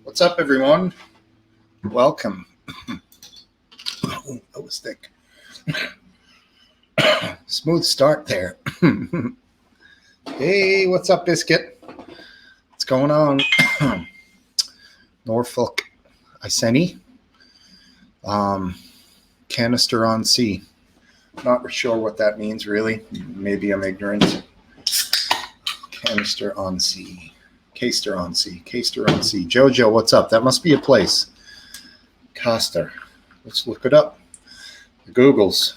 What's up, everyone? Welcome. Oh, that was thick. Smooth start there. Hey, what's up, Biscuit? What's going on? Norfolk Iceni. Canister on sea. Not sure what that means, really. Maybe I'm ignorant. Canister on sea. Caster on sea. Caster on sea. Jojo, what's up? That must be a place. Caster. Let's look it up. The Googles.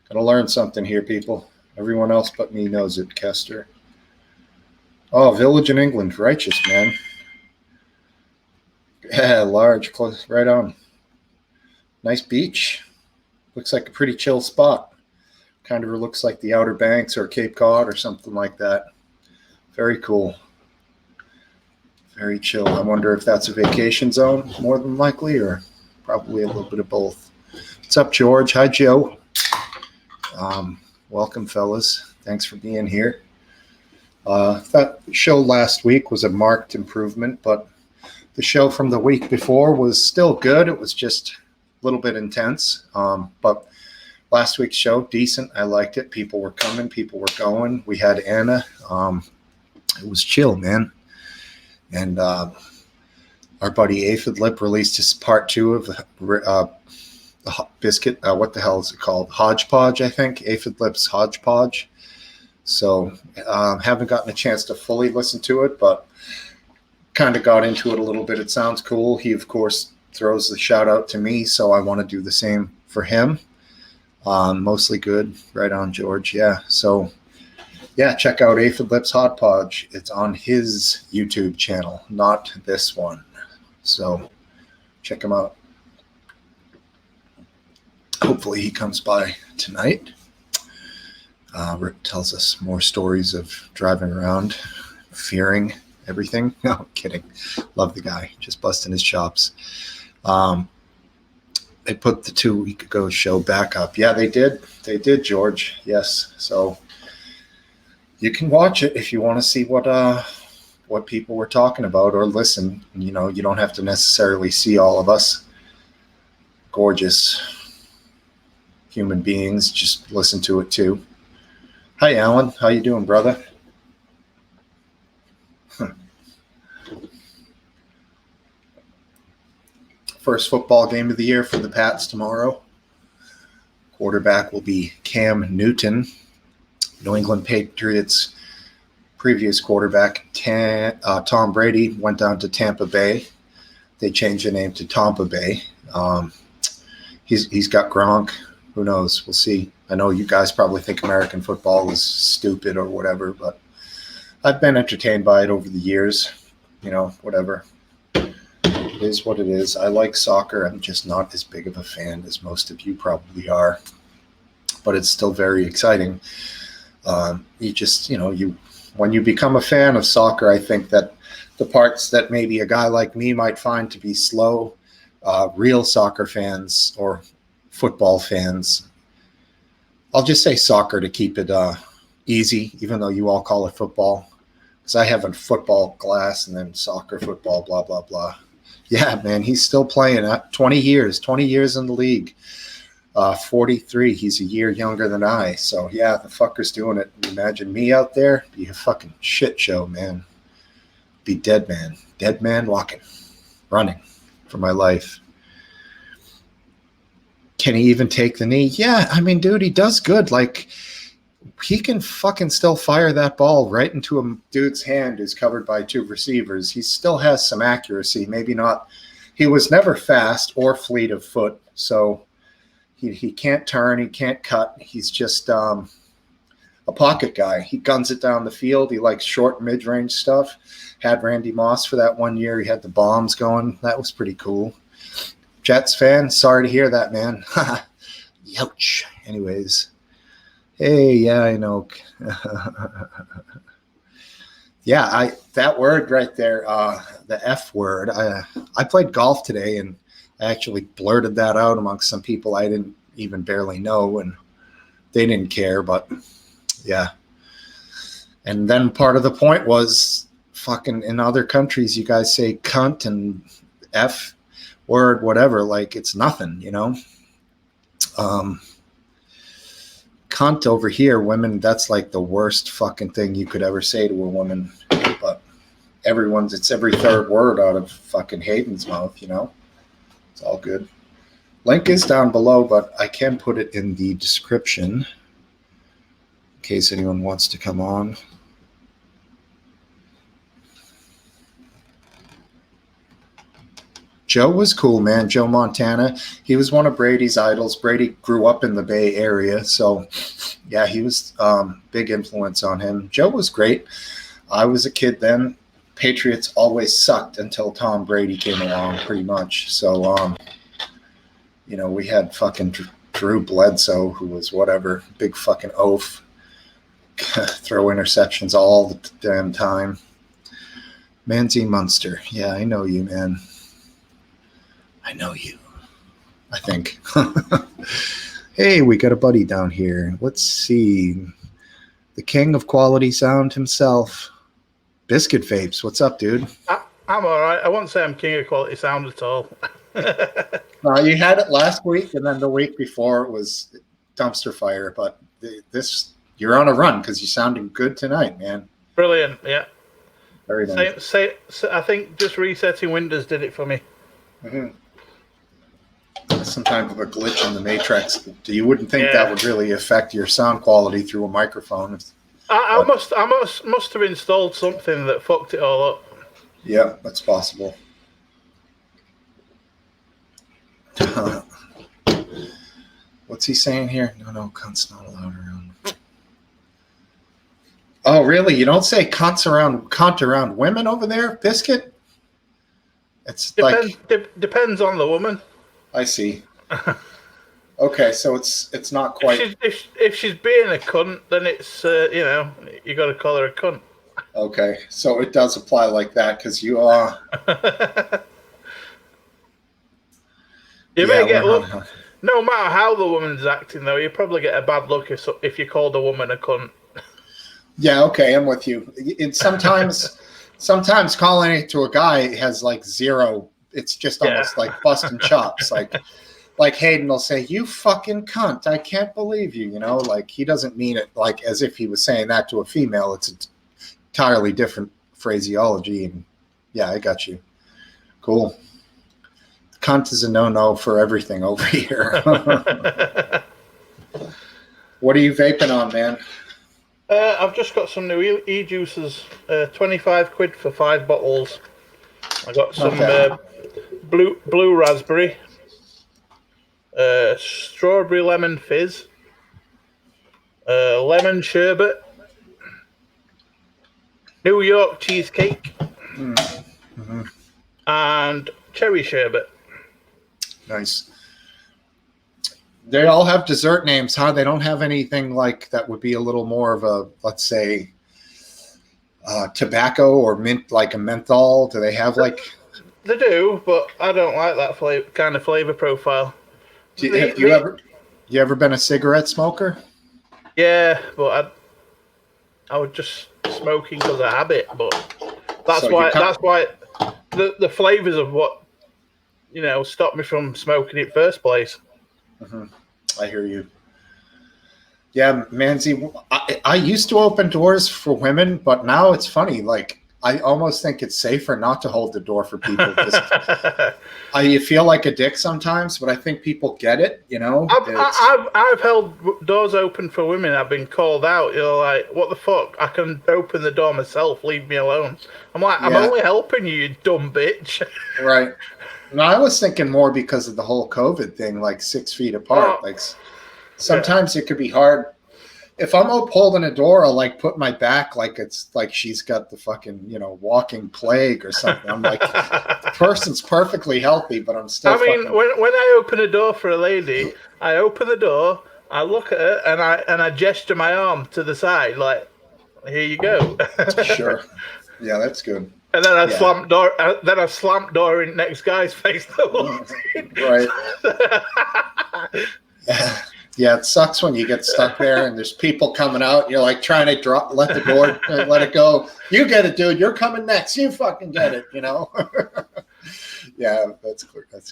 Gotta learn something here, people. Everyone else but me knows it. Caster. Oh, village in England. Righteous, man. Yeah, large. Close. Right on. Nice beach. Looks like a pretty chill spot. Kind of looks like the Outer Banks or Cape Cod or something like that. Very cool. Very chill. I wonder if that's a vacation zone, more than likely, or probably a little bit of both. What's up, George? Hi, Joe. Welcome, fellas. Thanks for being here. That show last week was a marked improvement, but the show from the week before was still good. It was just a little bit intense. But last week's show, decent. I liked it. People were coming. People were going. We had Anna. It was chill, man. And our buddy Aphid Lip released his part 2 of the Biscuit. What the hell is it called? Hodgepodge, I think. Aphid Lip's Hodgepodge. So haven't gotten a chance to fully listen to it, but kind of got into it a little bit. It sounds cool. He, of course, throws the shout out to me, so I want to do the same for him. Mostly good. Right on, George. Yeah. So yeah, check out Aphid Lips Hodgepodge. It's on his YouTube channel, not this one. So check him out. Hopefully he comes by tonight. Rick tells us more stories of driving around, fearing everything. No, I'm kidding. Love the guy. Just busting his chops. They put the 2 week ago show back up. Yeah, they did. They did, George. Yes. So you can watch it if you want to see what people were talking about or listen. You know, you don't have to necessarily see all of us gorgeous human beings. Just listen to it too. Hi, Alan. How you doing, brother? First football game of the year for the Pats tomorrow. Quarterback will be Cam Newton. New England Patriots previous quarterback, Tom Brady, went down to Tampa Bay. They changed the name to Tampa Bay. He's got Gronk. Who knows? We'll see. I know you guys probably think American football is stupid or whatever, but I've been entertained by it over the years. You know, whatever. It is what it is. I like soccer. I'm just not as big of a fan as most of you probably are, but it's still very exciting. When you become a fan of soccer, I think that the parts that maybe a guy like me might find to be slow, real soccer fans or football fans, I'll just say soccer to keep it easy, even though you all call it football, because I have a football glass and then soccer, football, blah, blah, blah. Yeah, man, he's still playing. 20 years in the league. 43. He's a year younger than I. So, yeah, the fucker's doing it. Imagine me out there. Be a fucking shit show, man. Be dead man. Dead man walking. Running for my life. Can he even take the knee? Yeah, I mean, dude, he does good. Like, he can fucking still fire that ball right into a dude's hand who's covered by 2 receivers. He still has some accuracy. Maybe not. He was never fast or fleet of foot. So he can't turn. He can't cut. He's just a pocket guy. He guns it down the field. He likes short mid-range stuff. Had Randy Moss for that 1 year. He had the bombs going. That was pretty cool. Jets fan, sorry to hear that, man. Youch. Anyways. Hey, yeah, I know. Yeah, that word right there, the F word. I played golf today, and I actually blurted that out amongst some people I didn't even barely know, and they didn't care. But Yeah. And then part of the point was fucking in other countries, you guys say cunt and F word, whatever. Like it's nothing, you know? Cunt over here, women, that's like the worst fucking thing you could ever say to a woman. But it's every third word out of fucking Hayden's mouth, you know? It's all good. Link is down below, but I can put it in the description in case anyone wants to come on. Joe was cool, man. Joe Montana. He was one of Brady's idols. Brady grew up in the Bay Area, so yeah, he was big influence on him. Joe was great. I was a kid then. Patriots always sucked until Tom Brady came along, pretty much. So, you know, we had fucking Drew Bledsoe, who was whatever, big fucking oaf, throw interceptions all the damn time. Manzi Munster. Yeah, I know you, man. I know you, I think. Hey, we got a buddy down here. Let's see. The king of quality sound himself. Biscuit Vapes. What's up, dude? I'm all right. I won't say I'm king of quality sound at all. You had it last week, and then the week before it was dumpster fire. But you're on a run because you're sounding good tonight, man. Brilliant, yeah. Very nice. I think just resetting Windows did it for me. Mm-hmm. Some type of a glitch in the matrix. You wouldn't think that would really affect your sound quality through a microphone. I must have installed something that fucked it all up. Yeah, that's possible. What's he saying here? No, cunt's not allowed around. Oh, really? You don't say cunt around women over there, Biscuit? It's depends on the woman. I see. Okay, so it's not quite. If she's being a cunt, then it's you got to call her a cunt. Okay, so it does apply like that because you are. You may get look. No matter how the woman's acting, though, you probably get a bad look if you called a woman a cunt. Yeah, okay, I'm with you. Sometimes calling it to a guy has like zero. It's just almost like busting chops. Like Hayden will say, "You fucking cunt! I can't believe you." You know, like he doesn't mean it like as if he was saying that to a female. It's an entirely different phraseology. And yeah, I got you. Cool. Cunt is a no-no for everything over here. What are you vaping on, man? I've just got some new e-juices. 25 quid for 5 bottles. I got some blue raspberry, strawberry lemon fizz, lemon sherbet, New York cheesecake, and cherry sherbet. Nice. They all have dessert names, huh? They don't have anything like that would be a little more of a, let's say, tobacco or mint, like a menthol. Do they have like? They do, but I don't like that kind of flavor profile. Have you ever been a cigarette smoker? Yeah, but I was just smoking because of habit. But that's why the flavors of what stopped me from smoking in the first place. Mm-hmm. I hear you. Yeah, Manzi, I used to open doors for women, but now it's funny. Like, I almost think it's safer not to hold the door for people. You feel like a dick sometimes, but I think people get it, you know? I've held doors open for women. I've been called out. You're like, what the fuck? I can open the door myself. Leave me alone. I'm like, I'm only helping you, you dumb bitch. Right. No, I was thinking more because of the whole COVID thing, like 6 feet apart. Like sometimes it could be hard. If I'm holding a door, I'll like put my back like it's like she's got the fucking, walking plague or something. I'm like, the person's perfectly healthy, but I'm still. I mean, when I open a door for a lady, I open the door, I look at her, and I gesture my arm to the side, like, here you go. Sure. Yeah, that's good. And then I slamp door. Then I slamp door in next guy's face. Right. Yeah, it sucks when you get stuck there and there's people coming out and you're like trying to let the door, let it go. You get it, dude. You're coming next. You fucking get it, Yeah, that's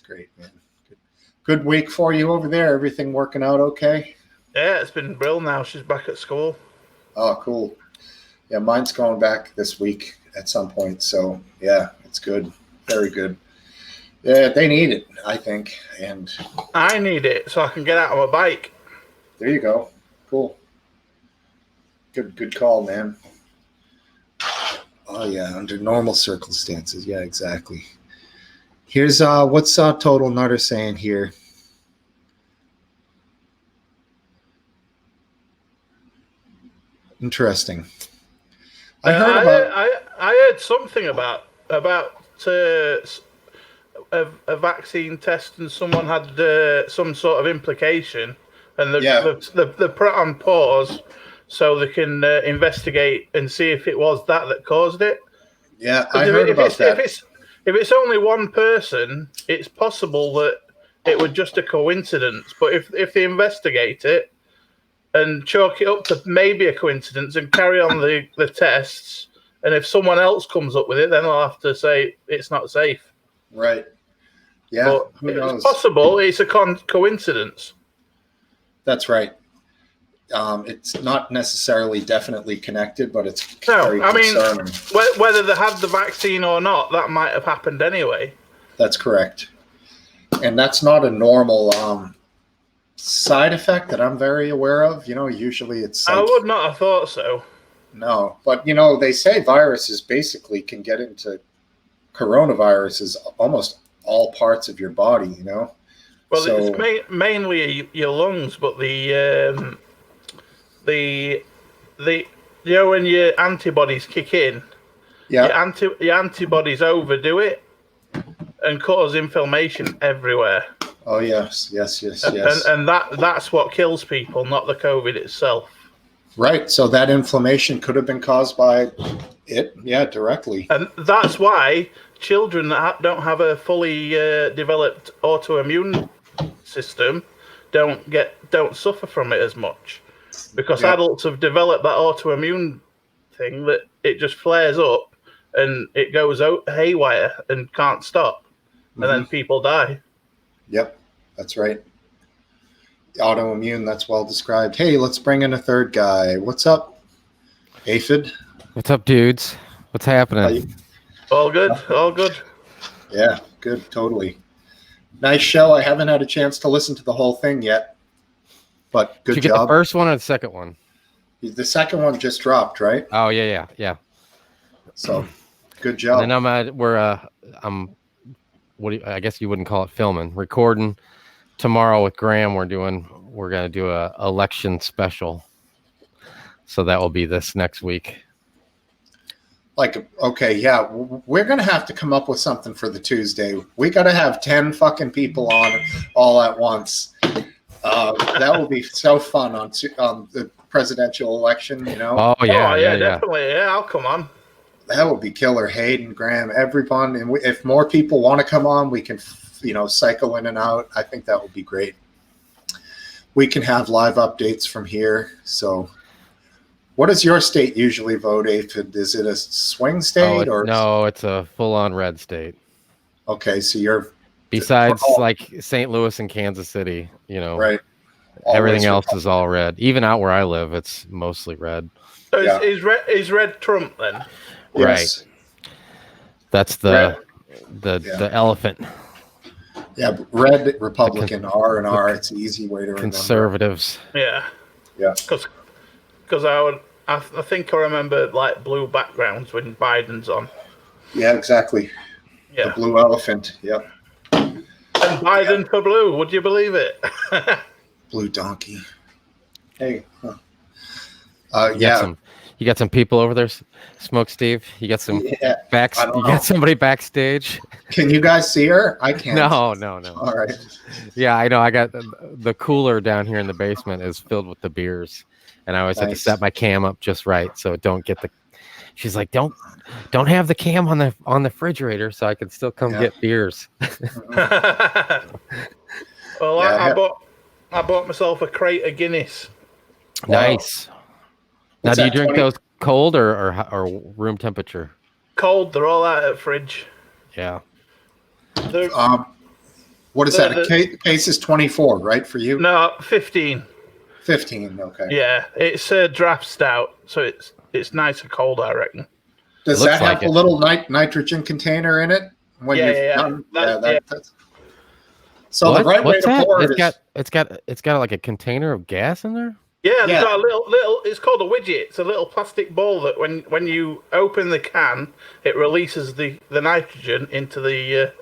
great, man. Good week for you over there. Everything working out okay? Yeah, it's been brilliant now. She's back at school. Oh, cool. Yeah, mine's going back this week at some point. So, yeah, it's good. Very good. Yeah, they need it, I think. And I need it so I can get out of my bike. There you go. Cool. Good call, man. Oh, yeah, under normal circumstances. Yeah, exactly. Here's what's Total Nutter saying here. Interesting. I heard something about a vaccine test and someone had some sort of implication, and they put it on pause so they can investigate and see if it was that caused it. Yeah, I heard about that. If it's only one person, it's possible that it was just a coincidence. But if they investigate it and chalk it up to maybe a coincidence and carry on the tests, and if someone else comes up with it, then they'll have to say it's not safe. Right. Yeah. But it's possible it's a coincidence. That's right. It's not necessarily definitely connected, but it's very concerning. I mean, whether they had the vaccine or not, that might have happened anyway. That's correct. And that's not a normal side effect that I'm very aware of. Usually it's I would not have thought so. No, but they say viruses basically can get into coronaviruses almost all parts of your body, Well, it's mainly your lungs, but the when your antibodies kick in, your antibodies overdo it and cause inflammation everywhere. Oh yes. And that's what kills people, not the COVID itself. Right. So that inflammation could have been caused by it, directly. And that's why children that don't have a fully developed autoimmune system don't suffer from it as much, because adults have developed that autoimmune thing that it just flares up and it goes haywire and can't stop, and then people die. Yep, that's right. Autoimmune, that's well described. Hey, let's bring in a third guy. What's up, Aphid? What's up, dudes? What's happening? All good. Yeah, good, totally. Nice show. I haven't had a chance to listen to the whole thing yet, but good job. Did you get the first one or the second one? The second one just dropped, right? Oh yeah. So, good job. And then I guess you wouldn't call it filming, recording tomorrow with Graham. We're gonna do a election special, so that will be this next week. Okay, yeah, we're gonna have to come up with something for the Tuesday. We gotta have 10 fucking people on all at once. That will be so fun on the presidential election. Oh yeah, definitely. Yeah, I'll come on. That would be killer. Hayden, Graham, everyone, and if more people want to come on, we can cycle in and out. I think that would be great. We can have live updates from here. So, what does your state usually vote, Aphid? Is it a swing state or no? It's a full-on red state. Okay, so you're besides like St. Louis and Kansas City, right. Everything else is all red. Even out where I live, it's mostly red. So is red Trump then? Yes. Right. That's the elephant. Yeah, red Republican, R and R. It's an easy way to remember. Conservatives. Yeah. Because I think I remember like blue backgrounds when Biden's on. Yeah, exactly. Yeah. The blue elephant. Yep. And Biden for blue. Would you believe it? Blue donkey. Hey. Huh. You got some people over there, Smokesteve. You got some You got somebody backstage. Can you guys see her? I can't. No. All right. Yeah, I know. I got the cooler down here in the basement is filled with the beers, and I always have to set my cam up just right so it don't get the. She's like, don't have the cam on the refrigerator so I can still come get beers. Well, I I bought myself a crate of Guinness. Nice. Now, What's do you that, drink 20? those cold or room temperature? Cold, they're all out of the fridge. Yeah. What is that? A case is 24, right, for you? No, 15. 15, okay. Yeah, it's a draft stout, so it's nice and cold, I reckon. Does that have a little nitrogen container in it? When done? That's... So what? the right What's way to that? pour It's got like a container of gas in there. Yeah, it's got a little. It's called a widget. It's a little plastic ball that when you open the can, it releases the nitrogen into the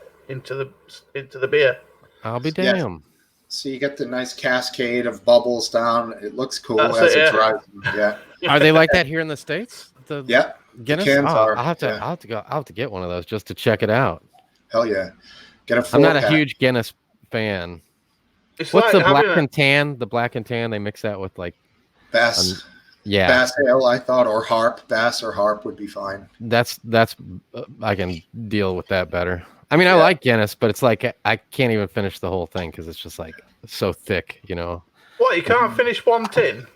beer. I'll be damned. So you get the nice cascade of bubbles down. It looks cool it's rising. Yeah. Are they like that here in the States? Yeah. Guinness? The cans are. I'll have to get one of those just to check it out. Hell yeah. Get a 4-pack. I'm not a huge Guinness fan. It's What's like the black and tan? The black and tan, they mix that with like Bass. Yeah. Bass ale, I thought, or harp. Bass or harp would be fine. That's I can deal with that better. I mean, I like Guinness, but it's like I can't even finish the whole thing because it's just like so thick, you know. What, you can't finish one tin?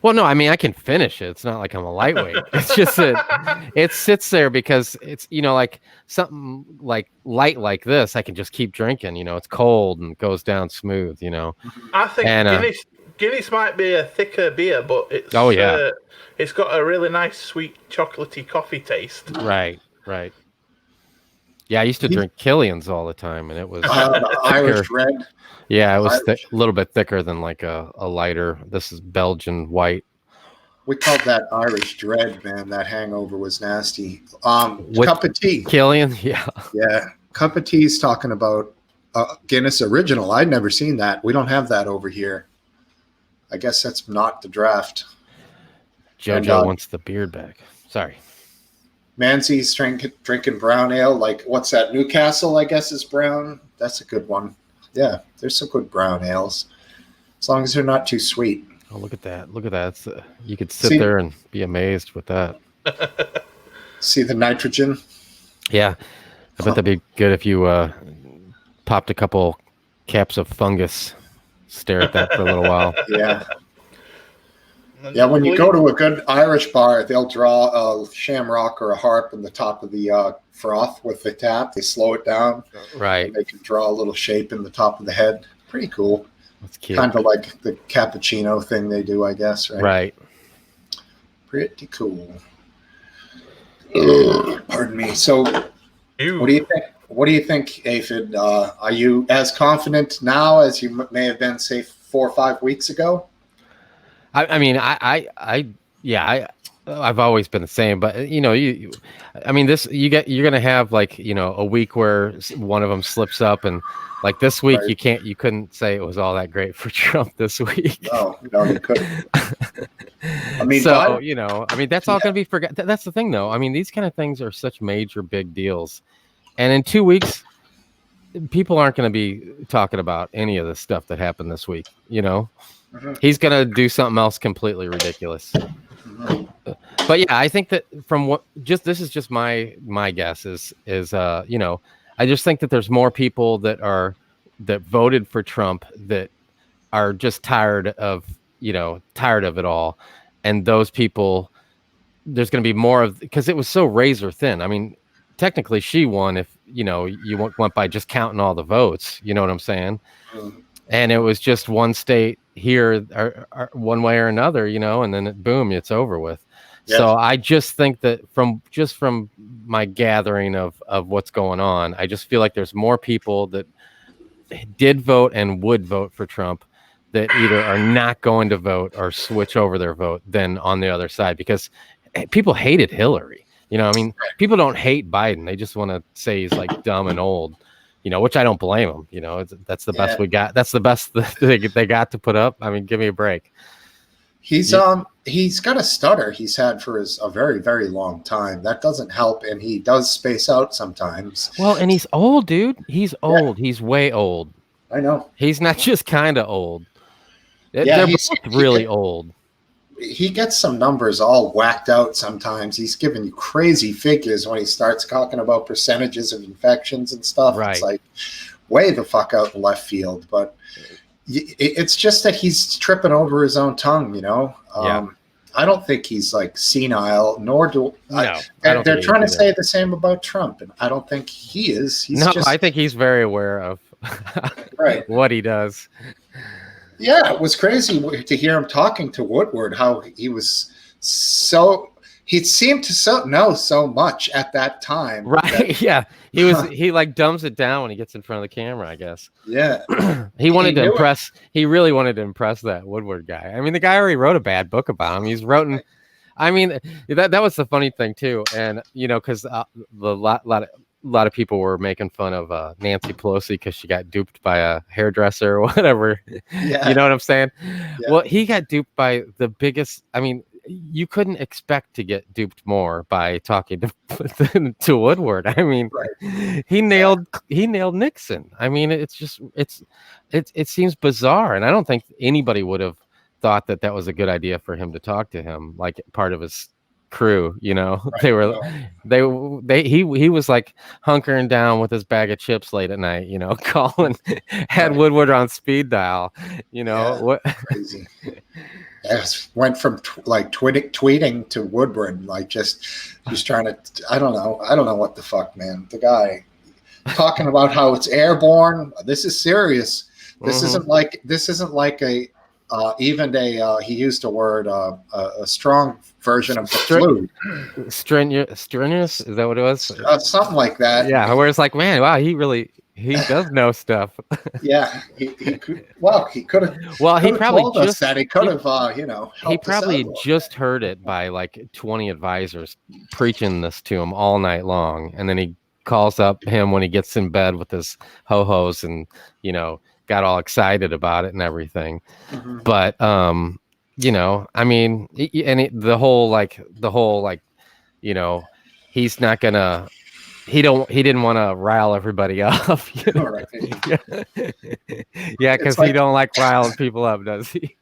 Well, no, I mean I can finish it. It's not like I'm a lightweight. It's just that it sits there because it's, you know, like something like light like this. I can just keep drinking. You know, it's cold and goes down smooth. You know. I think Guinness might be a thicker beer, but it's it's got a really nice sweet chocolatey coffee taste. Right. Yeah, I used to drink Killian's all the time, and it was Irish red. Yeah, it was a little bit thicker than like a lighter. This is Belgian white. We called that Irish Dread, man. That hangover was nasty. Cup of tea. Killian, yeah. Cup of tea's talking about Guinness Original. I'd never seen that. We don't have that over here. I guess that's not the draft. JoJo wants the beard back. Sorry. Manzi's drinking brown ale. Like, what's that? Newcastle, I guess, is brown. That's a good one. Yeah, there's some good brown ales. As long as they're not too sweet. Oh, look at that. Look at that. You could sit there and be amazed with that. See the nitrogen? Yeah. I bet that'd be good if you popped a couple caps of fungus. Stare at that for a little while. Yeah. Yeah, when you go to a good Irish bar, they'll draw a shamrock or a harp in the top of the froth with the tap. They slow it down. Right. They can draw a little shape in the top of the head. Pretty cool. That's cute. Kind of like the cappuccino thing they do, I guess, right? Right. Pretty cool. Pardon me. So, what do you think? What do you think, Aphid? Are you as confident now as you may have been, say, 4 or 5 weeks ago? I mean, I've always been the same, but you know, you're going to have like, you know, a week where one of them slips up, and like this week, you couldn't say it was all that great for Trump this week. No, you couldn't. I mean, so, you know, I mean, that's all going to be forgotten. That's the thing though. I mean, these kind of things are such major, big deals. And in 2 weeks, people aren't going to be talking about any of the stuff that happened this week, you know? Mm-hmm. He's going to do something else completely ridiculous. Mm-hmm. But yeah, I think that this is just my guess is you know, I just think that there's more people that voted for Trump that are just tired of it all. And those people, there's going to be more of, because it was so razor thin. I mean, technically she won if, you know, you went by just counting all the votes, you know what I'm saying? Mm-hmm. And it was just one state here or one way or another, you know, and then boom, it's over with. Yes. So I just think that from my gathering of what's going on, I just feel like there's more people that did vote and would vote for Trump that either are not going to vote or switch over their vote than on the other side, because people hated Hillary. You know, I mean, people don't hate Biden. They just want to say he's like dumb and old, you know, which I don't blame them. You know, that's the best we got. That's the best they got to put up. I mean, give me a break. He's got a stutter he's had for a very, very long time. That doesn't help, and he does space out sometimes. Well, and he's old, dude. He's old. Yeah. He's way old. I know. He's not just kind of old. They're both really old. He gets some numbers all whacked out sometimes. He's giving you crazy figures when he starts talking about percentages of infections and stuff. Right. It's like way the fuck out in left field. But it's just that he's tripping over his own tongue, Yeah. I don't think he's like senile, nor do I don't they're think trying to either. say the same about Trump, and I don't think he is. I think he's very aware of right what he does. Yeah, it was crazy to hear him talking to Woodward. How he seemed to know so much at that time. Right? Yeah, he like dumbs it down when he gets in front of the camera, I guess. Yeah, he wanted to impress. He really wanted to impress that Woodward guy. I mean, the guy already wrote a bad book about him. He's written. I mean, that was the funny thing too, and because a lot of people were making fun of Nancy Pelosi because she got duped by a hairdresser or whatever. Yeah. You know what I'm saying? Yeah. Well, he got duped by the biggest. I mean, you couldn't expect to get duped more by talking to Woodward. I mean, right. he nailed Nixon. I mean, it seems bizarre, and I don't think anybody would have thought that was a good idea for him to talk to him like part of his crew. Right. He was like hunkering down with his bag of chips late at night, calling, had Woodward on speed dial, what crazy. Yes, went from tweeting to Woodward, like just trying to. I don't know what the fuck, man. The guy talking about how it's airborne. This is serious. This isn't like a he used a word a strong version of the flu. Strenuous, is that what it was? Something like that. Yeah, where it's like, man, wow, he does know stuff. Yeah, he could. Well, he could have. Well, he probably told us that he could have. He probably just heard it by like 20 advisors preaching this to him all night long, and then he calls up him when he gets in bed with his ho-hos and got all excited about it and everything. Mm-hmm. But I mean, the whole he's not gonna. He didn't want to rile everybody up. Right. Yeah, because he don't like riling people up, does he?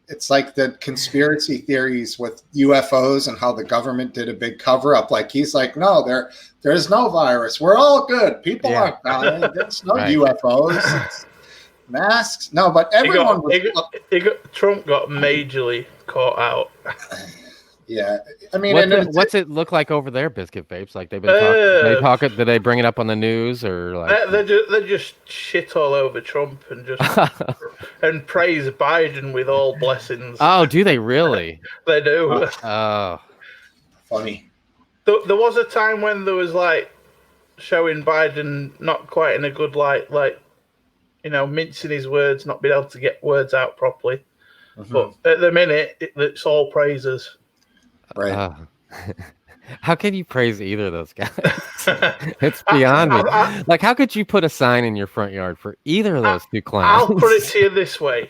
It's like the conspiracy theories with UFOs and how the government did a big cover up. Like he's like, no, there's no virus. We're all good. People aren't dying. There's no UFOs. It's masks. No, but everyone Trump got majorly caught out. Yeah, I mean, what's it look like over there, Biscuit Vapes? Like they've been talking. Did they bring it up on the news or like? They just shit all over Trump and just and praise Biden with all blessings. Oh, do they really? They do. Oh, funny. There was a time when there was like showing Biden not quite in a good light, like mincing his words, not being able to get words out properly. Mm-hmm. But at the minute, it's all praises. Right. How can you praise either of those guys? It's beyond me. Like, how could you put a sign in your front yard for either of those two clowns? I'll put it to you this way.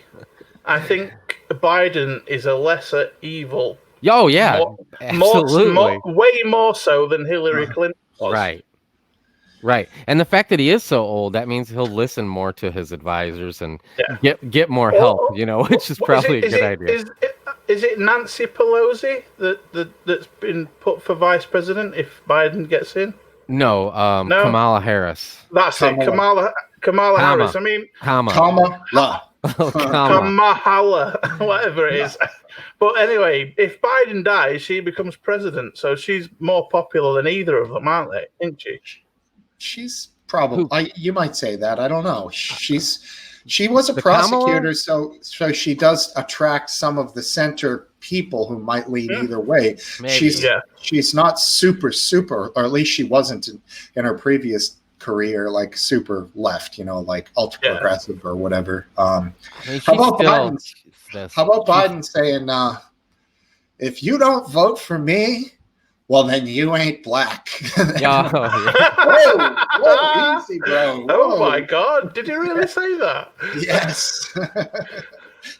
I think Biden is a lesser evil. Oh, yeah. Absolutely. Way more so than Hillary Clinton was. Right. And the fact that he is so old, that means he'll listen more to his advisors and get more help, which is probably a good idea. Is it Nancy Pelosi that's been put for vice president if Biden gets in? No, Kamala Harris. That's it, Kamala Harris. I mean, Kamala, whatever it is. But anyway, if Biden dies, she becomes president, so she's more popular than either of them, aren't they? Isn't she? She's probably. You might say that. I don't know. She was a prosecutor, so she does attract some of the center people who might lean either way. Maybe. She's not super, or at least she wasn't in her previous career, like super left, like ultra progressive or whatever. How about Biden saying, if you don't vote for me, well, then you ain't black. Whoa, easy, bro. Whoa. Oh, my God. Did you really say that? Yes.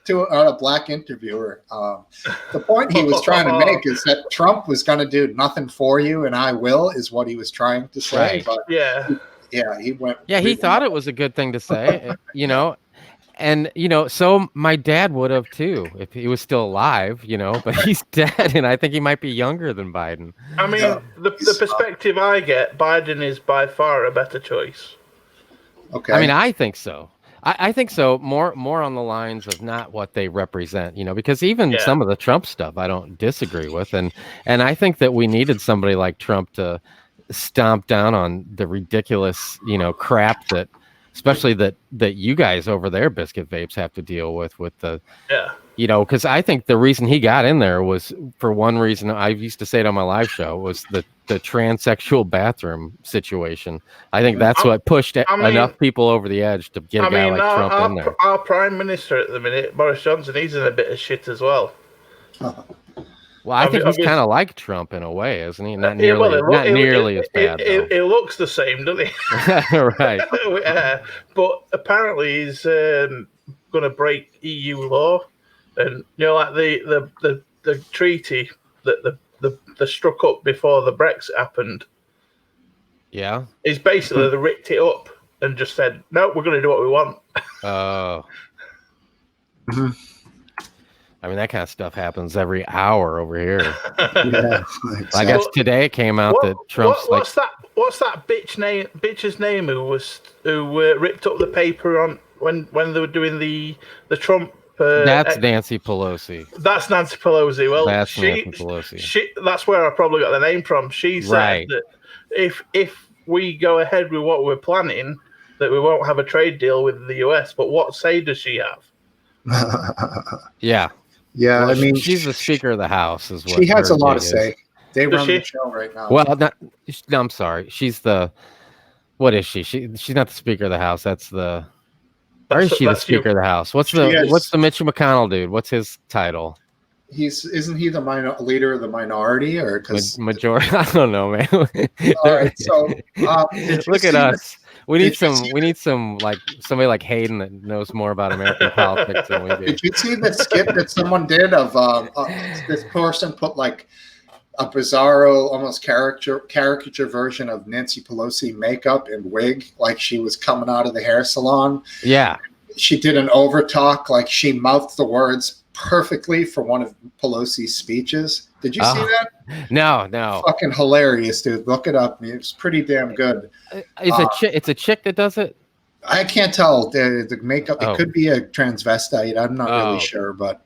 On a black interviewer. The point he was trying to make is that Trump was going to do nothing for you, and I will, is what he was trying to say. Right. But he went. Yeah, he thought it was a good thing to say, And, so my dad would have too, if he was still alive, but he's dead. And I think he might be younger than Biden. I mean, the perspective I get, Biden is by far a better choice. Okay. I mean, I think so. I think so. More on the lines of not what they represent, because even some of the Trump stuff I don't disagree with, and I think that we needed somebody like Trump to stomp down on the ridiculous, crap that, especially that you guys over there, Biscuit Vapes, have to deal with the because I think the reason he got in there was for one reason. I used to say it on my live show was the transsexual bathroom situation. I think that's what pushed enough people over the edge to get a guy like Trump in there. Our prime minister at the minute, Boris Johnson, he's in a bit of shit as well. Well, I think he's kind of like Trump in a way, isn't he? Not nearly as bad. It looks the same, doesn't he? Right. But apparently he's going to break EU law, and like the treaty that the struck up before the Brexit happened. Yeah. He's basically they ripped it up and just said, no, we're going to do what we want. Oh. I mean, that kind of stuff happens every hour over here. Exactly. I guess today it came out that Trump's what's that bitch's name who ripped up the paper on when they were doing the Trump. That's Nancy Pelosi. That's Nancy Pelosi. Well, that's Nancy Pelosi. That's where I probably got the name from. She said that if we go ahead with what we're planning, that we won't have a trade deal with the US. But what say does she have? Yeah. Yeah, well, I mean, she's the Speaker of the House. Is what she has a lot to say. They run the show right now. Well, no, I'm sorry. She's the. What is she? She's not the Speaker of the House. That's the. Or is she the Speaker of the House? What's the Mitch McConnell dude? What's his title? Isn't he the leader of the minority or because majority? I don't know, man. All right, so look at us. We need some like somebody like Hayden that knows more about American politics than we do. Did you see the skit that someone did of this person put like a bizarro, almost caricature version of Nancy Pelosi makeup and wig, like she was coming out of the hair salon? Yeah. She did an overtalk, like she mouthed the words perfectly for one of Pelosi's speeches. Did you see that? No. Fucking hilarious, dude. Look it up. It's pretty damn good. It's a chick that does it? I can't tell. The makeup, it could be a transvestite. I'm not really sure, but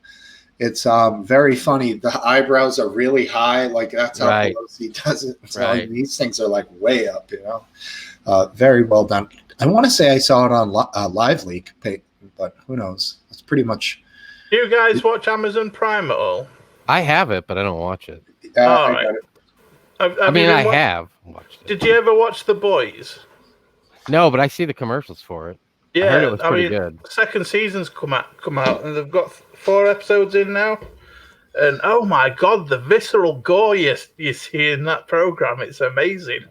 it's very funny. The eyebrows are really high. Like that's how Pelosi does it. So these things are like way up, very well done. I want to say I saw it on Live Leak, but who knows? It's pretty much. Do you guys watch Amazon Prime at all? I have it, but I don't watch it. I got it. I have watched it. Did you ever watch The Boys? No, but I see the commercials for it. Yeah, I heard it was pretty good. Second season's come out, and they've got 4 episodes in now. And oh my god, the visceral gore you see in that program, it's amazing.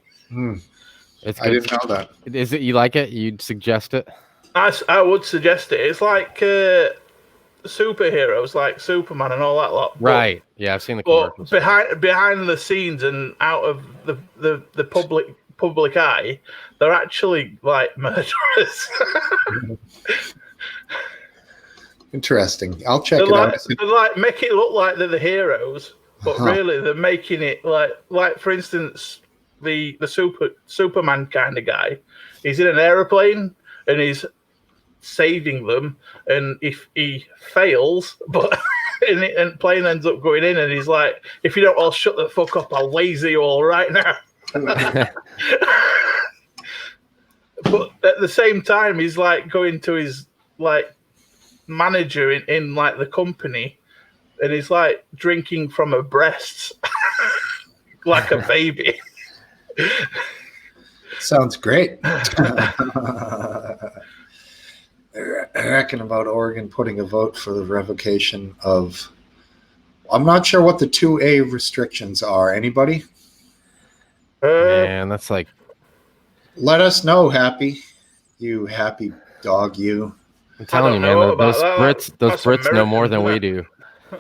It's I didn't know that. Is it? You like it? You'd suggest it? I would suggest it. It's like superheroes, like Superman and all that lot. Right. Yeah, I've seen the commercials. Behind the scenes and out of the public eye, they're actually like murderers. Interesting. I'll check it out. They like make it look like they're the heroes, but really they're making it like for instance, the Superman kind of guy. He's in an aeroplane and he's saving them, and if he fails, but and plane ends up going in, and he's like, if you don't all shut the fuck up, I'll laser you all right now. But at the same time, he's like going to his like manager in like the company, and he's like drinking from her breasts like a baby. Sounds great. I reckon about Oregon putting a vote for the revocation of. I'm not sure what the 2A restrictions are. Anybody? Man, that's like. Let us know, Happy. You happy dog, you. I'm telling you, man. Those Brits know more than we do.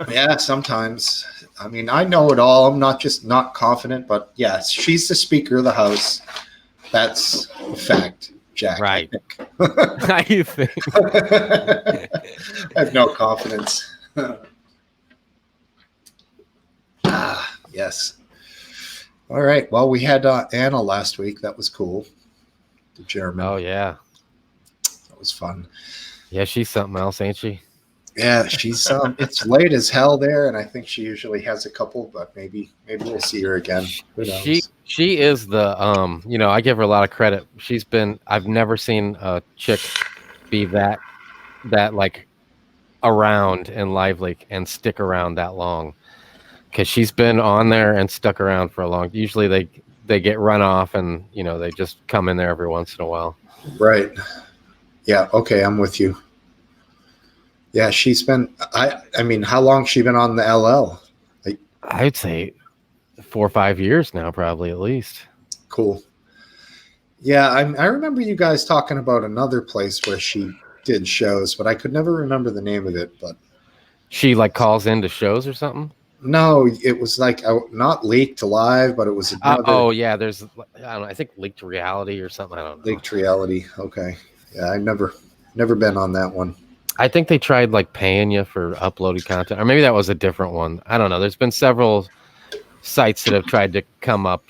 Yeah, sometimes. I mean, I know it all. I'm not confident, but yes, she's the Speaker of the House. That's a fact, Jack. Right. How you think? I have no confidence. Yes. All right. Well, we had Anna last week. That was cool. Did you remember? Oh, yeah. That was fun. Yeah, she's something else, ain't she? Yeah, she's it's late as hell there, and I think she usually has a couple, but maybe we'll see her again. Who knows? She is the I give her a lot of credit. I've never seen a chick be that like around and lively and stick around that long, because she's been on there and stuck around for a long. Usually they get run off, and they just come in there every once in a while. Right. Yeah. Okay, I'm with you. Yeah, she's been. I mean, how long has she been on the LL? I'd say 4 or 5 years now, probably at least. Cool. Yeah, I remember you guys talking about another place where she did shows, but I could never remember the name of it. But she like calls into shows or something. No, it was like not Leaked Live, but it was another. Oh yeah, there's I don't know. I think Leaked Reality or something. I don't know. Leaked Reality. Okay. Yeah, I've never been on that one. I think they tried like paying you for uploaded content, or maybe that was a different one. I don't know. There's been several sites that have tried to come up,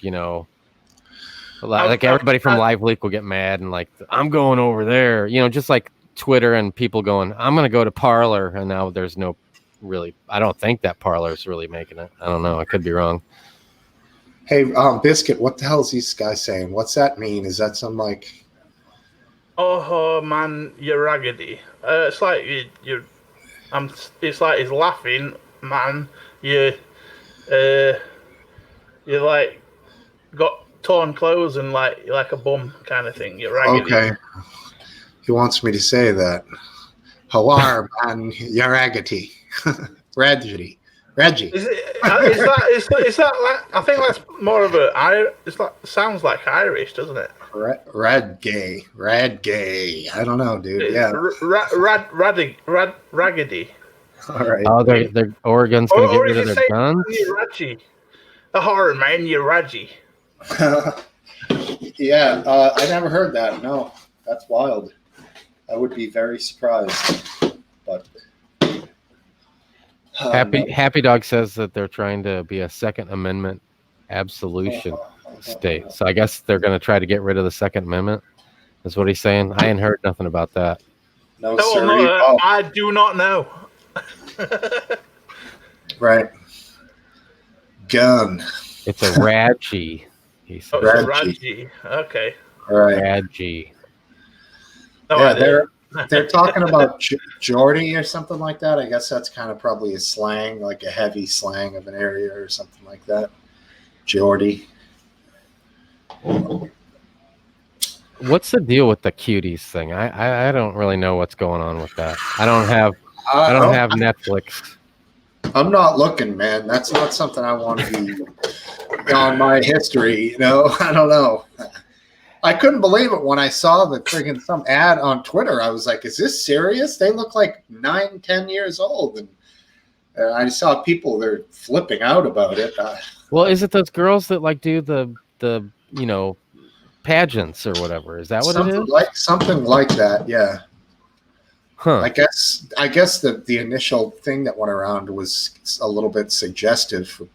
like everybody from Live Leak will get mad and like, I'm going over there, just like Twitter and people going, I'm going to go to Parler, and now there's no really. I don't think that Parler's really making it. I don't know. I could be wrong. Hey, Biscuit, what the hell is these guys saying? What's that mean? Is that some like? Oh man, you're raggedy. It's like you. It's like he's laughing, man. You like got torn clothes and like a bum kind of thing. You're raggedy. Okay. He wants me to say that. Halar, man, you're raggedy. Reggie. Is that like, I think that's more of a. It's like sounds like Irish, doesn't it? Rad gay. I don't know, dude. Yeah. Raggedy. All right. Oh, they're Oregon's gonna get rid of their guns. Raggedy. The horror man, you're Raggedy. Yeah, I never heard that. No, that's wild. I would be very surprised. But Happy Dog says that they're trying to be a Second Amendment absolution state. So I guess they're going to try to get rid of the Second Amendment. Is what he's saying. I ain't heard nothing about that. No, sir. I do not know. Right. Gun. It's a Radgy. He said. Radgy. Okay. All right. Radgy. Yeah, they're talking about Geordie or something like that. I guess that's kind of probably a slang, like a heavy slang of an area or something like that. Geordie. What's the deal with the cuties thing? I don't really know what's going on with that. I don't have Netflix. I'm not looking, man. That's not something I want to be on my history. I don't know. I couldn't believe it when I saw the friggin' some ad on Twitter. I was like, "Is this serious?" They look like 9, 10 years old, and I saw people they're flipping out about it. Well, is it those girls that like do the pageants or whatever? Is that what it is? Something like that, yeah. Huh. I guess the initial thing that went around was a little bit suggestive for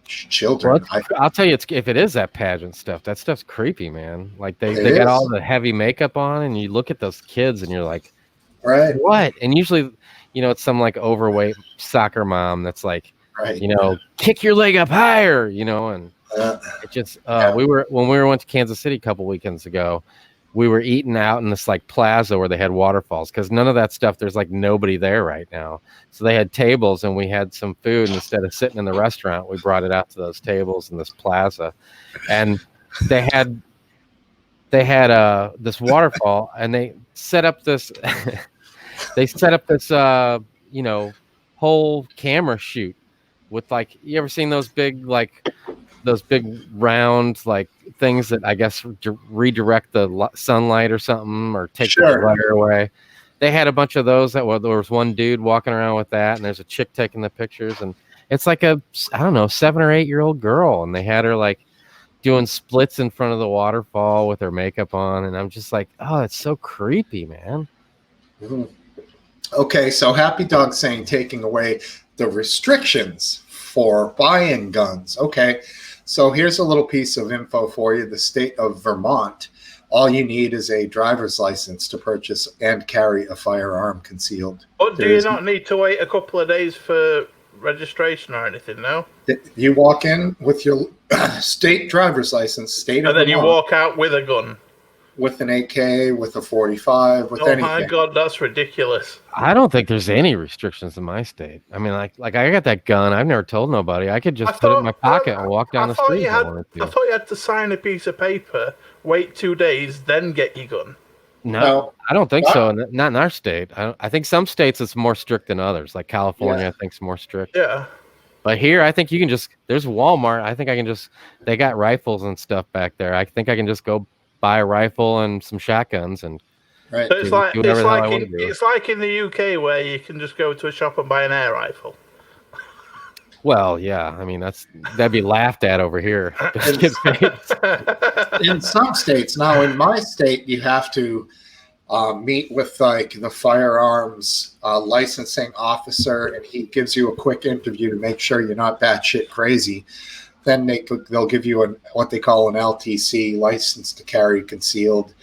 children. Well, I'll tell you, if it is that pageant stuff, that stuff's creepy, man. Like they got all the heavy makeup on, and you look at those kids, and you're like, right, what? And usually, it's some like overweight soccer mom that's like, right, kick your leg up higher, and it just when we went to Kansas City a couple weekends ago. We were eating out in this like plaza where they had waterfalls, because none of that stuff, there's like nobody there right now. So they had tables, and we had some food, and instead of sitting in the restaurant, we brought it out to those tables in this plaza. And they had this waterfall, and they set up this whole camera shoot with like, you ever seen those big round like things that I guess redirect the sunlight or something, or take the glare away? They had a bunch of those. There was one dude walking around with that, and there's a chick taking the pictures, and it's like a 7 or 8 year old girl, and they had her like doing splits in front of the waterfall with her makeup on, and I'm just like, oh, it's so creepy, man. Mm-hmm. Okay, so Happy Dog saying taking away the restrictions for buying guns. Okay, so here's a little piece of info for you. The state of Vermont all you need is a driver's license to purchase and carry a firearm concealed. But do you not need to wait a couple of days for registration or anything, no? You walk in with your state driver's license, and then you walk out with a gun. With an AK, with a 45, with anything. Oh my God, that's ridiculous. I don't think there's any restrictions in my state. I mean, like I got that gun. I've never told nobody. I could just put it in my pocket and walk down the street if I wanted to. I thought you had to sign a piece of paper, wait 2 days, then get your gun. No, I don't think so. Not in our state. I think some states it's more strict than others. Like California, I think is more strict. Yeah. But here, I think you can just. There's Walmart. I think I can just. They got rifles and stuff back there. I think I can just go buy a rifle and some shotguns and. Right. So it's like in the UK where you can just go to a shop and buy an air rifle. Well, yeah. I mean, that'd be laughed at over here. In some states, now in my state, you have to meet with like the firearms licensing officer, and he gives you a quick interview to make sure you're not batshit crazy. Then they'll give you what they call an LTC, license to carry concealed,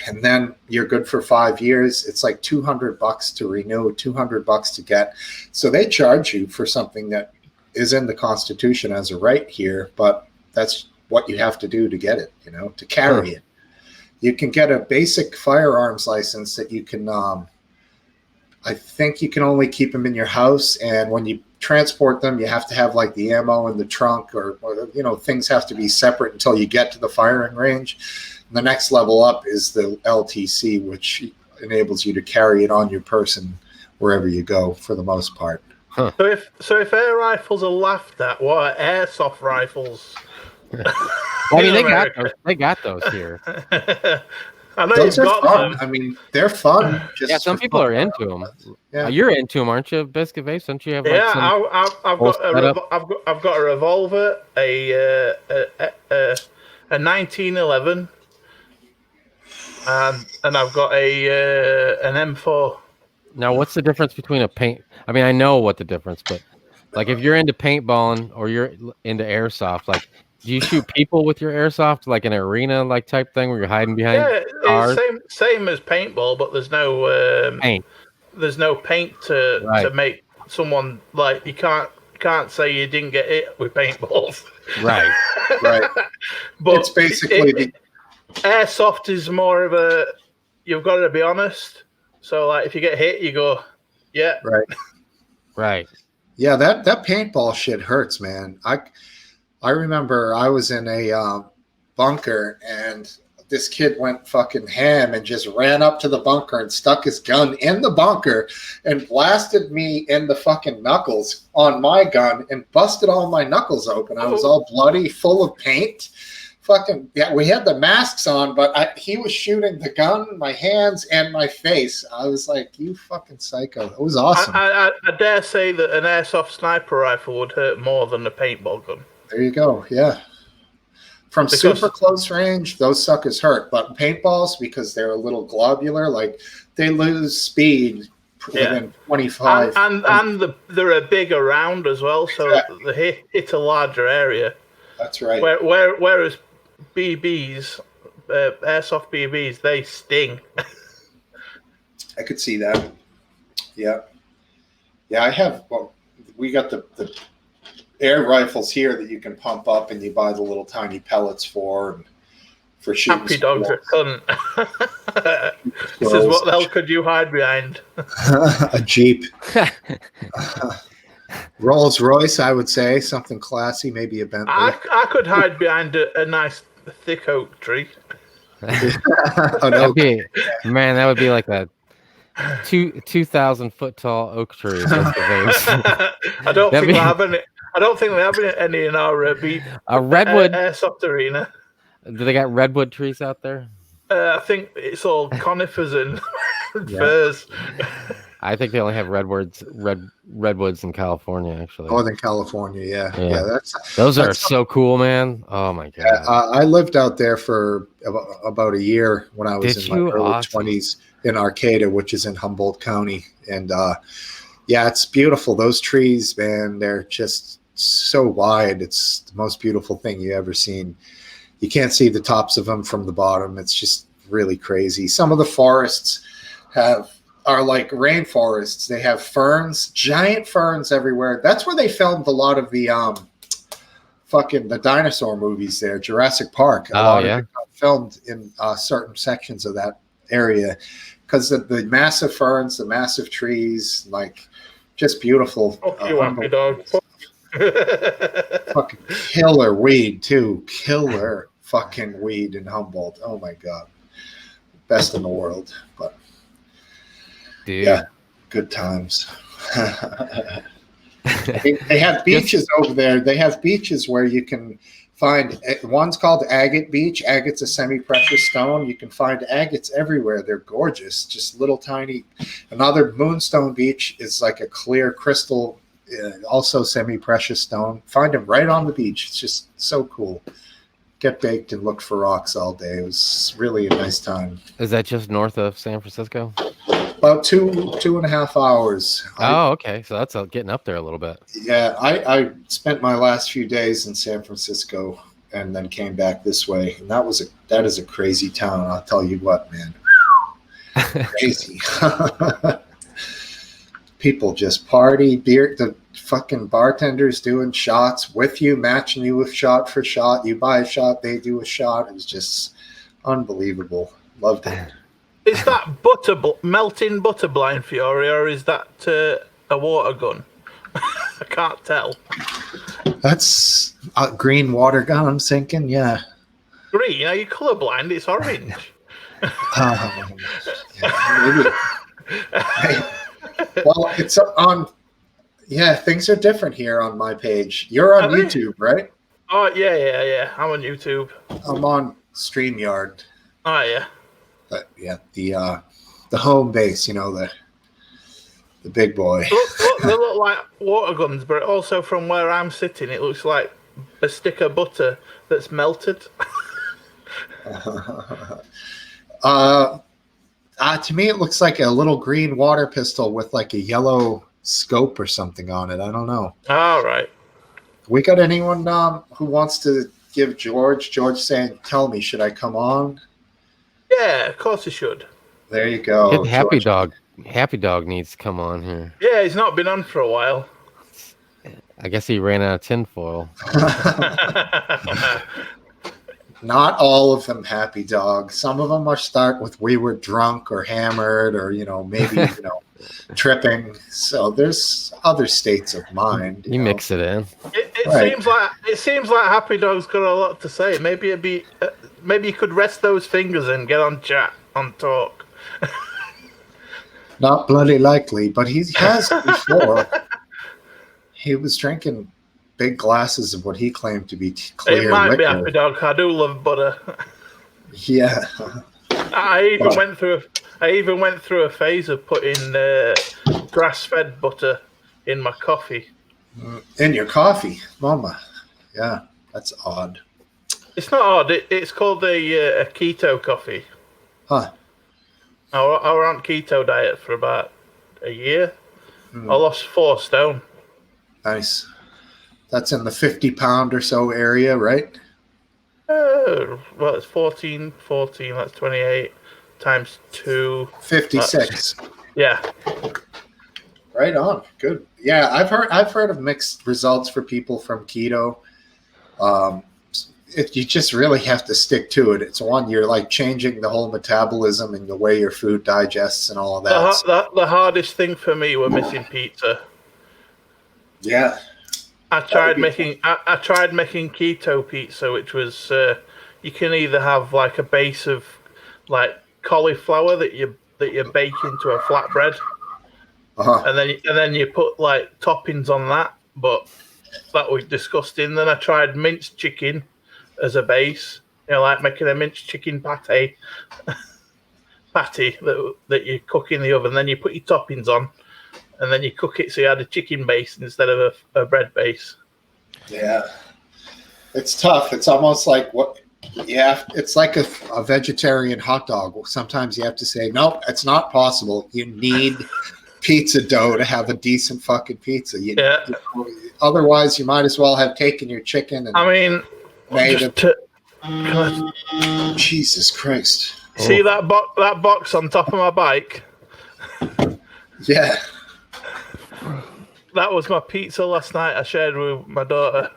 and then you're good for 5 years. It's like $200 to renew, $200 to get. So they charge you for something that is in the Constitution as a right here, but that's what you have to do to get it, to carry it. You can get a basic firearms license that you can, I think you can only keep them in your house. And when you transport them, you have to have like the ammo in the trunk or things have to be separate until you get to the firing range. And the next level up is the LTC, which enables you to carry it on your person wherever you go for the most part. Huh. So if air rifles are laughed at, what are airsoft rifles? I mean, they got those here. I know those you've are got fun. them. I mean, they're fun. Yeah, some people are into them. Yeah. You're into them, aren't you, Biscuit Vapes? Don't you have? Like I've got a revolver, a 1911, and I've got an M4. Now, what's the difference between a paint? I mean, I know what the difference, but like if you're into paintballing or you're into airsoft, like do you shoot people with your airsoft, like an arena like type thing where you're hiding behind cars? Same as paintball, but there's no paint. There's no paint to make someone like you can't say you didn't get hit with paintballs. Right. But it's basically airsoft is more of a you've got to be honest. So, like, if you get hit, you go, yeah. Right. Yeah, that paintball shit hurts, man. I remember I was in a bunker, and this kid went fucking ham and just ran up to the bunker and stuck his gun in the bunker and blasted me in the fucking knuckles on my gun and busted all my knuckles open. I was all bloody, full of paint. Fucking yeah, we had the masks on, but he was shooting the gun in my hands and my face. I was like, "You fucking psycho!" It was awesome. I dare say that an airsoft sniper rifle would hurt more than a paintball gun. There you go. Yeah, from super close range, those suckers hurt. But paintballs, because they're a little globular, like they lose speed within 25. And they're a bigger round as well, so they hit a larger area. That's right. Whereas BBs, airsoft BBs, they sting. I could see that. Yeah. I have. Well, we got the air rifles here that you can pump up, and you buy the little tiny pellets for shooting. Happy dogs are cunt. This is what the hell could you hide behind? A Jeep. Rolls Royce, I would say something classy, maybe a Bentley. I could hide behind a nice thick oak tree. That would be like a 2,000 foot tall oak tree. I don't think we have any. I don't think we have any in our redwood airsoft arena. Do they got redwood trees out there? I think it's all conifers and firs. I think they only have redwoods in California, actually. Northern California, yeah. Those are so cool, man. Oh my god! I lived out there for about a year when I was in my early 20s in Arcata, which is in Humboldt County, and it's beautiful. Those trees, man, they're just so wide. It's the most beautiful thing you ever seen. you can't see the tops of them from the bottom. It's just really crazy. Some of the forests are like rainforests. They have ferns, giant ferns everywhere. That's where they filmed a lot of the the dinosaur movies there, Jurassic Park. A lot of it got filmed in certain sections of that area because of the massive ferns, the massive trees, like just beautiful. Fuck you, happy dog. Fucking killer weed too. Killer fucking weed in Humboldt. Oh my God. Best in the world. But dude, yeah, good times. They have beaches over there. They have beaches where you can find, one's called Agate Beach. Agate's a semi-precious stone. You can find agates everywhere. They're gorgeous, just little tiny. Another Moonstone Beach is like a clear crystal, also semi-precious stone. Find them right on the beach. It's just so cool. Get baked and look for rocks all day. It was really a nice time. Is that just north of San Francisco? About 2.5 hours. Okay. So that's getting up there a little bit. Yeah, I spent my last few days in San Francisco and then came back this way. And that is a crazy town. I'll tell you what, man. Crazy. People just party, beer. The fucking bartenders doing shots with you, matching you with shot for shot. You buy a shot, they do a shot. It was just unbelievable. Loved it. Is that melting butter blind fury, or is that a water gun? I can't tell. That's a green water gun, I'm thinking, yeah. Green? Are you colourblind? It's orange. Maybe. Well, it's on. Yeah, things are different here on my page. You're on YouTube, right? Oh, yeah. I'm on YouTube. I'm on StreamYard. Oh, yeah. But yeah, the home base, the big boy. They look like water guns, but also from where I'm sitting, it looks like a stick of butter that's melted. To me, it looks like a little green water pistol with like a yellow scope or something on it. I don't know. All right. We got anyone who wants to give George saying, tell me, should I come on? Yeah, of course he should. There you go. Get Happy Dog. Happy Dog needs to come on here. Yeah, he's not been on for a while. I guess he ran out of tinfoil. Not all of them Happy Dog. Some of them are start with we were drunk or hammered or, maybe, tripping. So there's other states of mind. You mix it in. It seems like Happy Dog's got a lot to say. Maybe maybe you could rest those fingers and get on chat, on talk. Not bloody likely, but he has before. He was drinking big glasses of what he claimed to be clear liquor. It might be Happy Dog. I do love butter. Yeah. I even went through a phase of putting grass-fed butter in my coffee. In your coffee, mama. Yeah, that's odd. It's not odd. It's called a keto coffee. Huh. I was on keto diet for about a year. I lost 4 stone. Nice. That's in the 50-pound or so area, right? Well, it's 14. That's 28 times 2. 56. Yeah. Right on. Good. Yeah, I've heard of mixed results for people from keto. You just really have to stick to it. It's one you're like changing the whole metabolism and the way your food digests and all of that. The hardest thing for me was missing pizza. Yeah. I tried making keto pizza, which was you can either have like a base of like cauliflower that you bake into a flatbread, and then you put like toppings on that. But that was disgusting. Then I tried minced chicken as a base, like making a minced chicken patty that you cook in the oven. Then you put your toppings on, and then you cook it so you had a chicken base instead of a bread base. Yeah, it's tough. It's almost like it's like a vegetarian hot dog. Sometimes you have to say, nope, it's not possible. You need pizza dough to have a decent fucking pizza. Otherwise, you might as well have taken your chicken and Jesus Christ. See that box on top of my bike? Yeah. That was my pizza last night I shared with my daughter.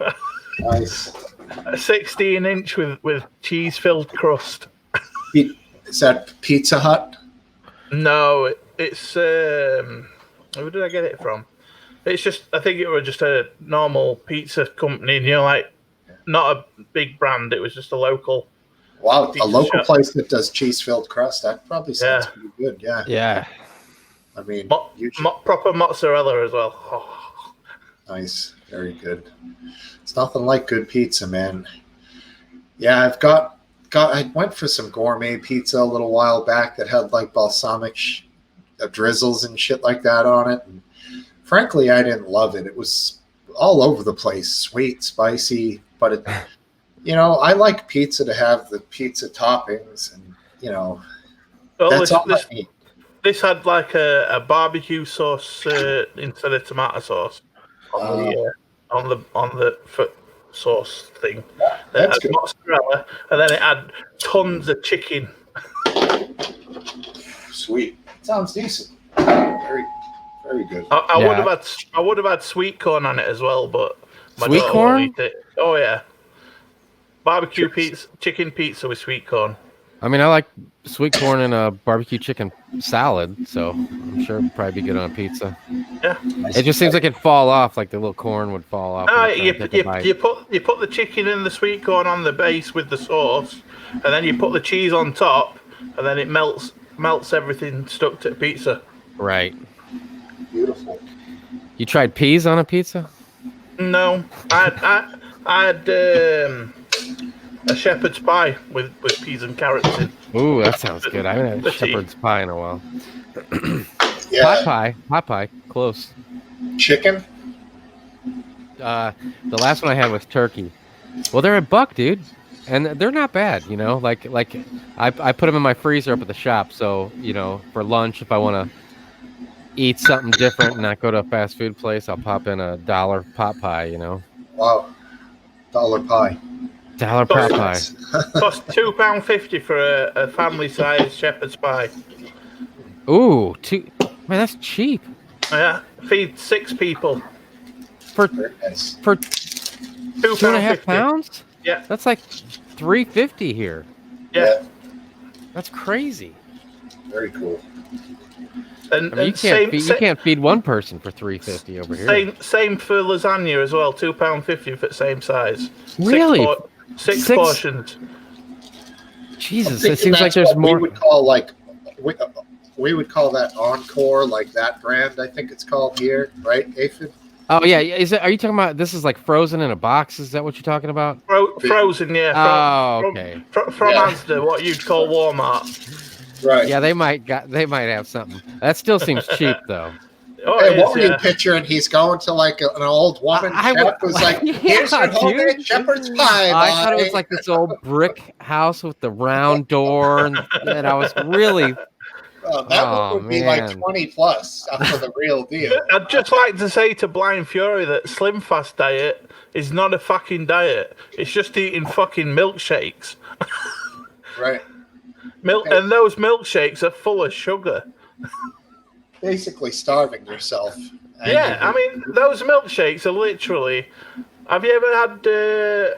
Nice. A 16-inch with cheese-filled crust. Is that Pizza Hut? No, it's where did I get it from? It's just, I think it was just a normal pizza company, you know, like not a big brand. It was just a local. Wow, a local shop. place that does cheese-filled crust. That probably sounds pretty good. Yeah. Yeah. I mean, proper mozzarella as well. Oh. Nice, very good. It's nothing like good pizza, man. Yeah, I've got. I went for some gourmet pizza a little while back that had like balsamic drizzles and shit like that on it. And frankly, I didn't love it. It was all over the place, sweet, spicy, but it, I like pizza to have the pizza toppings, and that's all I need. This had like a barbecue sauce instead of tomato sauce on the foot sauce thing. That's it had good. Mozzarella, and then it had tons of chicken. Sweet. Sounds decent. Very, very good. I would have had sweet corn on it as well, but my sweet daughter corn? won't eat it. Oh yeah, barbecue pizza, chicken pizza with sweet corn. I mean, I like sweet corn in a barbecue chicken salad, so I'm sure it'd probably be good on a pizza. Yeah. It just seems like it'd fall off, like the little corn would fall off. You put the chicken and the sweet corn on the base with the sauce, and then you put the cheese on top, and then it melts everything stuck to the pizza. Right. Beautiful. You tried peas on a pizza? No, I had a shepherd's pie with peas and carrots in. Ooh, that sounds good. I haven't had shepherd's pie in a while. Yeah. Pot pie, close. Chicken? The last one I had was turkey. Well, they're $1, dude, and they're not bad. Like I put them in my freezer up at the shop, so for lunch if I want to eat something different and not go to a fast food place, I'll pop in a $1 pot pie. Wow, $1 pie. $1 pot pie. Cost £2.50 for a family-sized shepherd's pie. Ooh, man, that's cheap. Yeah, feed 6 people. For £2.50 pounds? Yeah, that's like $3.50 here. Yeah, that's crazy. Very cool. And, you can't feed one person for $3.50 over here. Same for lasagna as well. £2.50 for the same size. Really? Six portions. Jesus, it seems like there's more. We would call that Encore, like that brand. I think it's called here, right, Aphid? Oh yeah, are you talking about? This is like frozen in a box. Is that what you're talking about? Frozen, yeah. Okay. From Asda, what you'd call Walmart. Right. Yeah, they might have something. That still seems cheap though. What were you picturing? He's going to like an old woman. Was like, here's your homemade shepherd's pie. I thought it was like this old brick house with the round door, and I was really. That would be like 20 plus for the real deal. I'd just like to say to Blind Fury that Slim Fast diet is not a fucking diet. It's just eating fucking milkshakes. Right. And those milkshakes are full of sugar. Basically starving yourself. Yeah, I mean, those milkshakes are literally... Have you ever had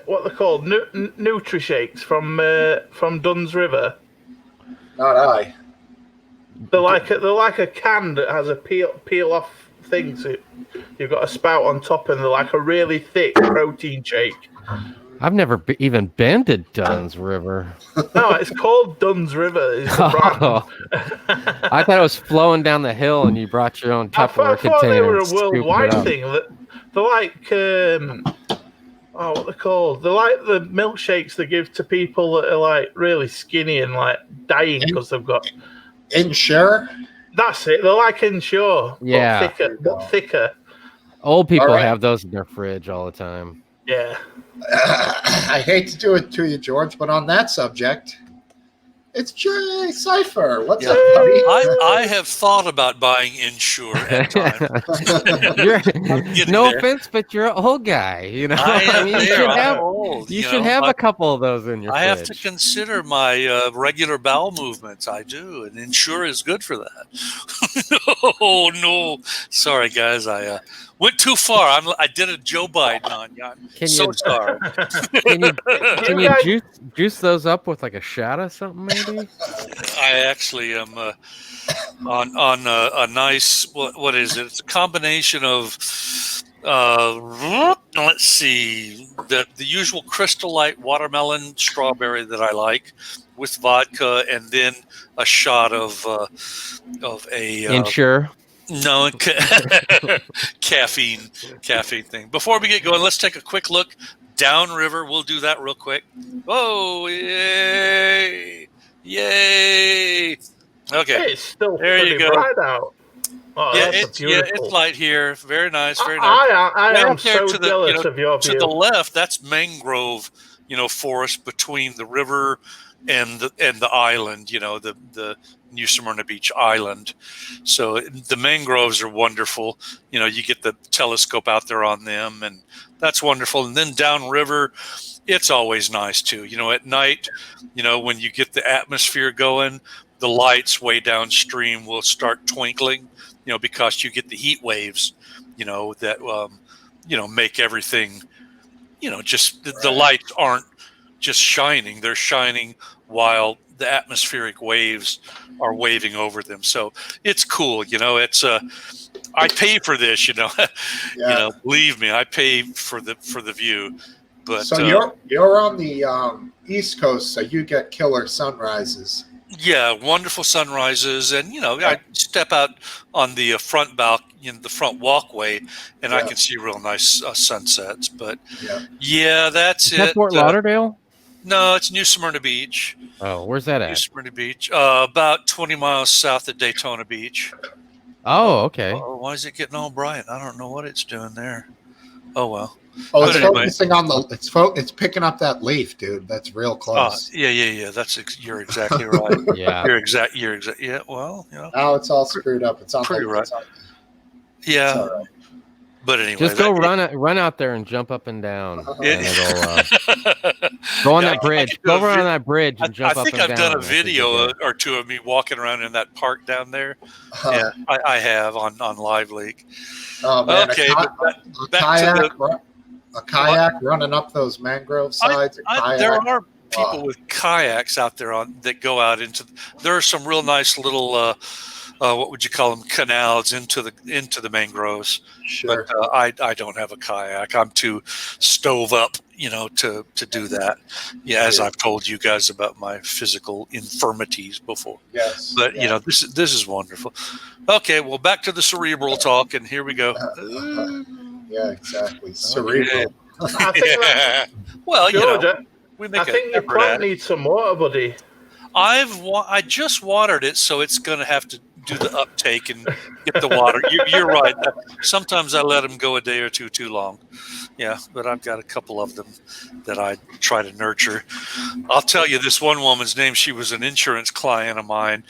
what they're called? Nutri-shakes from Dunn's River? Not I. They're like a can that has a peel off thing. So you've got a spout on top, and they're like a really thick protein shake. I've never even been to Dunn's River. No, it's called Dunn's River. It's the brand. I thought it was flowing down the hill, and you brought your own Tupperware container. I thought they were a worldwide thing. They're like what they're called? They're like the milkshakes they give to people that are like really skinny and like dying because they've got. Ensure? That's it. They're like Ensure, yeah, but thicker. Old people have those in their fridge all the time. Yeah. I hate to do it to you, George, but on that subject, It's Jay Cypher. What's Yeah. up, buddy? I have thought about buying Ensure at times. No there. offense, but you're an old guy. You know, I am mean, there. I'm old. you should have a couple of those in your I fridge. have to consider my regular bowel movements. I do, and Ensure is good for that. Oh no, sorry guys, I went too far. I did a Joe Biden on you. I'm sorry. Can you juice those up with like a shot of something, maybe? I actually am on a nice. What is it? It's a combination of. Let's see, the usual Crystal Light watermelon strawberry that I like, with vodka, and then a shot of a Ensure. No, caffeine thing. Before we get going, let's take a quick look downriver. We'll do that real quick. Oh, yay! Okay, It's still there you pretty go. bright out. Oh, Yeah, that's it's light here. Very nice, very nice. I am there so jealous of your view. To the left, that's mangrove, forest between the river and the island. The New Smyrna Beach island. So the mangroves are wonderful. You get the telescope out there on them, and that's wonderful. And then downriver, it's always nice too. At night, when you get the atmosphere going, the lights way downstream will start twinkling. Because you get the heat waves, that make everything, just the lights aren't just shining; they're shining while the atmospheric waves are waving over them. So it's cool. It's I pay for this. Yeah. Believe me, I pay for the view. But so you're on the East Coast, so you get killer sunrises. Yeah, wonderful sunrises, and I step out on the front the front walkway, and I can see real nice sunsets. But that's Is that Fort Lauderdale? No, it's New Smyrna Beach. Oh, where's that at? New Smyrna Beach, about 20 miles south of Daytona Beach. Oh, okay. Why is it getting all bright? I don't know what it's doing there. Oh well. Oh, it's focusing on it's picking up that leaf, dude. That's real close. Yeah. You're exactly right. Yeah. You're exact. Yeah. Well, Now it's all screwed up. It's on pretty right. Yeah. It's all right. But anyway, just go run out there and jump up and down. And it'll go on that bridge. Go run on that bridge and jump up and down. I think I've done a video or two of me walking around in that park down there. Yeah, I have on Live Leak. Oh man, okay, a kayak running up those mangrove sides. There are people with kayaks out there that go out into. There are some real nice little. What would you call them? Canals into the mangroves. Sure. But I don't have a kayak. I'm too stove up, to do that. Yeah, as I've told you guys about my physical infirmities before. Yes. But this is wonderful. Okay, well, back to the cerebral talk, and here we go. Yeah, exactly. Cerebral. Well, George, we make. I think your plant needs some water, buddy. I just watered it, so it's going to have to do the uptake and get the water. You're right. Sometimes I let them go a day or two too long. Yeah, but I've got a couple of them that I try to nurture. I'll tell you this one woman's name. She was an insurance client of mine.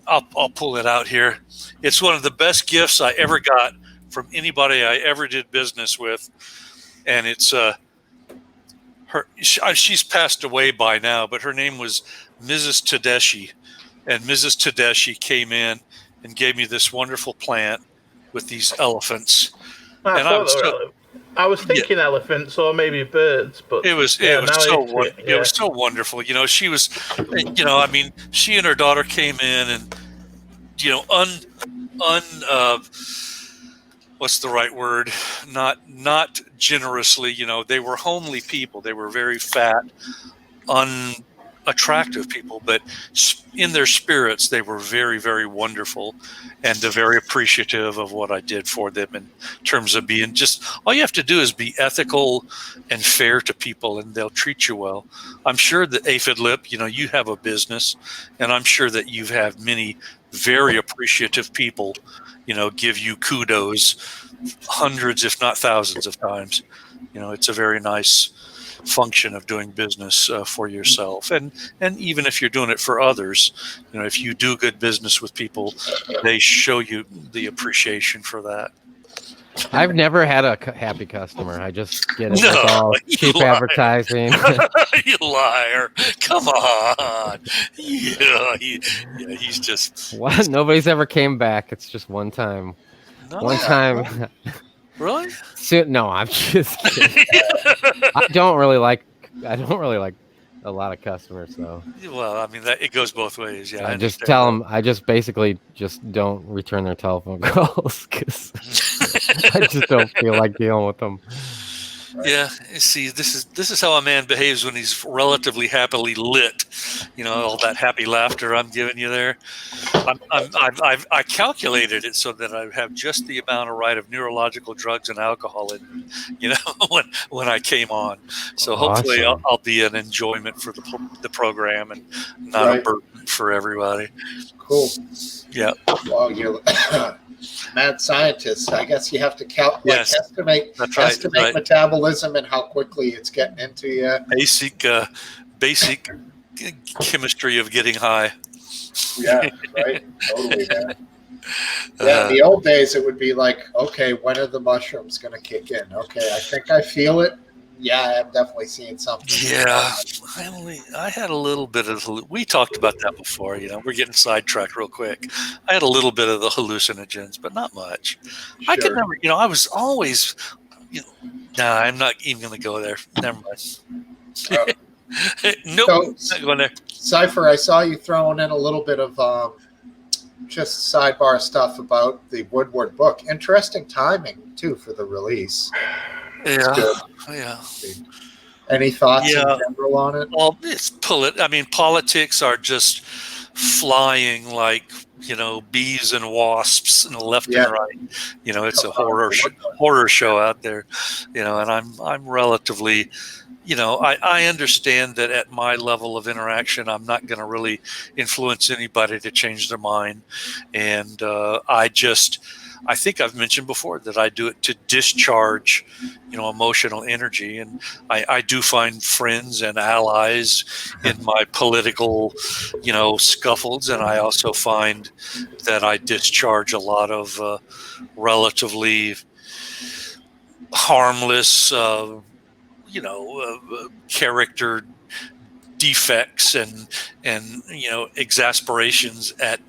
I'll pull it out here. It's one of the best gifts I ever got from anybody I ever did business with, and it's she's passed away by now, but her name was Mrs. Tedeschi. And Mrs. Tedeschi came in and gave me this wonderful plant with these elephants. I was thinking elephants or maybe birds, but it was so wonderful. She was, she and her daughter came in and, what's the right word? Not generously, they were homely people. They were very fat, unattractive people, but in their spirits, they were very, very wonderful and very appreciative of what I did for them in terms of being all you have to do is be ethical and fair to people and they'll treat you well. I'm sure that Aphid Lip, you have a business and I'm sure that you've had many very appreciative people, give you kudos hundreds, if not thousands of times. It's a very nice function of doing business for yourself, and even if you're doing it for others, if you do good business with people, they show you the appreciation for that. I've never had a happy customer. I just get it No, with all you cheap liar. advertising. You liar! Come on, he's just What? Nobody's ever came back. It's just one time. no, One time. really. No, I'm just kidding. I don't really like a lot of customers though. Well, I mean, it goes both ways. Yeah, I just tell them. I just basically just don't return their telephone calls because I just don't feel like dealing with them. Yeah, see, this is how a man behaves when he's relatively happily lit. All that happy laughter I'm giving you there. I calculated it so that I have just the amount of neurological drugs and alcohol in, when I came on. So hopefully Awesome. I'll be an enjoyment for the program and not a burden for everybody. Cool. Yeah. Well, you're mad scientist. I guess you have to estimate metabolism and how quickly it's getting into you. Basic chemistry of getting high. Yeah, right. Totally, man. Yeah, in the old days, it would be like, okay, when are the mushrooms going to kick in? Okay, I think I feel it. Yeah, I'm definitely seeing something. Yeah, I had a little bit of. We talked about that before. We're getting sidetracked real quick. I had a little bit of the hallucinogens, but not much. Sure. I could never. I was always. Nah, I'm not even going to go there. Never mind. Nope, not going there. Cypher, I saw you throwing in a little bit of just sidebar stuff about the Woodward book. Interesting timing too for the release. Yeah. Any thoughts in general on it? Well, politics are just flying like bees and wasps left and right. It's a horror show out there. And I'm relatively. I understand that at my level of interaction, I'm not going to really influence anybody to change their mind. And I think I've mentioned before that I do it to discharge, emotional energy. And I do find friends and allies in my political, scuffles. And I also find that I discharge a lot of relatively harmless, character defects and exasperations at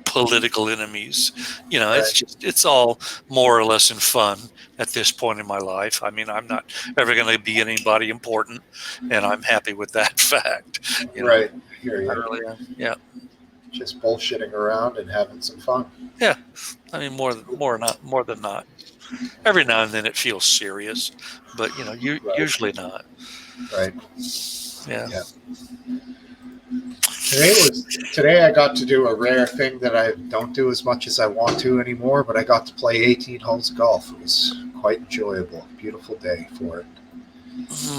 political enemies. It's all more or less in fun at this point in my life. I mean, I'm not ever going to be anybody important, and I'm happy with that fact. Right. Here you I really am. Yeah. Just bullshitting around and having some fun. Yeah. I mean, more than not. Every now and then it feels serious, but usually not. Right. Yeah. Today I got to do a rare thing that I don't do as much as I want to anymore, but I got to play 18 holes of golf. It was quite enjoyable. Beautiful day for it.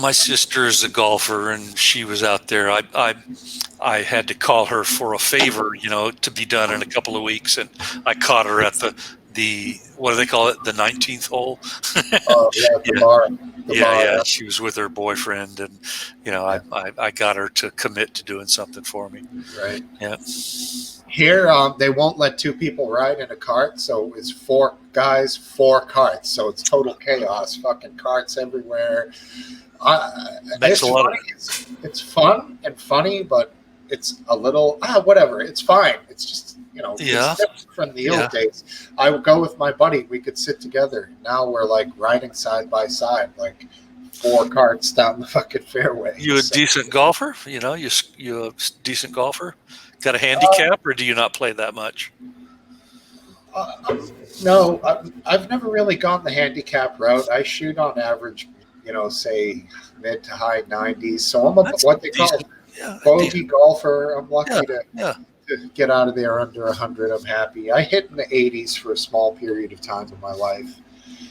My sister is a golfer, and she was out there. I had to call her for a favor, to be done in a couple of weeks, and I caught her at the what do they call it? The 19th hole. The bar. Yeah. She was with her boyfriend, and I got her to commit to doing something for me. Right. Yeah. Here, they won't let two people ride in a cart, so it's 4 guys, 4 carts. So it's total chaos. Fucking carts everywhere. It's fun and funny, but it's a little whatever. It's fine. It's just it's from the old days. I would go with my buddy. We could sit together. Now we're like riding side by side, like 4 carts down the fucking fairway. You a decent golfer? You a decent golfer? Got a handicap, or do you not play that much? No, I've never really gone the handicap route. I shoot on average, say mid to high 90s. So I'm what they call bogey golfer. I'm lucky to get out of there under 100. I'm happy. I hit in the 80s for a small period of time in my life.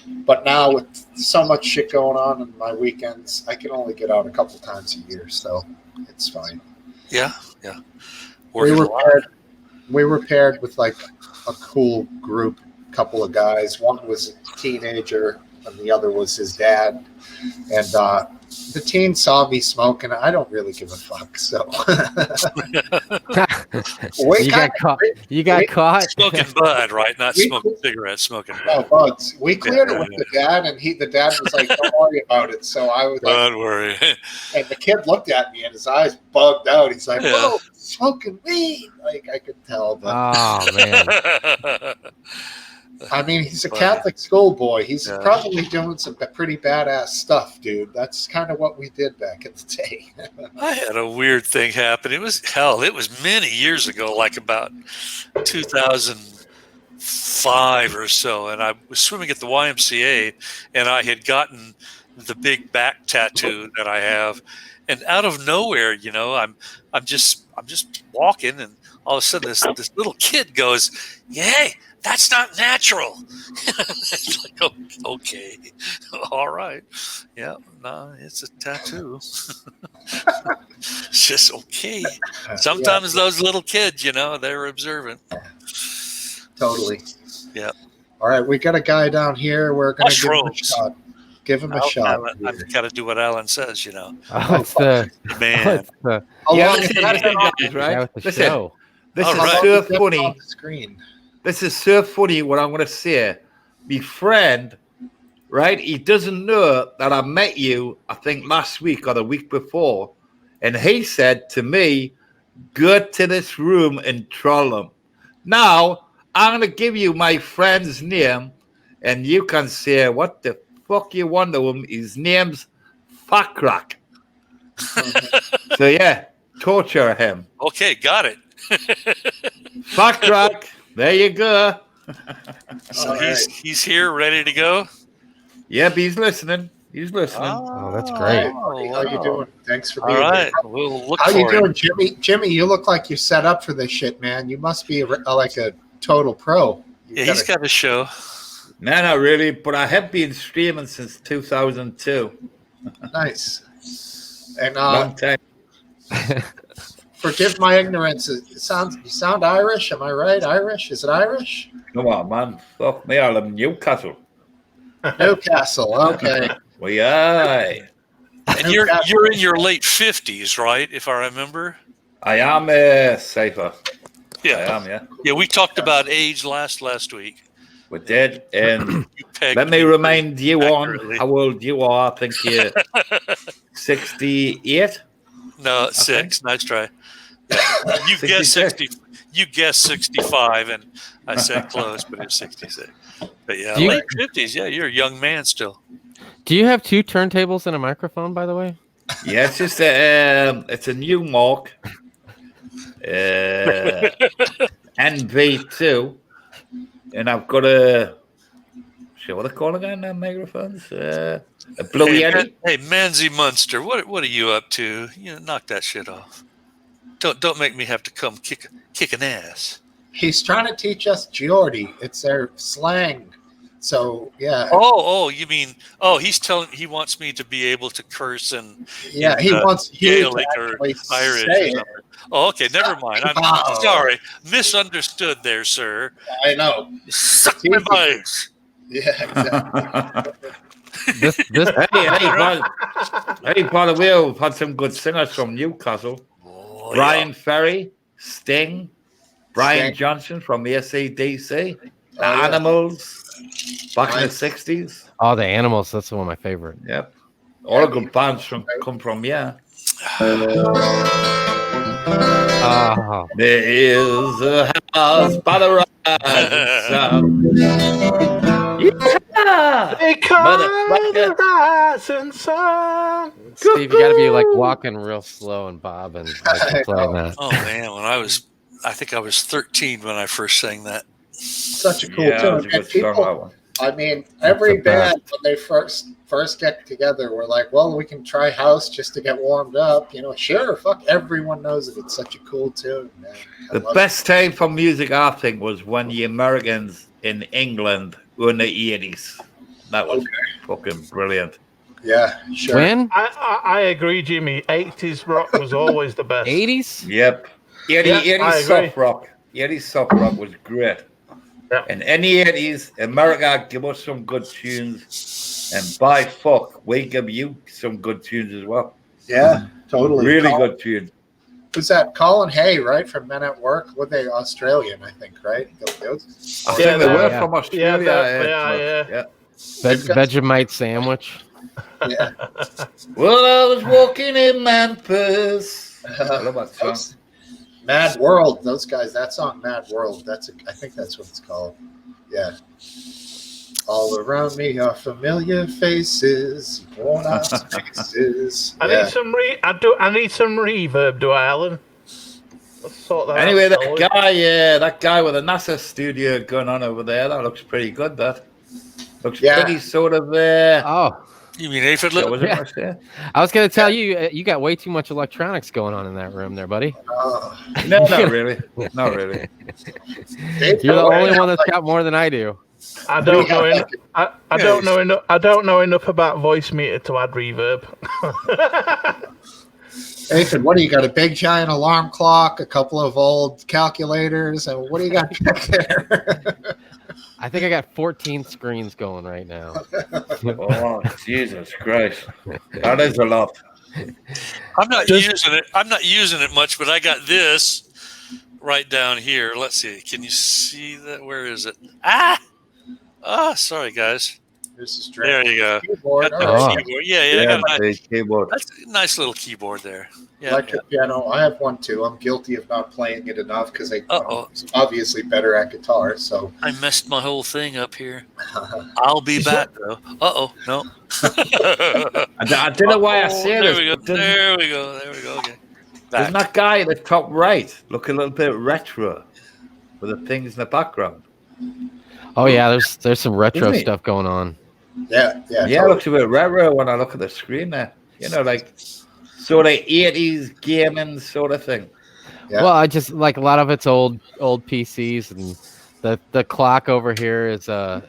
But now with so much shit going on in my weekends, I can only get out a couple times a year. So it's fine. Yeah. We were paired with like a cool group, couple of guys. One was a teenager, and the other was his dad. And the teen saw me smoking. I don't really give a fuck. So you got caught smoking bud, right? Not smoking cigarettes, smoking bud. No, buds. We cleared it with the dad, and the dad was like, "Don't worry about it." So I was like, "Don't worry." And the kid looked at me, and his eyes bugged out. He's like, "Whoa, smoking weed!" Like I could tell. But oh man. I mean, he's a Catholic schoolboy. He's probably doing some pretty badass stuff, dude. That's kind of what we did back in the day. I had a weird thing happen. It was many years ago, like about 2005 or so, and I was swimming at the YMCA, and I had gotten the big back tattoo that I have, and out of nowhere, I'm just walking, and all of a sudden this little kid goes, "Hey, that's not natural." It's like, okay, all right, yeah, no, it's a tattoo. It's just okay. Sometimes those little kids, they're observant. Totally. Yeah. All right, we got a guy down here. We're going to give him a shot. Give him a shot. I've got to do what Alan says, Oh, it's the man. Right? Listen, this All is right. so funny. On the screen. This is so funny what I'm going to say. My friend, right, he doesn't know that I met you, I think, last week or the week before. And he said to me, go to this room and troll him. Now, I'm going to give you my friend's name, and you can say what the fuck you want to him. His name's Fakrak. So, yeah, torture him. Okay, got it. Fakrak. There you go. So he's here, ready to go. Yep, he's listening. He's listening. Oh, that's great. How you doing? Thanks for being All right, here. we'll look How for you doing, him. Jimmy? Jimmy, you look like you're set up for this shit, man. You must be like a total pro. Yeah, he's got a show. No, not really, but I have been streaming since 2002. Nice. And Long time. forgive my ignorance. You sound Irish. Am I right? Irish? Is it Irish? Come on, man. Fuck me, I live in Newcastle. Newcastle. Okay. We aye. And you're in your late 50s, right? If I remember. I am safer. Yeah. I am, yeah. Yeah, we talked about age last week. We did. And You pegged let me remind you accurately. how old you are. I think you're 68. No, 6. Nice try. Yeah. You guessed 60. You guessed 65, and I said close, but it's 66. But yeah, late 50s. Yeah, you're a young man still. Do you have 2 turntables and a microphone, by the way? Yeah, it's just it's a new mark. NV2. And I've got a what they call again, microphones? A Blue Yeti. Hey, Manzi Munster, what are you up to? Knock that shit off. Don't make me have to come kick an ass. He's trying to teach us Geordie. It's their slang. So yeah. Oh, you mean? Oh, he wants me to be able to curse and he wants you Gaelic to or actually Irish say or it. something. Oh, okay, never mind. I'm sorry, misunderstood there, sir. I know. Suck my bugs. Yeah, exactly. Hey, by the way, we've had some good singers from Newcastle. Oh, Brian Ferry, Sting, Brian Sting. Johnson from AC/DC, the yeah. Animals, back in the Nice. 60s. Oh, the Animals. That's one of my favorite. Yep. All the good bands come from, yeah. Oh, There is a house by the rising sun. Yeah! They call the rising sun. Steve, you got to be like walking real slow and bob and like playing that. Oh man, I think I was 13 when I first sang that. Such a cool Yeah, tune. it was a And good song, that people, one. I mean, every the best. band when they first get together, we're like, well, we can try house just to get warmed up. Sure, fuck, everyone knows it. It's such a cool tune, man. I The love best time for music, I think, was when the Americans in England were in the 80s. That was fucking brilliant. it. Yeah, sure. When? I agree, Jimmy. 80s rock was always the best. 80s? Yep. 80s I agree. soft rock. 80s soft rock was great. Yeah. And in the 80s, America give us some good tunes. And by fuck, we give you some good tunes as well. Yeah, totally. Really good tunes. Who's that? Colin Hay, right? From Men at Work. Were they Australian, I think, right? Those? I think they were yeah. from Australia. Yeah. Vegemite sandwich. Yeah. Well, I was walking in Memphis. I love that song. Mad World. Those guys. That song, Mad World. I think that's what it's called. Yeah. All around me are familiar faces, worn out faces. I need some I need some reverb, do I, Alan? Let's sort that Anyway, out, that guy with the NASA studio going on over there, that looks pretty good. That looks pretty sort of. Oh, You mean aphid lip? Yeah. I was going to tell you, you got way too much electronics going on in that room there, buddy. No, not really. Not really. You're the only one that's got more than I do. I don't know enough. I don't know enough. I don't know enough about voice meter to add reverb. Nathan, what do you got? A big giant alarm clock, a couple of old calculators, and what do you got back there? I think I got 14 screens going right now. Oh, Jesus Christ. That is a lot. I'm not using it much, but I got this right down here. Let's see. Can you see that? Where is it? Sorry, guys. There you go. Keyboard. Keyboard. Yeah, got a nice keyboard. That's a nice little keyboard there. Yeah. Electric piano. I have one too. I'm guilty of not playing it enough because I'm obviously better at guitar. So I messed my whole thing up here. I'll be back though. No. I don't know why I said it. There we go. Okay. Doesn't that guy at the top right look a little bit retro with the things in the background? Oh yeah, there's some retro stuff going on. Yeah. Totally. It looks a bit retro when I look at the screen there. You know, like sort of 80s gaming sort of thing. Yeah. Well, I just like a lot of it's old PCs, and the clock over here is a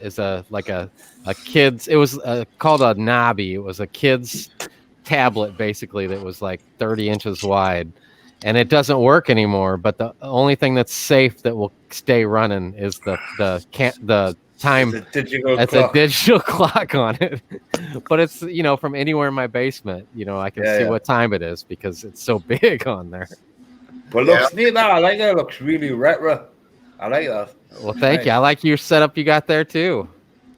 kid's. It was called a Nabi. It was a kid's tablet basically that was like 30 inches wide, and it doesn't work anymore. But the only thing that's safe that will stay running is the time. It's a digital clock on it, but it's from anywhere in my basement. I can see what time it is because it's so big on there. But looks neat. I like it. It looks really retro. I like that. Well, thank you. I like your setup you got there too.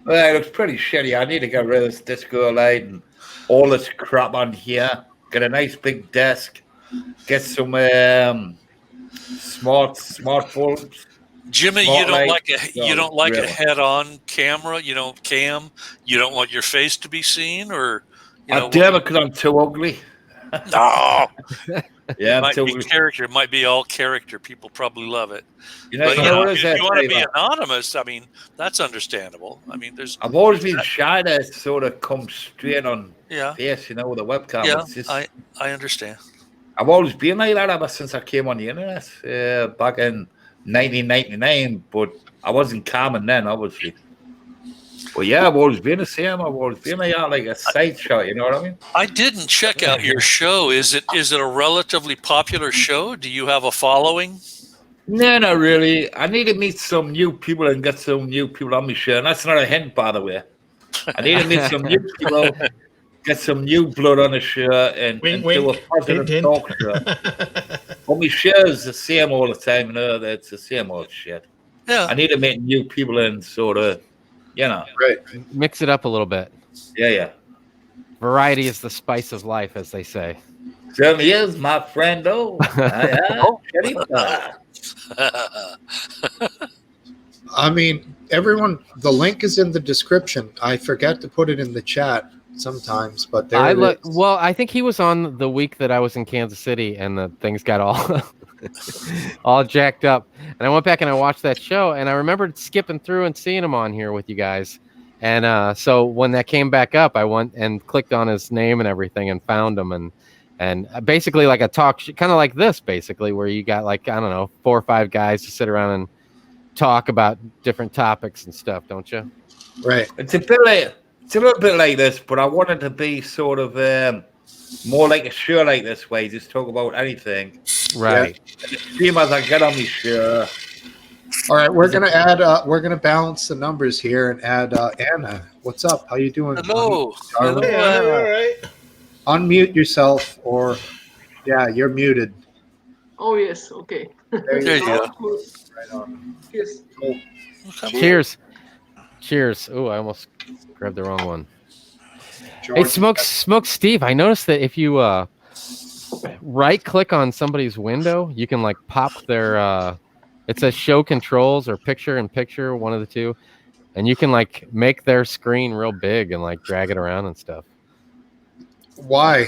Well, it looks pretty shitty. I need to get rid of this disco light and all this crap on here. Get a nice big desk. Get some smart bulbs. Jimmy, you don't like a head-on camera. You don't cam. You don't want your face to be seen, or I damn it, because I'm too ugly. No. Yeah, it might be character. It might be all character. People probably love it. If you want to be anonymous, I mean, that's understandable. I mean, I've always been shy to sort of come straight on face, with a webcam. Yeah, I understand. I've always been like that ever since I came on the internet back in 1999, but I wasn't camming then, obviously. But yeah, I've always been the same. I've always been like a side shot, you know what I mean? I didn't check out your show. Is it a relatively popular show? Do you have a following? No, not really. I need to meet some new people and get some new people on my show. And that's not a hint, by the way. I need to meet some new people, get some new blood on the show, and do a positive talk show. But my show's the same all the time. It's the same old shit. Yeah. I need to meet new people and sort of, Right. Mix it up a little bit. Yeah. Variety is the spice of life, as they say. Certainly is, my friend. I mean, everyone, the link is in the description. I forget to put it in the chat sometimes, but there it is. Well, I think he was on the week that I was in Kansas City, and the things got all jacked up. And I went back and I watched that show, and I remembered skipping through and seeing him on here with you guys. And so when that came back up, I went and clicked on his name and everything and found him. And basically like a talk, kind of like this, basically, where you got 4 or 5 guys to sit around and talk about different topics and stuff, don't you? Right. It's a little bit like this, but I wanted to be sort of more like a show like this, where you just talk about anything. Right. Yeah. The streamers I get on my show All right, we're gonna add. We're gonna balance the numbers here and add Anna. What's up? How you doing? Hello. Darling? Hey, Anna, you all right? Unmute yourself, or yeah, you're muted. Oh yes, okay. There There you you go. go. Right on. Yes. Cool. Cheers. Cheers. Oh, I almost grabbed the wrong one. George, Hey, Smokesteve, I noticed that if you right click on somebody's window, you can like pop their it says show controls or picture in picture, one of the two, and you can like make their screen real big and like drag it around and stuff. Why?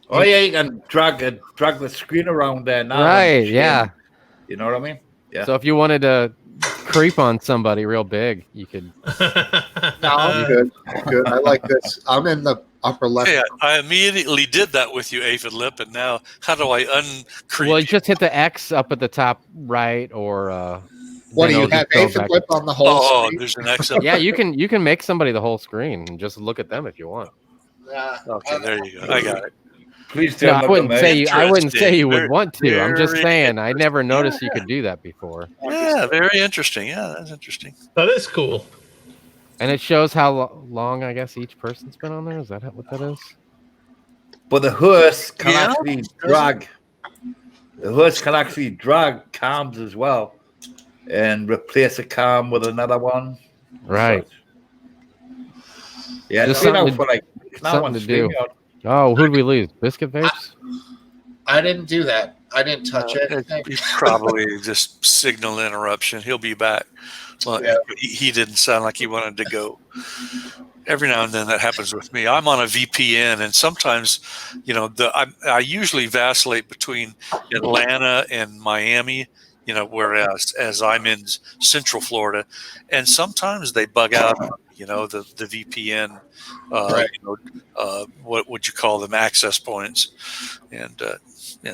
Oh yeah, you can drag the screen around there now. Right, yeah. You know what I mean? Yeah. So if you wanted to creep on somebody real big, you could. No, I'm good. Good. I like this. I'm in the upper left. Hey, I immediately did that with you, Aphid Lip, and now how do I uncreep? Well, you just hit the X up at the top right, or What then do you it'll have? just go Aphid back- Lip on the whole Oh, screen? there's an X up. Yeah, you can make somebody the whole screen and just look at them if you want. Yeah. Okay, there you go. I got it. Please No, don't I wouldn't say you. I wouldn't say you would Very- want to. I'm just very saying. I never noticed you Yeah. could do that before. Yeah, very interesting. Yeah, that's interesting. That is cool. And it shows how long I guess each person's been on there. Is that what that is? But the horse can Yeah, actually drag. The horse can actually drag cams as well, and replace a cam with another one. Right. Yeah, Just it's been something out for like now something on to do. StreamYard. Oh, who'd we lose? Biscuit Vapes? I didn't do that. I didn't touch it. It's probably just signal interruption. He'll be back. Well, Yeah. he didn't sound like he wanted to go. Every now and then that happens with me. I'm on a VPN, and sometimes, I usually vacillate between Atlanta and Miami. Whereas as I'm in Central Florida, and sometimes they bug out. The VPN. Right. What would you call them? Access points, and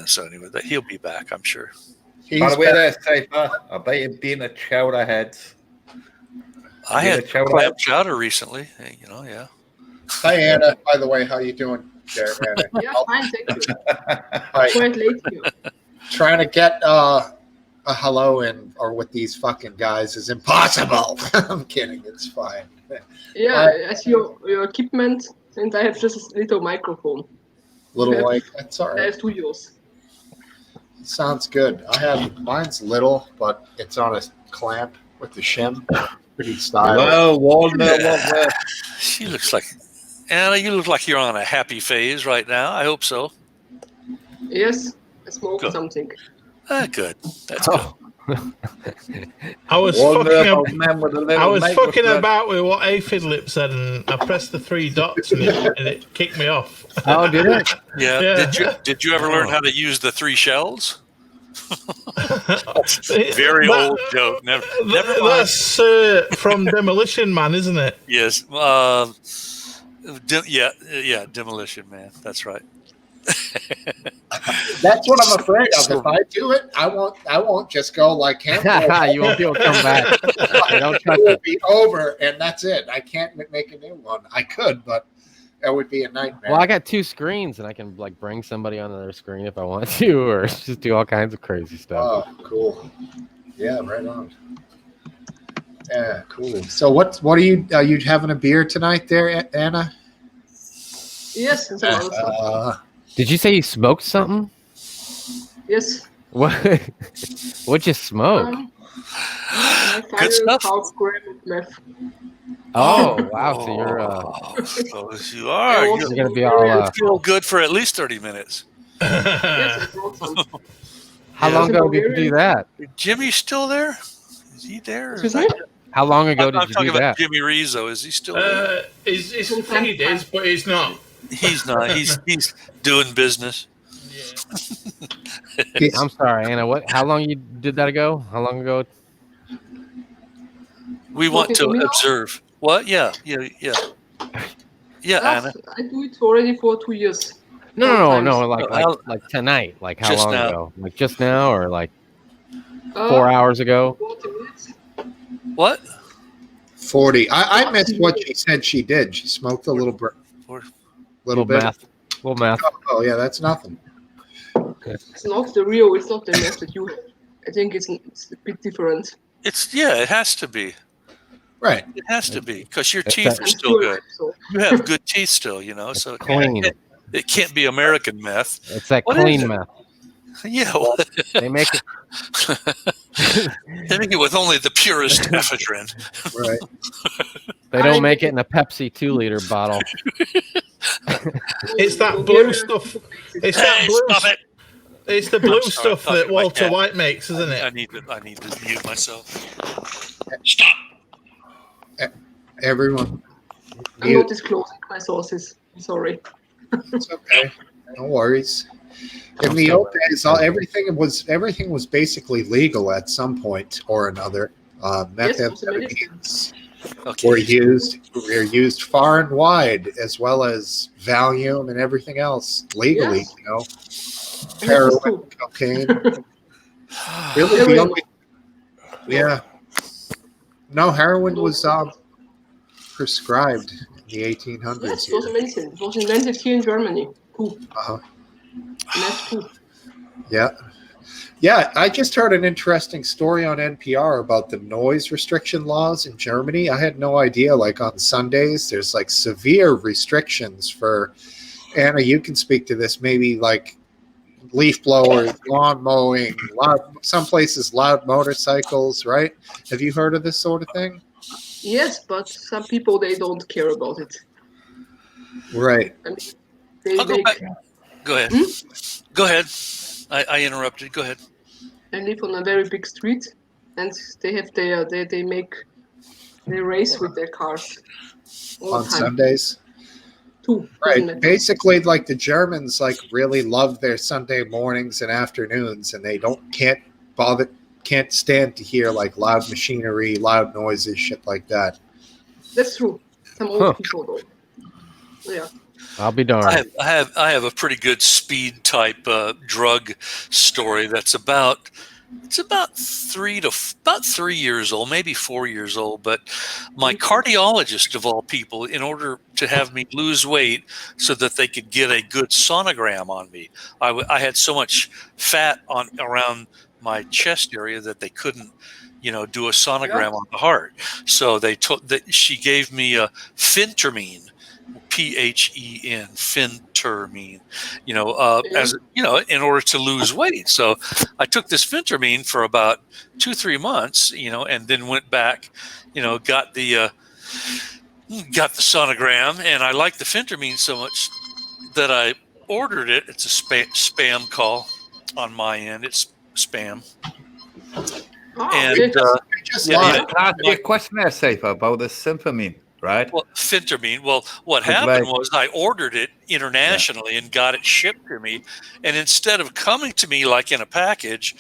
So anyway, he'll be back, I'm sure. By the way, there, Safer. I bet you've been a chowder heads. I Yeah, had chowder. clam chowder recently. Yeah. Hi, Anna. By the way, how you doing there, Anna? Yeah, fine, thank you. Hi. Quite late here. Trying to get a hello in or with these fucking guys is impossible. I'm kidding. It's fine. Yeah, I see your equipment, and I have just a little microphone. Little Yeah. like that's all I right. have 2 yours. Sounds good. I have mine's little, but it's on a clamp with the shim. Pretty stylish. Well, Walnut, Yeah. She looks like Anna. You look like you're on a happy phase right now. I hope so. Yes, I smoked Good. something. Good. That's good. I was Walnut, fucking. old man with a little I was microphone. fucking about with what Aphid Lip said, and I pressed the 3 dots, and it kicked me off. Oh, did it? Yeah. Yeah. Did you ever learn how to use the 3 shells? Very Very old joke. Never mind. That's from Demolition Man, isn't it? Yes. Demolition Man. That's right. That's what I'm afraid of. If I do it, I won't just go like him. You won't be able to come back. Hey, don't touch It will it. be over, and that's it. I can't make a new one. I could, but that would be a nightmare. Well, I got 2 screens, and I can like bring somebody onto their screen if I want to, or just do all kinds of crazy stuff. Oh, cool. Yeah, right on. Yeah, cool. So what are you having a beer tonight there, Anna? Yes, and some other stuff. Did you say you smoked something? Yes. What? What'd you smoke? I Good stuff. half gram of meth. Oh, wow! So you're So you are. You're you're gonna be all. You feel good for at least 30 minutes. Yes, I brought some. How long ago did you do that? Jimmy's still there? Is he there? Excuse me? How long ago I'm did you talking do about that? Jimmy Rizzo. Is he still there? He's he is, but he's not. He's not. He's doing business. I'm sorry, Anna. What? How long you did that ago? How long ago? We want Okay, to for me now? observe. What? Yeah, Anna. I do it already for 2 years. No, Sometimes. like tonight. Like how Just long now. ago? Like just now, or like Uh, 4 hours ago? 40 minutes. What? 40. I missed what she said she did. She smoked a little bit. Little bit. math. Little math. Oh, yeah, that's nothing. It's not the real, it's not the meth that you have. I think it's a bit different. It has to be. Right. It has to be because your It's teeth a- are I'm still sure. good. So. You have good teeth still, so clean. it can't be American meth. It's that What is clean it? meth. Yeah, They make it. they make it with only the purest ephedrine. Right. They don't make it in a Pepsi 2-liter bottle. It's that blue stuff. It's that blue. Stop it! It's the blue I'm sorry, stuff that talking to my Walter cat. White makes, isn't it? I need to mute myself. Stop. Everyone. I'm not disclosing my sources. Sorry. It's okay. No worries. In the old days, everything was basically legal at some point or another. Methamphetamines were used far and wide, as well as Valium and everything else legally. Yes. Heroin, cocaine. Really, the only no heroin was prescribed in the 1800s. Yes, it was amazing. It was invented here in Germany. Cool. Meth too. Yeah. Yeah, I just heard an interesting story on NPR about the noise restriction laws in Germany. I had no idea, like on Sundays, there's like severe restrictions for, Anna, you can speak to this, maybe like leaf blowers, lawn mowing, some places loud motorcycles, right? Have you heard of this sort of thing? Yes, but some people, they don't care about it. Right. I mean, they I'll go make... back. Go ahead. Go ahead. I interrupted. Go ahead. I live on a very big street, and they have they race with their cars all On the time. Sundays? Too. Right. Basically, like the Germans, like really love their Sunday mornings and afternoons, and they can't stand to hear like loud machinery, loud noises, shit like that. That's true. Some old people though. Yeah. I'll be darned. I have a pretty good speed type drug story that's about 3 years old, maybe 4 years old. But my cardiologist of all people, in order to have me lose weight so that they could get a good sonogram on me, I had so much fat around my chest area that they couldn't, do a sonogram on the heart. So she gave me a phentermine. Phen, phentermine, as in order to lose weight. So I took this phentermine for about 2-3 months, and then went back, got the sonogram, and I liked the phentermine so much that I ordered it. It's a spam call on my end. It's spam. Can I ask you a question there, Safer, about the symphony? Right. Well, phentermine. Well, what happened was I ordered it internationally and got it shipped to me. And instead of coming to me like in a package,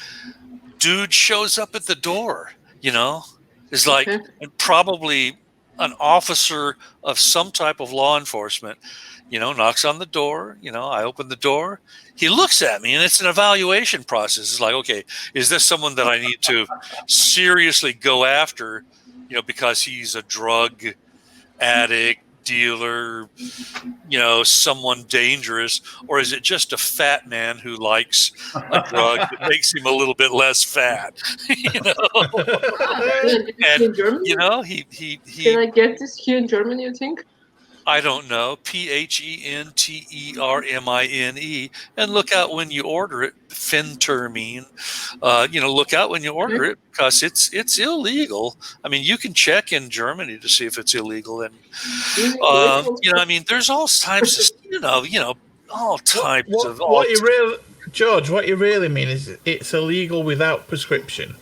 dude shows up at the door, It's like probably an officer of some type of law enforcement, knocks on the door. I open the door. He looks at me, and it's an evaluation process. It's like, okay, is this someone that I need to seriously go after, because he's a drug addict, dealer, someone dangerous, or is it just a fat man who likes a drug that makes him a little bit less fat? In Germany? He Can I get this here in Germany, you think? I don't know. Phentermine, and look out when you order it. Phentermine, look out when you order it because it's illegal. I mean, you can check in Germany to see if it's illegal, and there's all types of all types of. George, what you really mean is it's illegal without prescription.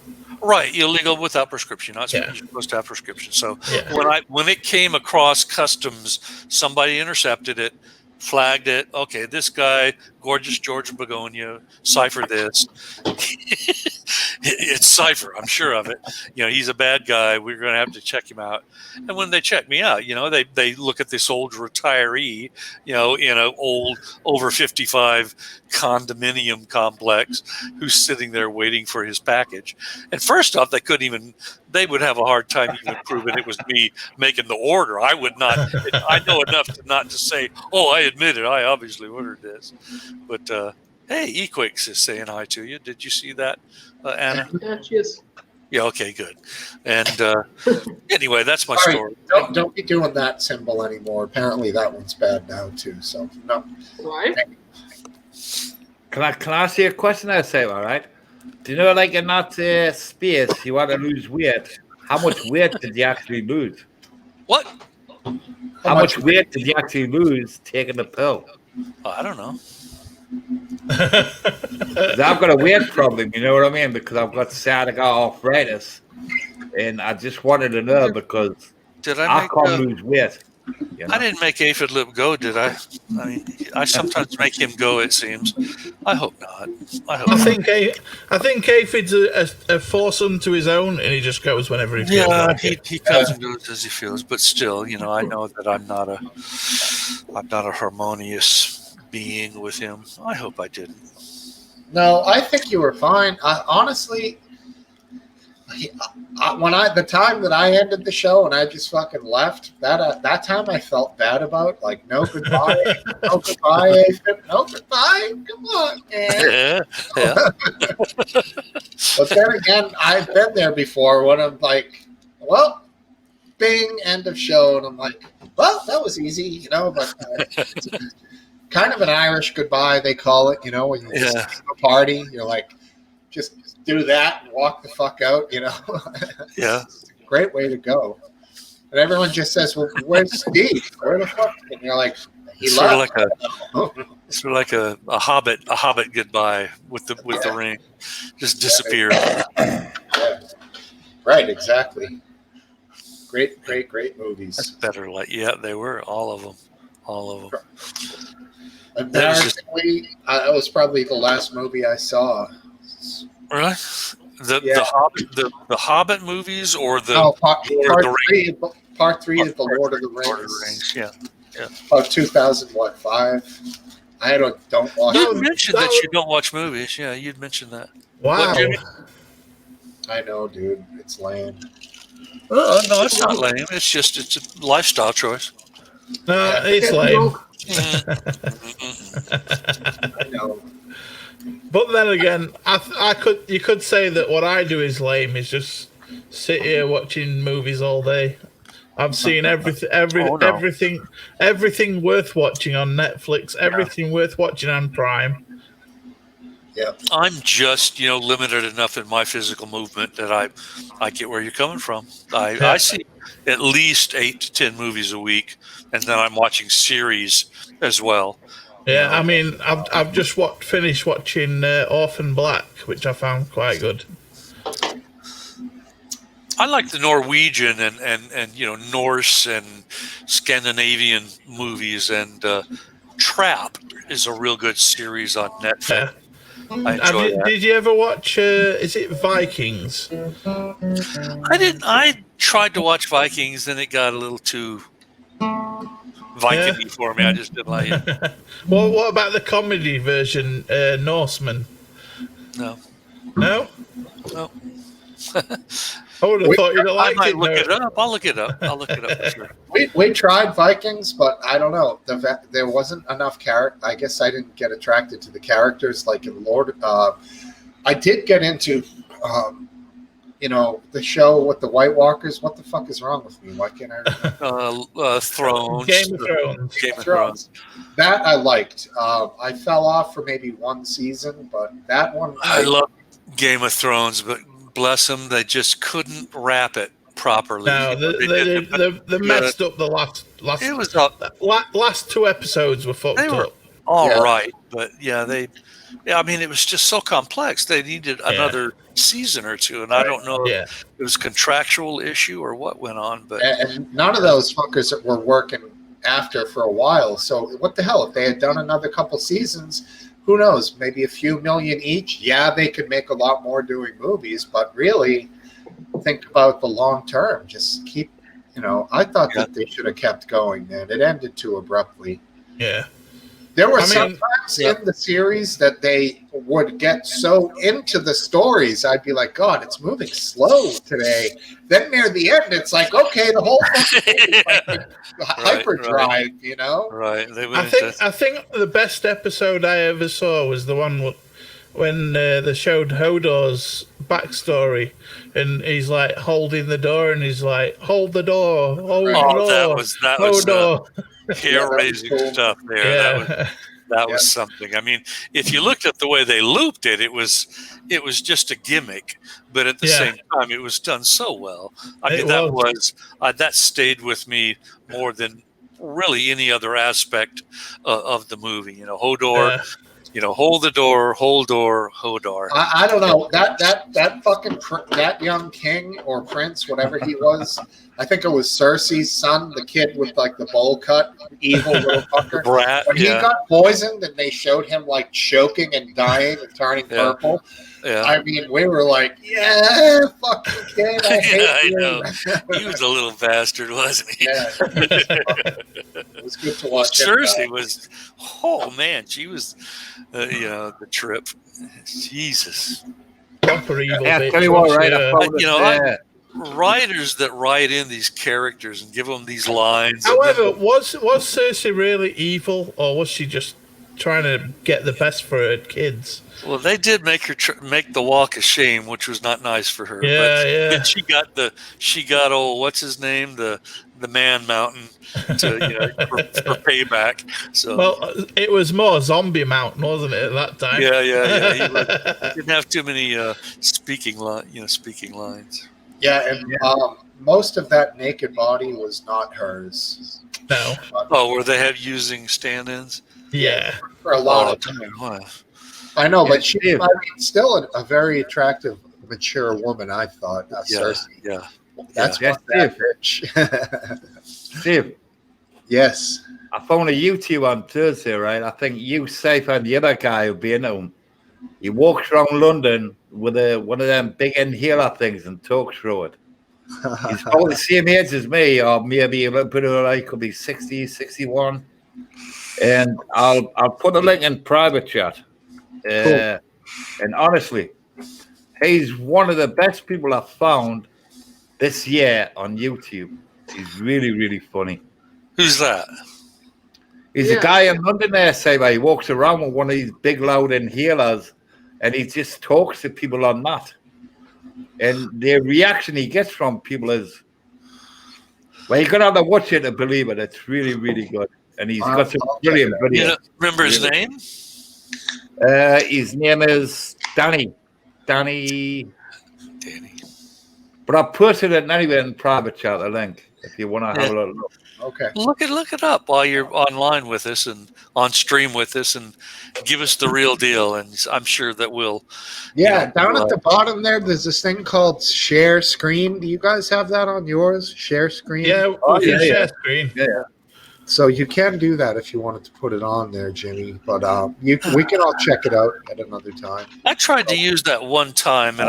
Right, illegal without prescription. You're supposed to have prescription. So when it came across customs, somebody intercepted it, flagged it. Okay, this guy, gorgeous George Begonia, cipher this. It's cipher, I'm sure of it. He's a bad guy. We're going to have to check him out. And when they check me out, they look at this old retiree, in an old over 55 condominium complex who's sitting there waiting for his package. And first off, they would have a hard time even proving it was me making the order. I would not. I know enough not to say, oh, I admit it. I obviously ordered this. But hey, Equix is saying hi to you. Did you see that, Anna? Yeah, cheers. Yeah. Okay. Good. And anyway, that's my All right, story. don't be doing that symbol anymore. Apparently, that one's bad now too. So no. Why? Can I ask you a question? I say, all right. Do you know, like in that space, you want to lose weight? How much weight did you actually lose? What? How much weight did you actually lose taking the pill? I don't know. 'Cause I've got a weight problem, you know what I mean? Because I've got sciatic arthritis, and I just wanted to know because Did I I make? can't lose weight. You know? I didn't make Aphid Lip go, did I? I mean, I sometimes make him go. It seems. I hope not. I think Aphid's a foursome to his own, and he just goes whenever he feels Yeah, like it. he comes and goes as he feels, but still, you know, I know that I'm not a harmonious being with him. I hope I didn't. No, I think you were fine. Honestly, the time that I ended the show and I just fucking left, that time I felt bad about. Like, no goodbye, no goodbye, Aphid, no goodbye. Come on, man. Yeah. But then again, I've been there before when I'm like, well, bing, end of show, and I'm like, well, that was easy, you know. But kind of an Irish goodbye, they call it, you know, when you just leave a party, you're like, just do that and walk the fuck out, you know. Yeah. It's a great way to go. And everyone just says, well, where's Steve? Where the fuck? And you're like, he left. Sort of like a hobbit goodbye with the ring. Just disappeared. Yeah. Right, exactly. Great movies. That's better. Like, yeah, they were all of them. Embarrassingly, that was probably the last movie I saw. Really? The Hobbit movies or the part three of the Lord of the Rings. Lord of the Rings. Yeah. Of 2005. I don't watch. You mentioned that you don't watch movies. Yeah, you'd mentioned that. Wow. I know, dude. It's lame. No, it's not lame. It's a lifestyle choice. No, it's lame. I know. But then again, you could say that what I do is lame. Is just sit here watching movies all day. I've seen everything worth watching on Netflix. Everything worth watching on Prime. Yeah, I'm just limited enough in my physical movement that I get where you're coming from. I see at least 8 to 10 movies a week, and then I'm watching series as well. Yeah, I mean, I've just finished watching Orphan Black, which I found quite good. I like the Norwegian and Norse and Scandinavian movies, and Trap is a real good series on Netflix. Yeah. I enjoy that. Did you ever watch? Is it Vikings? I didn't. I tried to watch Vikings, then it got a little too Viking-y for me. I just didn't like it. Well, what about the comedy version, Norseman? No. I would have thought you'd have liked it. I might look it up. I'll look it up for sure. We tried Vikings, but I don't know. There wasn't enough character. I guess I didn't get attracted to the characters like in Lord. I did get into, the show with the White Walkers. What the fuck is wrong with me? Why can't I remember? Thrones. Game of Thrones. That I liked. I fell off for maybe one season, but that one I love Game of Thrones, but bless them, they just couldn't wrap it properly. No, they messed up the last. It was last 2 episodes were fucked up. All right, but I mean, it was just so complex. They needed another season or two, and I don't know if it was a contractual issue or what went on. But and none of those fuckers were working after for a while. So what the hell? If they had done another couple seasons, who knows? Maybe a few million each. Yeah, they could make a lot more doing movies, but really think about the long term. Just keep, I thought that they should have kept going, man. It ended too abruptly. Yeah. There were some times in the series that they would get so into the stories, I'd be like, God, it's moving slow today. Then near the end, it's like, okay, the whole thing is like hyperdrive, Right. I think the best episode I ever saw was the one when they showed Hodor's backstory, and he's like holding the door, and he's like, "Hold the door, hold the door." that was hair-raising cool. stuff there. Yeah. That was something. I mean, if you looked at the way they looped it, it was just a gimmick, but at the same time, it was done so well. I mean, that stayed with me more than really any other aspect of the movie. You know, Hodor. You know, hold the door, Hodor. I don't know that fucking that young king or prince, whatever he was. I think it was Cersei's son, the kid with like the bowl cut, evil little fucker. Brat, when he got poisoned and they showed him like choking and dying and turning purple. Yeah. I mean, we were like, yeah, fucking kid. I know. He was a little bastard, wasn't he? Yeah. It was good to watch. Cersei was, oh man, she was, the trip. Jesus. Proper evil bitch. Tell you what, right? Writers that write in these characters and give them these lines. However, was Cersei really evil, or was she just trying to get the best for her kids? Well, they did make her make the walk of shame, which was not nice for her. But she got what's his name, the Man Mountain, to for payback. So it was more Zombie Mountain, wasn't it, at that time? Yeah. He didn't have too many speaking lines. Yeah, and most of that naked body was not hers. No. Were they using stand-ins? Yeah, for a lot of time. Wow. I know, but she still a very attractive, mature woman. I thought Cersei. Yeah, that's that bitch. Steve. Yes. I found a YouTube on Thursday, right? I think you, Safe, and the other guy who'll be in him. He walks around London with one of them big inhaler things and talks through it. He's about the same age as me, or maybe a little bit like could be 60, 61. And I'll put a link in private chat. Cool. And honestly, he's one of the best people I've found this year on YouTube. He's really, really funny. Who's that? He's a guy in London there, say, where he walks around with one of these big, loud inhalers, and he just talks to people on that. And the reaction he gets from people is, well, you're going to have to watch it to believe it. It's really, really good. And he's got some brilliant videos. You remember his name? His name is Danny. But I'll put it anyway in private chat, the link, if you want to have a little look. Okay. Look it up while you're online with us and on stream with us, and give us the real deal. And I'm sure that we'll. Down at the bottom there's this thing called share screen. Do you guys have that on yours? Share screen? Yeah, share screen. Yeah. So you can do that if you wanted to put it on there, Jimmy. But we can all check it out at another time. I tried to use that one time, and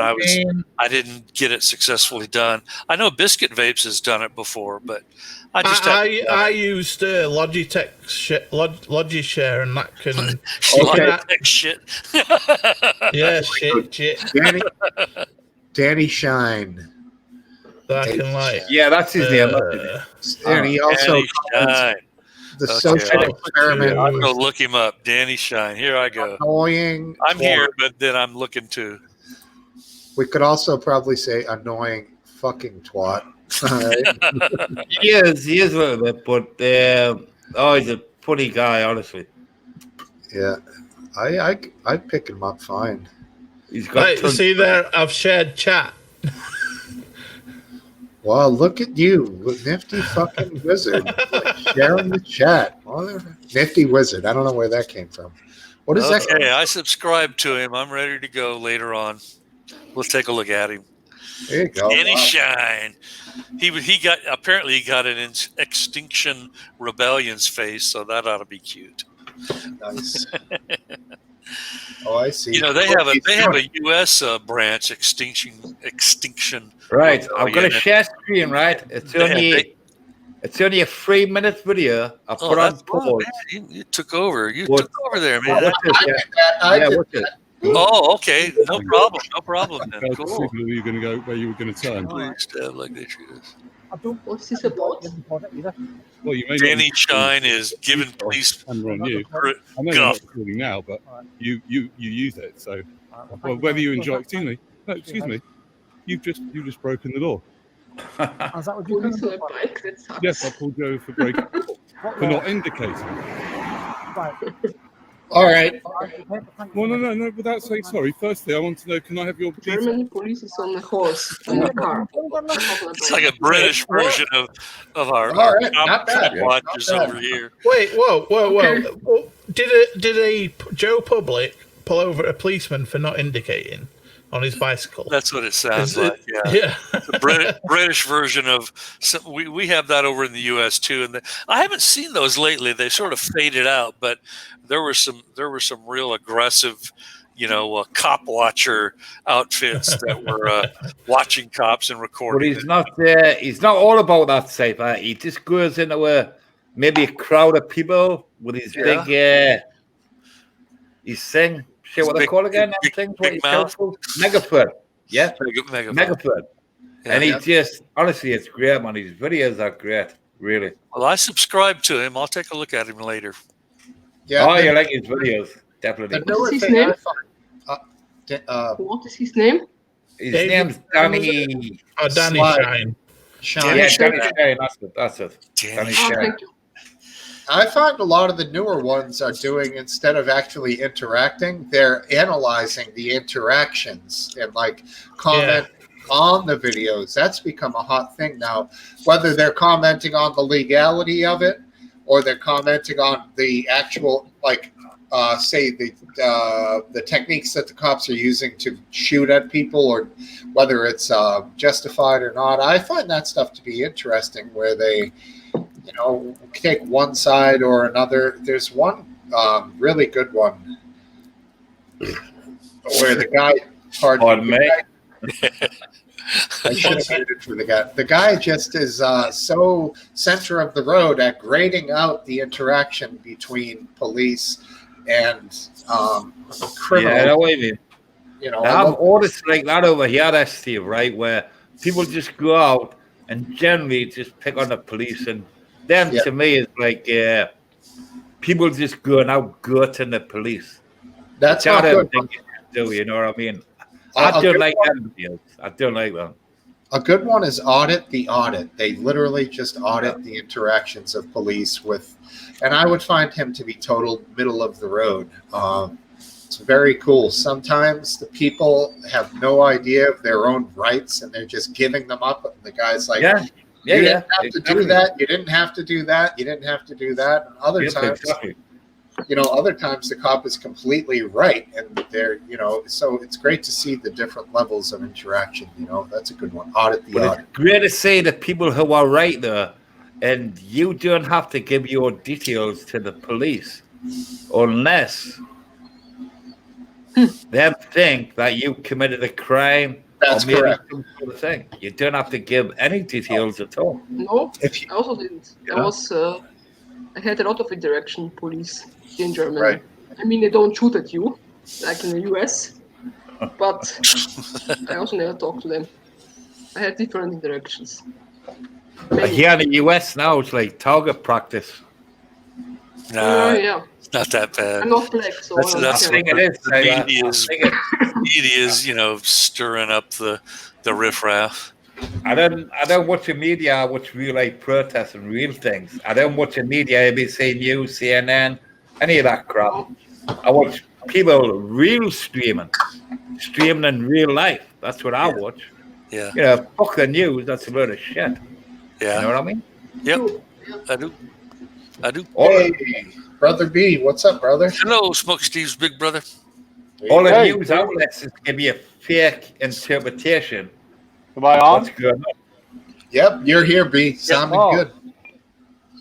I didn't get it successfully done. I know Biscuit Vapes has done it before, but I used Logitech Logishare, and that can Logitech shit. Yeah, shit. Danny Shine. That I can like. Yeah, that's his name. And he also the social experiment. I'm gonna look him up. Danny Shine. Here I go. Annoying. I'm here, but then I'm looking too. We could also probably say annoying fucking twat. He is a little bit, but he's a funny guy, honestly. Yeah, I'd pick him up fine. He's got see there, I've shared chat. Wow, look at you, nifty fucking wizard. Sharing the chat. Nifty wizard. I don't know where that came from. What is that? Okay, I subscribe to him. I'm ready to go later on. We'll take a look at him. There you go. Danny Shine. He got an Extinction Rebellion's face, so that ought to be cute. Nice. Oh, I see. They have a U.S. branch, Extinction. Right, I'm gonna share screen. Right, it's only a 3-minute video. I put on pause. You took over. You took over there, man. Watch it. Oh, okay. No problem. Then. Cool. Where you were going to go? Where you were going to turn? Stab like they treat us. What's this about? Well, you may Danny not Shine is giving police camera on you. gr- I know you're guff. not recording now, but you use it. So, well, whether you enjoy, excuse me, you've just broken the law. Police on a bike? That sucks. Yes, I pulled you over for breaking for not indicating. All right. Well, no. Without saying sorry, firstly, I want to know: can I have your details? German police is on a horse in a car. It's like a British version of our All right, not bad. watches Not bad. over here. Wait, whoa. Okay. Well, did a Joe Public pull over a policeman for not indicating on his bicycle? That's what it sounds like. Yeah. Yeah. The British version of we have that over in the U.S. too, and I haven't seen those lately. They sort of faded out, but there were some real aggressive, cop watcher outfits that were watching cops and But recording. he's not all about that safe. He just goes into maybe a crowd of people with his big his thing. Shit, what they call again? Big mouth. Megaphone. Yeah. Megaphone. Yeah. And he just, honestly, it's great, man. His videos are great, really. Well, I subscribe to him. I'll take a look at him later. Yeah. You like his videos, definitely. What's his name? What is his name? His name's Danny. Danny Shine. Shine. Yeah, Danny Shine. That's it. Danny Shine. Thank you. I find a lot of the newer ones are doing, instead of actually interacting, they're analyzing the interactions and comment on the videos. That's become a hot thing now. Whether they're commenting on the legality of it or they're commenting on the actual, say the techniques that the cops are using to shoot at people, or whether it's justified or not. I find that stuff to be interesting, where they take one side or another. There's one really good one where the guy, pardon me. I should have waited for the guy. The guy just is so center of the road at grading out the interaction between police and criminals. Yeah, I know what you mean. I've noticed like that over here, that's Steve, right? Where people just go out and generally just pick on the police, and them to me is like people just going out gutting the police. That's not good. You know what I mean? I don't like them. I don't like them. A good one is audit the audit. They literally just audit the interactions of police with, and I would find him to be total middle of the road. It's very cool. Sometimes the people have no idea of their own rights and they're just giving them up. And the guy's like, you didn't have to do that. You didn't have to do that. You didn't have to do that. And other times, other times the cop is completely right. And they're, so it's great to see the different levels of interaction. That's a good one. Audit the audit. It's great to say the people who are right there, and you don't have to give your details to the police unless they think that you committed a crime. That's correct. Some sort of thing. You don't have to give any details at all. No, I also didn't. I had a lot of interaction with police in Germany. Right. I mean, they don't shoot at you like in the US, but I also never talked to them. I had different interactions. Here in the US now, it's like target practice. No, it's not that bad. I'm not black, so I think it is. The media is, stirring up the riffraff. I don't watch the media. I watch real life protests and real things. I don't watch the media, ABC News, CNN, any of that crap. I watch people real streaming in real life. That's what I watch. Yeah. Fuck the news. That's a load of shit. Yeah. You know what I mean? Yep. I do. Hey, Brother B, what's up, brother? Hello, Smokesteve's big brother. All the news outlets is going to be a fake interpretation. Am I on? What's good? Yep, you're here, B. Sounding good.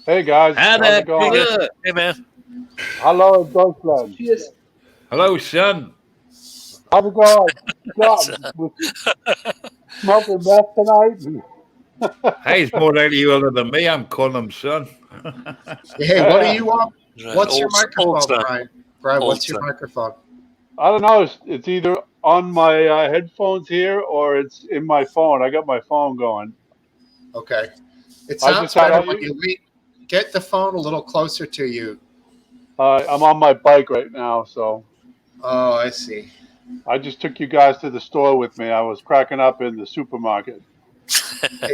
Hey, guys. How's it going? Hey, man. Hello, Deutschland. Cheers. Hello, son. How's it going? Smoking meth tonight? Hey, he's more likely older than me. I'm calling him son. Hey, what do you want? What's your Old microphone, stuff. Brian? Brian, Old what's your stuff. microphone? I don't know. It's either on my headphones here or it's in my phone. I got my phone going. Okay. It I sounds just had better a- when you get the phone a little closer to you. I'm on my bike right now, so Oh, I see. I just took you guys to the store with me. I was cracking up in the supermarket.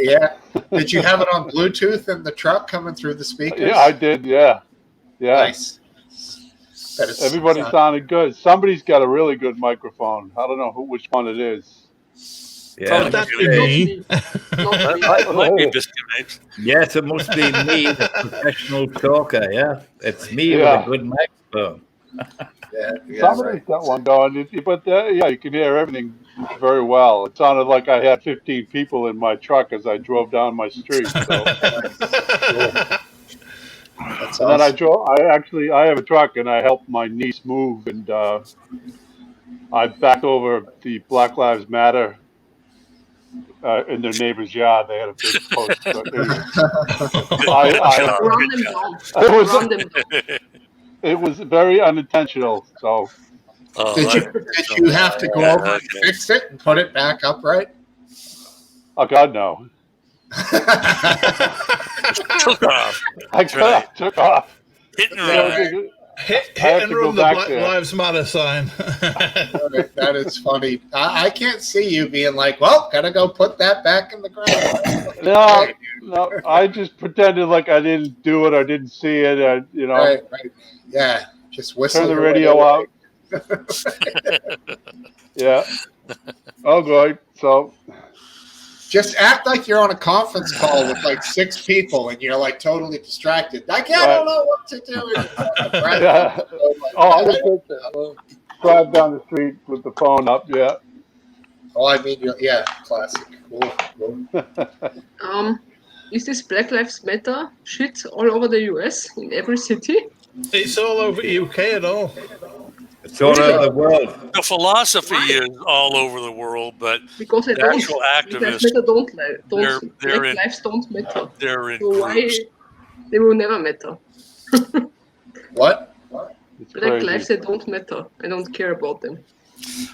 Yeah. Did you have it on Bluetooth in the truck coming through the speakers? Yeah, I did. Yeah. Nice. That is, Everybody sounded good. Somebody's got a really good microphone. I don't know which one it is. Yeah, Would that be Not me? me. Not me. Might be biscuit mix. yes, it must be me, the professional talker. Yeah, it's me Yeah. with a good microphone. Somebody's got one going, but you can hear everything very well. It sounded like I had 15 people in my truck as I drove down my street. So. That's And then awesome. I have a truck and I helped my niece move and I backed over the Black Lives Matter in their neighbor's yard. They had a big post. But anyway, Run them down. it was very unintentional. So Oh, Did you have to go over and fix it and put it back upright? oh God no, took off. I took off. Hit and Yeah, run. Hit I have and to go run the back Black there. Lives Matter sign. That is funny. I can't see you being like, well, gotta go put that back in the ground. No, I just pretended like I didn't do it. I didn't see it. Right. Yeah, just whistle. Turn the your radio way out. Yeah. Oh, good. So. Just act like you're on a conference call with like 6 people and you're like totally distracted. Like, I don't know what to do. Yeah. I was drive down the street with the phone up. Yeah. Oh, I mean, yeah, classic. Cool. Is this Black Lives Matter shit all over the US in every city? It's all over UK and all. It's all over the world. The philosophy is all over the world, but Because they the don't. actual activists, Black lives don't matter. they're in So why groups. they will never matter? What? It's Black crazy. lives, they don't matter. I don't care about them.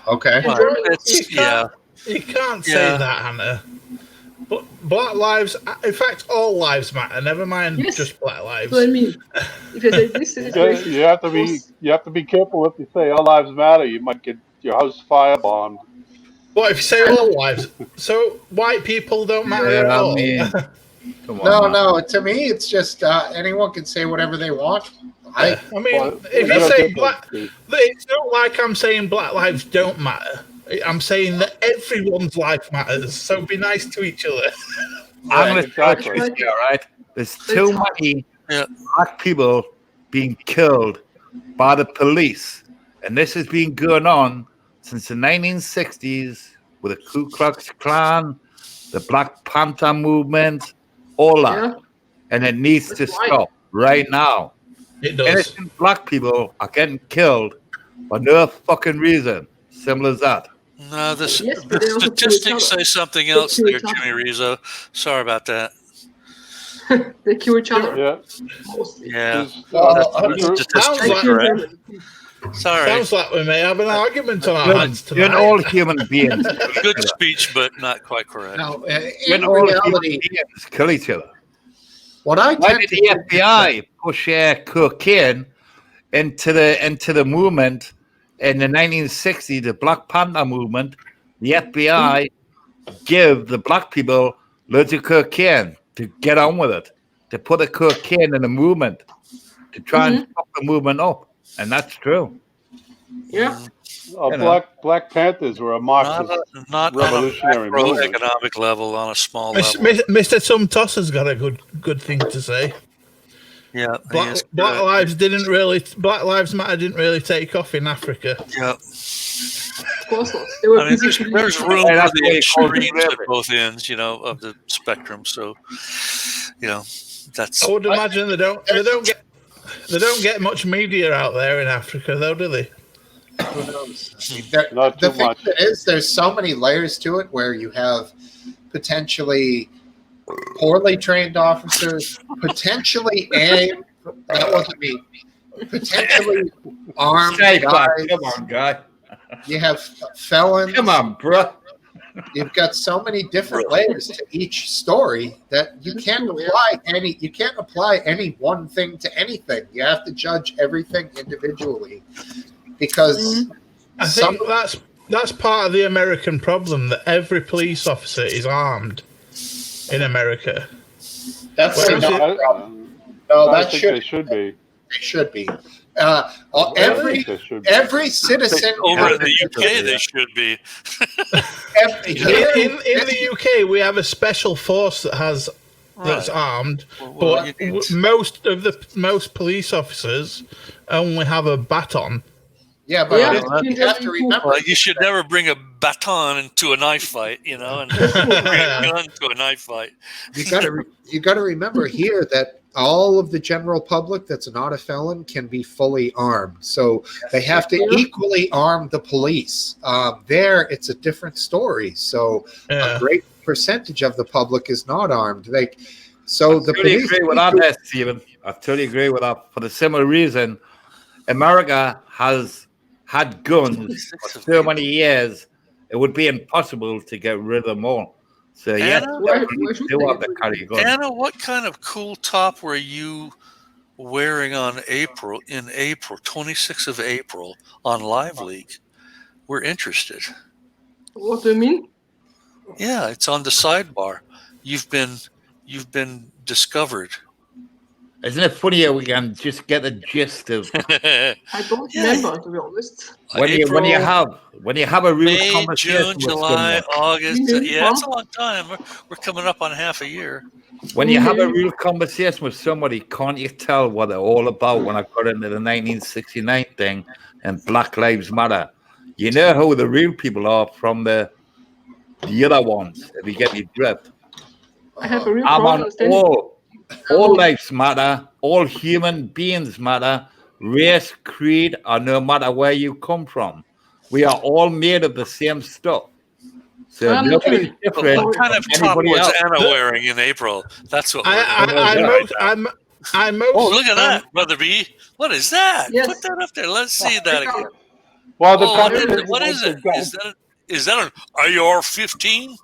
Okay. In Germany, You can't say that, Hannah. But Black Lives, in fact, all lives matter. Never mind just Black Lives. So I mean, if you say this is You have to be careful if you say all lives matter. You might get your house firebombed. What if you say all lives? So white people don't matter at all. Come on, No. To me, it's just anyone can say whatever they want. I mean, if you say black, it's not like I'm saying Black Lives don't matter. I'm saying that everyone's life matters. So be nice to each other. I'm going to exactly. this here, all right? There's too many black people being killed by the police. And this has been going on since the 1960s with the Ku Klux Klan, the Black Panther movement, all that. Yeah. And it needs to stop right now. It does. Innocent black people are getting killed for no fucking reason. Simple as that. No, the but they also kill each statistics other. say something They else kill there, each other. Jimmy Rizzo. Sorry about that. They kill each other. Yeah. Mostly. Yeah. Sounds like, correct. Sorry. sounds like we may have an argument on our hands You're tonight. all human beings. Good speech, but not quite correct. Now, You're in all human reality, beings kill each other. what I Why tend did to the FBI push cocaine into the movement in the 1960s, the Black Panther movement? The FBI give the black people loads of cocaine to get on with it, to put the cocaine in the movement, to try and stop the movement up. And that's true. Yeah. Black Panthers were a Marxist Not revolutionary on a movement. macroeconomic level, on a small level. Mr. Tom Tosser's got a good thing to say. Yeah. Black Lives Matter didn't really take off in Africa. Yeah. Of course not. They were I mean, busy there's killing room Hey, for that's the what you call extremes at it. both ends, of the spectrum. So, that's. I would imagine they don't get much media out there in Africa, though, do they? Who knows? Not The too thing much. is, there's so many layers to it where you have potentially poorly trained officers, potentially aimed. That wasn't me. Potentially armed Stay guys. back. Come on, guy. You have felons. Come on, bro. You've got so many different layers to each story that you can't apply any one thing to anything. You have to judge everything individually because I think that's part of the American problem, that every police officer is armed in America. That's I think they should be. They should be. Every citizen over in the UK, they should be. In the UK, we have a special force that's armed, but most police officers only have a baton. Yeah, but you have to remember. Well, you should never bring a baton into a knife fight, and bring a gun to a knife fight. You got to remember here that all of the general public that's not a felon can be fully armed. So they have to equally arm the police. There, it's a different story. So a great percentage of the public is not armed. I totally agree with that, Stephen. I totally agree with that. For the similar reason, America has had guns for so many years, it would be impossible to get rid of them all. So Anna, do have to carry guns. Anna, what kind of cool top were you wearing on April 26th of April on Live League? We're interested. What do you mean? Yeah, it's on the sidebar. You've been discovered. Isn't it funny how we can just get the gist of? I don't remember, to be honest. When you have a real May, conversation June, July, with August. Yeah, it's a long time. We're coming up on half a year. When you have a real conversation with somebody, can't you tell what they're all about? When I got into the 1969 thing and Black Lives Matter, you know who the real people are from the other ones. If you get me drift, I have a real I'm problem on understanding. all lives matter, all human beings matter, race, creed, or no matter where you come from. We are all made of the same stuff. So nobody's different. What kind of top was Anna wearing in April? That's what I'm Oh, look at that, Brother B. What is that? Yes. Put that up there. Let's see that again. Well, What is it? Is that an AR-15?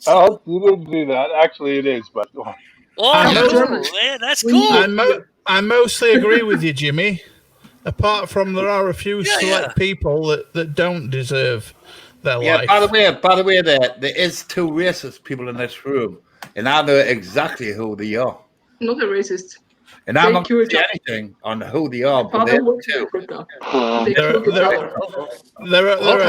Oh, you didn't do that. Actually, it is, but. Man, that's cool. I mostly agree with you, Jimmy. Apart from there are a few select people that don't deserve their life. By the way, there is two racist people in this room, and I know exactly who they are. Not a racist. And I'm not going to say anything on who they are, but they're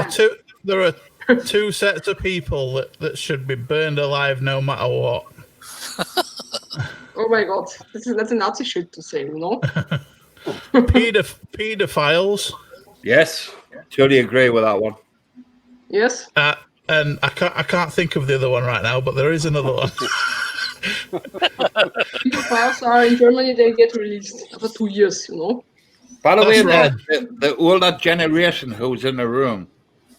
two. There are two sets of people that should be burned alive no matter what. Oh my god, that's a Nazi shit to say, you know? Pedophiles. Yes, totally agree with that one. Yes. And I can't think of the other one right now, but there is another one. Pedophiles are in Germany, they get released after 2 years, you know? By the way, right. the older generation who's in the room,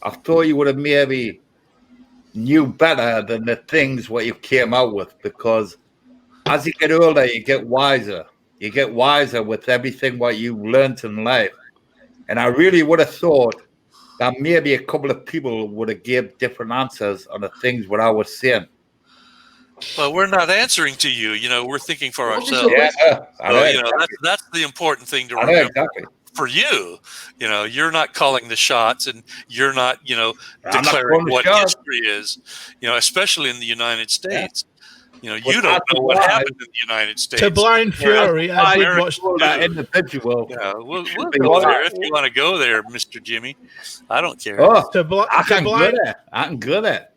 I thought you would have maybe knew better than the things what you came out with, because as you get older, you get wiser. You get wiser with everything what you learned in life. And I really would have thought that maybe a couple of people would have gave different answers on the things what I was saying. Well, we're not answering to you. We're thinking for ourselves. Yeah, that's the important thing to remember. Exactly. For you, you're not calling the shots, and you're not, declaring what history is. Especially in the United States. You don't know what happened in the United States. To blind fury, I did watch that individual. Yeah, we'll go there if you want to go there, Mr. Jimmy. I don't care. Oh, I can go there.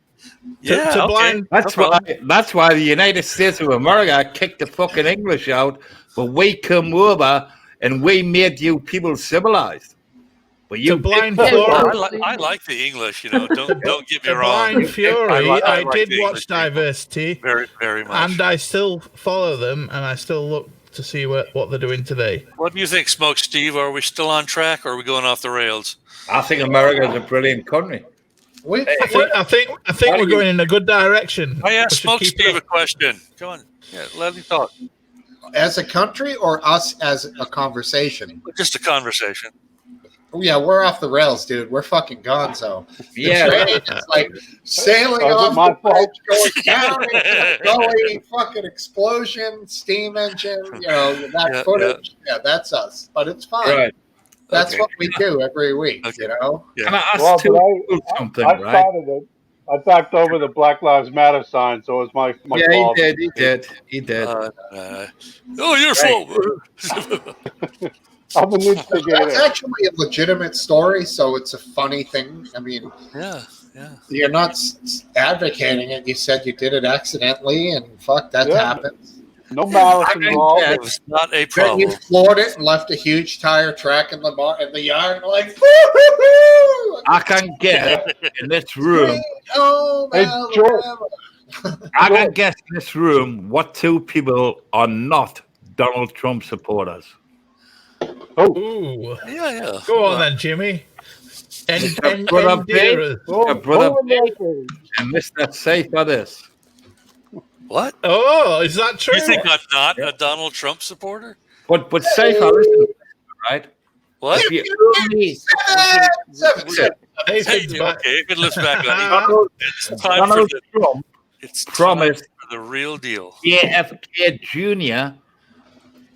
Yeah, blind. That's why the United States of America kicked the fucking English out, but we come over and we made you people civilized. But you blind fury. I like the English. Don't get me wrong. Blind fury. I did watch Diversity. Very, very much. And I still follow them, and I still look to see what they're doing today. What do you think, Smokesteve? Are we still on track, or are we going off the rails? I think America is a brilliant country. I think we're going in a good direction. I asked Smokesteve a question. Go on. Yeah, let me talk. As a country or us as a conversation? Just a conversation. Yeah, we're off the rails, dude. We're fucking gonzo. The Yeah, train is like sailing Was it off my the bridge, going down into the gully, fucking explosion, steam engine, that Yeah, footage. Yeah, that's us. But it's fine. right. That's Okay. what we do every week, Okay. Can I ask Well, two but people something, I right? started it. I backed over the Black Lives Matter sign, so it was my Yeah, fault. he did. Oh, your fault. I'm an That's instigator. actually a legitimate story, so it's a funny thing. I mean, Yeah. you're not advocating it. You said you did it accidentally, and fuck, that Yeah. happens. No malice I can involved. It was not a Then you problem. floored it and left a huge tire track in the yard, and like, woo-hoo-hoo! I can guess in this room. Oh, Hey, George. I can guess in this room what two people are not Donald Trump supporters. Ooh. Yeah. Go on then, Jimmy. And Brother Big, Oh, Brother oh, Big, no. and Mr. Safe for this. What? Oh, is that true? You think I'm not a Donald Trump supporter? But Safe, listen, right? What? If you only David's back. Okay, if let's back on. Donald, It's time for Donald the, Trump it's time promised for the real deal. JFK Jr.,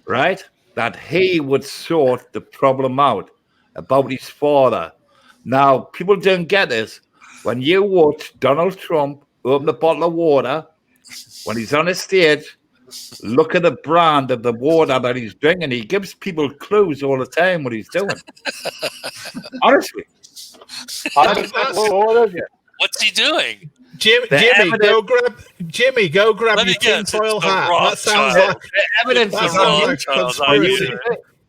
right, that he would sort the problem out about his father. Now, people don't get this. When you watch Donald Trump open a bottle of water, when he's on a stage, look at the brand of the water that he's drinking. He gives people clues all the time what he's doing. Honestly. What is it? What's he doing? Jimmy, go grab Let your me guess, tinfoil it's the hat. Rothschilds. That sounds like The evidence That is sounds on like Rothschilds. conspiracy.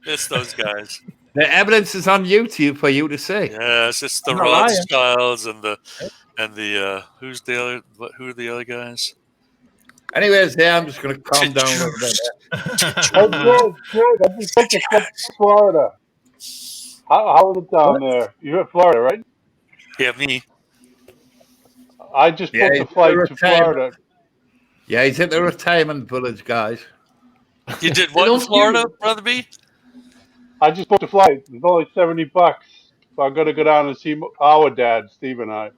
It's those guys. The evidence is on YouTube for you to see. Yes, it's the I'm not lying. Rothschilds and the who's the other? Who are the other guys? Anyways, I'm just going to calm down a little bit. Oh, George, I just took a flight to Florida. How was it down there? You're in Florida, right? Yeah, me. I just Yeah, booked a it's flight a to Florida. Yeah, he's at the retirement village, guys. You did what in Florida, Brother B? I just booked a flight. It's only $70. So I'm gonna go down and see our dad, Steve and I.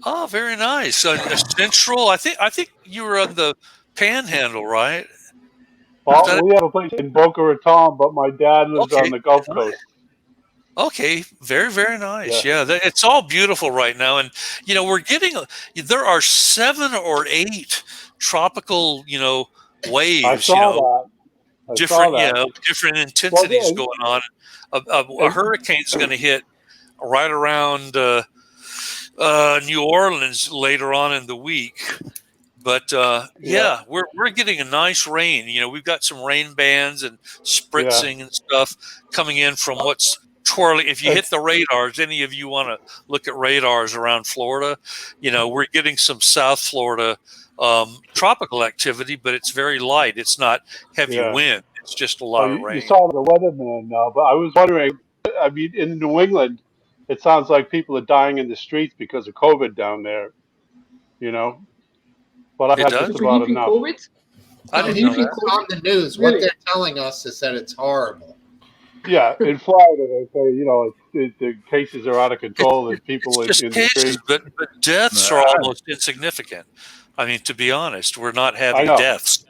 Oh, very nice. Central. I think you were on the Panhandle, right? Well, we have a place in Boca Raton, but my dad lives on the Gulf Coast. Okay, very, very nice. Yeah, it's all beautiful right now, and we're getting. There are 7 or 8 tropical, waves. I saw that. Different intensities going on. A hurricane's going to hit right around New Orleans later on in the week. But we're getting a nice rain. We've got some rain bands and spritzing and stuff coming in from what's twirling. If you hit the radars, any of you want to look at radars around Florida, we're getting some South Florida tropical activity, but it's very light. It's not heavy wind. It's just a lot of rain. You saw the weatherman now, but I was wondering. I mean, in New England, it sounds like people are dying in the streets because of COVID down there. But I've had just about enough. COVID? I didn't know that. On the news, what they're telling us is that it's horrible. Yeah, in Florida, they say the cases are out of control. There's people in the streets. But deaths are almost insignificant. I mean, to be honest, we're not having deaths.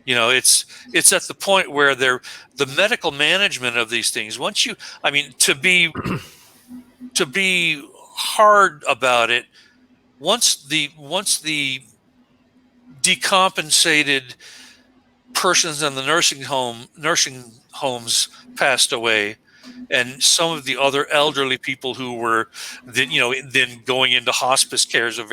It's at the point where the medical management of these things. To be hard about it, once the decompensated persons in the nursing homes passed away, and some of the other elderly people who were then going into hospice cares of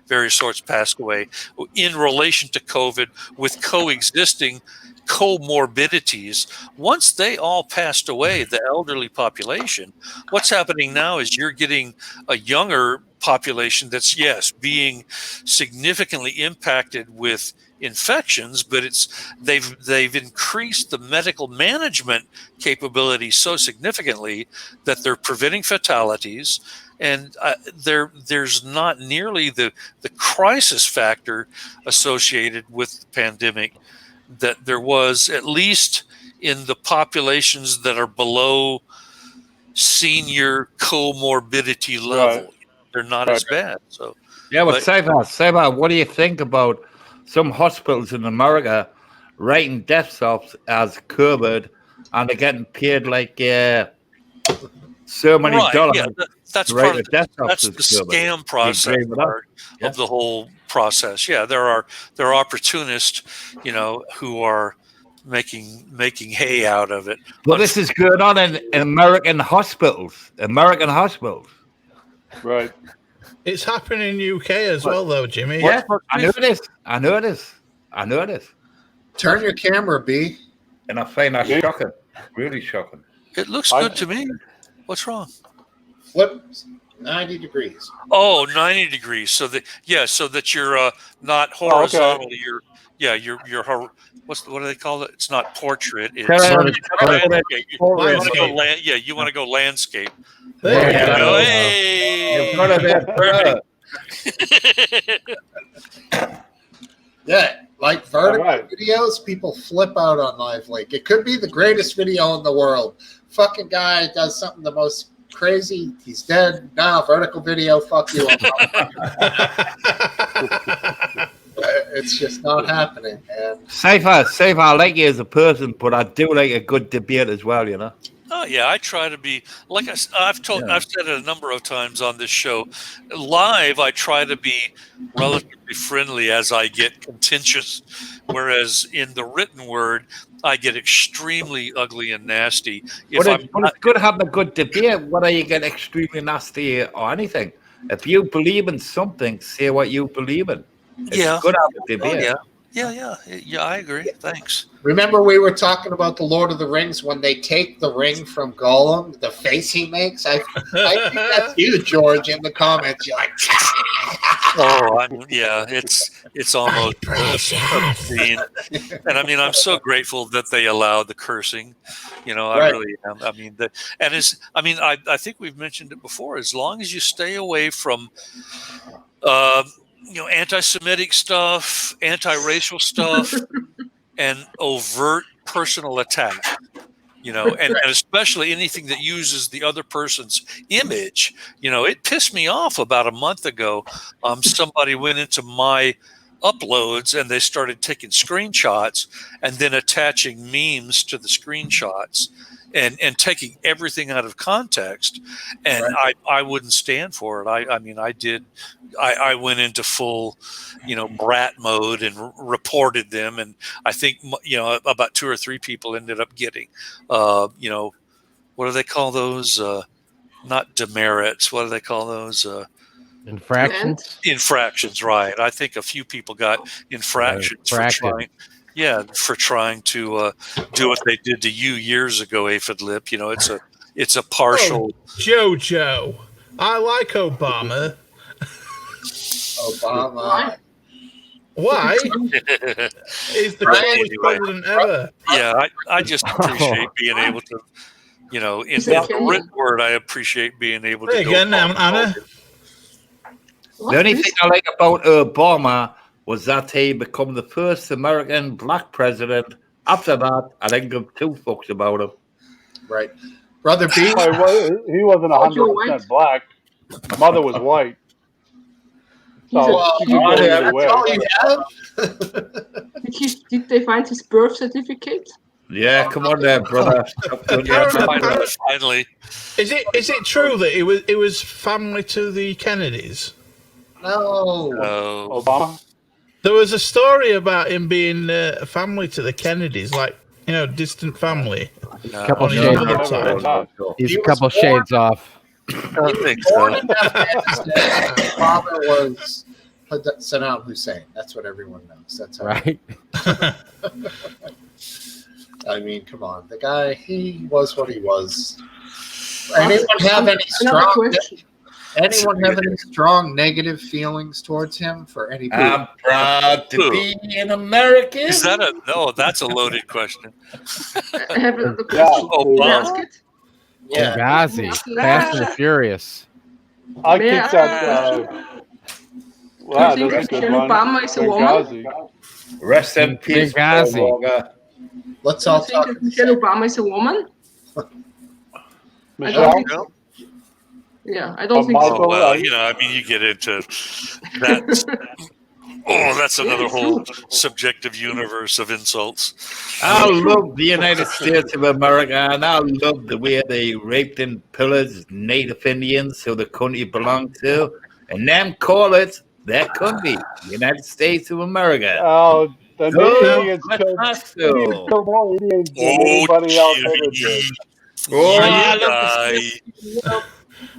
various sorts passed away in relation to COVID with coexisting comorbidities. Once they all passed away, the elderly population, what's happening now is you're getting a younger population that's being significantly impacted with infections, but they've increased the medical management capability so significantly that they're preventing fatalities, and there's not nearly the crisis factor associated with the pandemic that there was, at least in the populations that are below senior comorbidity level. Right. They're not as bad. So Yeah, but Seva, what do you think about some hospitals in America writing deaths off as COVID, and they're getting paid like so many dollars? Yeah, that's to part write of the death that's the scam process part of the whole process. Yeah, there are opportunists, who are making hay out of it. But this is going on in American hospitals. Right. It's happening in UK as well, though, Jimmy. Yeah, I know it is. Turn your camera, B. And I find that shocking. Really shocking. It looks good to me. What's wrong? Flip 90 degrees. Oh, 90 degrees. So that you're not horozontally. You're what do they call it? It's not portrait. It's you want to go landscape. There you go. Hey. Yeah, like vertical videos, people flip out on Live Link. It could be the greatest video in the world. Fucking guy does something the most crazy. He's dead. Now, vertical video, fuck you. It's just not happening. And Safe, I like you as a person, but I do like a good debate as well, Oh yeah, I try to be like I've said it a number of times on this show. Live, I try to be relatively friendly as I get contentious, whereas in the written word, I get extremely ugly and nasty. But it's good having a good debate, whether you get extremely nasty or anything. If you believe in something, say what you believe in. It's good having a debate. Yeah, I agree. Thanks. Remember we were talking about the Lord of the Rings when they take the ring from Gollum, the face he makes? I think that's you, George, in the comments. You're like, it's almost obscene. And I mean, I'm so grateful that they allow the cursing. I really am. I mean, I think we've mentioned it before. As long as you stay away from anti-Semitic stuff, anti-racial stuff, and overt personal attack, and especially anything that uses the other person's image. It pissed me off about a month ago. Somebody went into my uploads and they started taking screenshots and then attaching memes to the screenshots and taking everything out of context. And I wouldn't stand for it. I went into full, brat mode and reported them. And I think, about 2 or 3 people ended up getting, what do they call those? Not demerits. What do they call those? Infractions, right. I think a few people got infractions for trying to do what they did to you years ago, Aphid Lip. It's a partial. Oh, Jojo, I like Obama. Why? He's the coolest president ever. Yeah, I just appreciate being able to, in the written word, I appreciate being able to. Again, Anna. The only thing I like about Obama was that he became the first American black president. After that, I didn't give 2 fucks about him. Right. Brother B? He wasn't 100% black. Mother was white. Did they find his birth certificate? Yeah, come on there, brother. Finally. Is it true that it was family to the Kennedys? No. Obama? There was a story about him being family to the Kennedys, like, distant family. He's a couple shades off. I think so. His father was Saddam Hussein. That's what everyone knows. That's how right. I mean, come on. The guy, he was what he was. Anyone have any strong negative feelings towards him for any people? I'm proud to be an American. Is that that's a loaded question. I have another question. Obama. Yeah. Benghazi. Fast and Furious. I think that. Wow, do you think Michelle Obama is a woman? Rest in peace, Benghazi. Let's all talk. Michelle Obama is a woman? Michelle? I don't think so. Oh, well, you get into that. That's another whole subjective universe of insults. I love the United States of America, and I love the way they raped and pillaged Native Indians who the country belonged to, and them call it their country, the United States of America. Oh, the Native Indians Picasso. killed more Indians than anybody else ever did.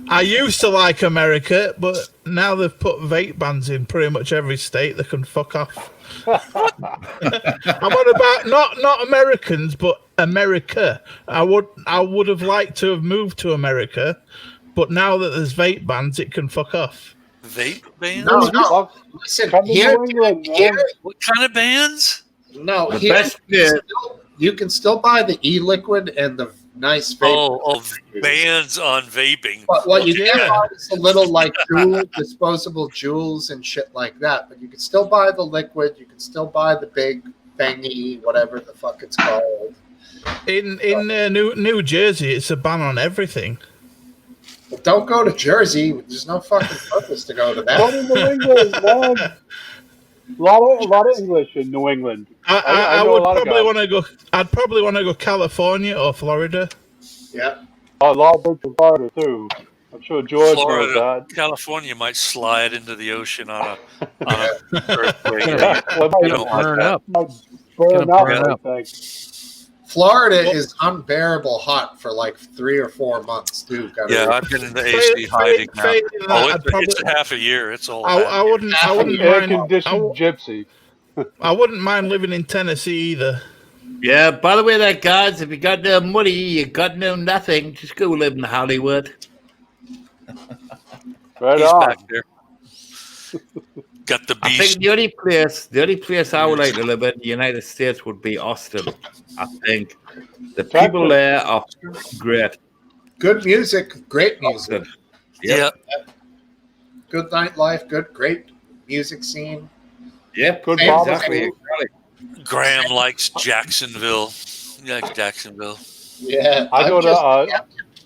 I used to like America, but now they've put vape bans in pretty much every state. They can fuck off. I'm on about not Americans, but America. I would have liked to have moved to America, but now that there's vape bans, it can fuck off. Vape bans? No. Listen, here, what kind of bans? No, you can still buy the e-liquid and the nice vape. Bans on vaping. But what you can buy is a little disposable jewels and shit like that. But you can still buy the liquid. You can still buy the big thingy, whatever the fuck it's called. In New Jersey, it's a ban on everything. Well, don't go to Jersey. There's no fucking purpose to go to that. Go to New England, man. A lot of English in New England. I would probably want to go. I'd probably want to go California or Florida. Yeah. A lot of in Florida too. I'm sure George knows that. California might slide into the ocean on a earthquake. Burn up. I think. Florida is unbearable hot for like 3 or 4 months too. I've been in the AC hiding now. It's half a year. It's all. I wouldn't mind. Air-conditioned gypsy. I wouldn't mind living in Tennessee either. Yeah. By the way, there, guys, if you got no money, you got no nothing. Just go live in Hollywood. Right He's on. back there. Got the beast. I think the only place I would like to live in the United States would be Austin. I think the people there are great. Good music, great music. Yeah. Good nightlife, great music scene. Yeah, good exactly. Graham likes Jacksonville. He likes Jacksonville. Yeah. I go to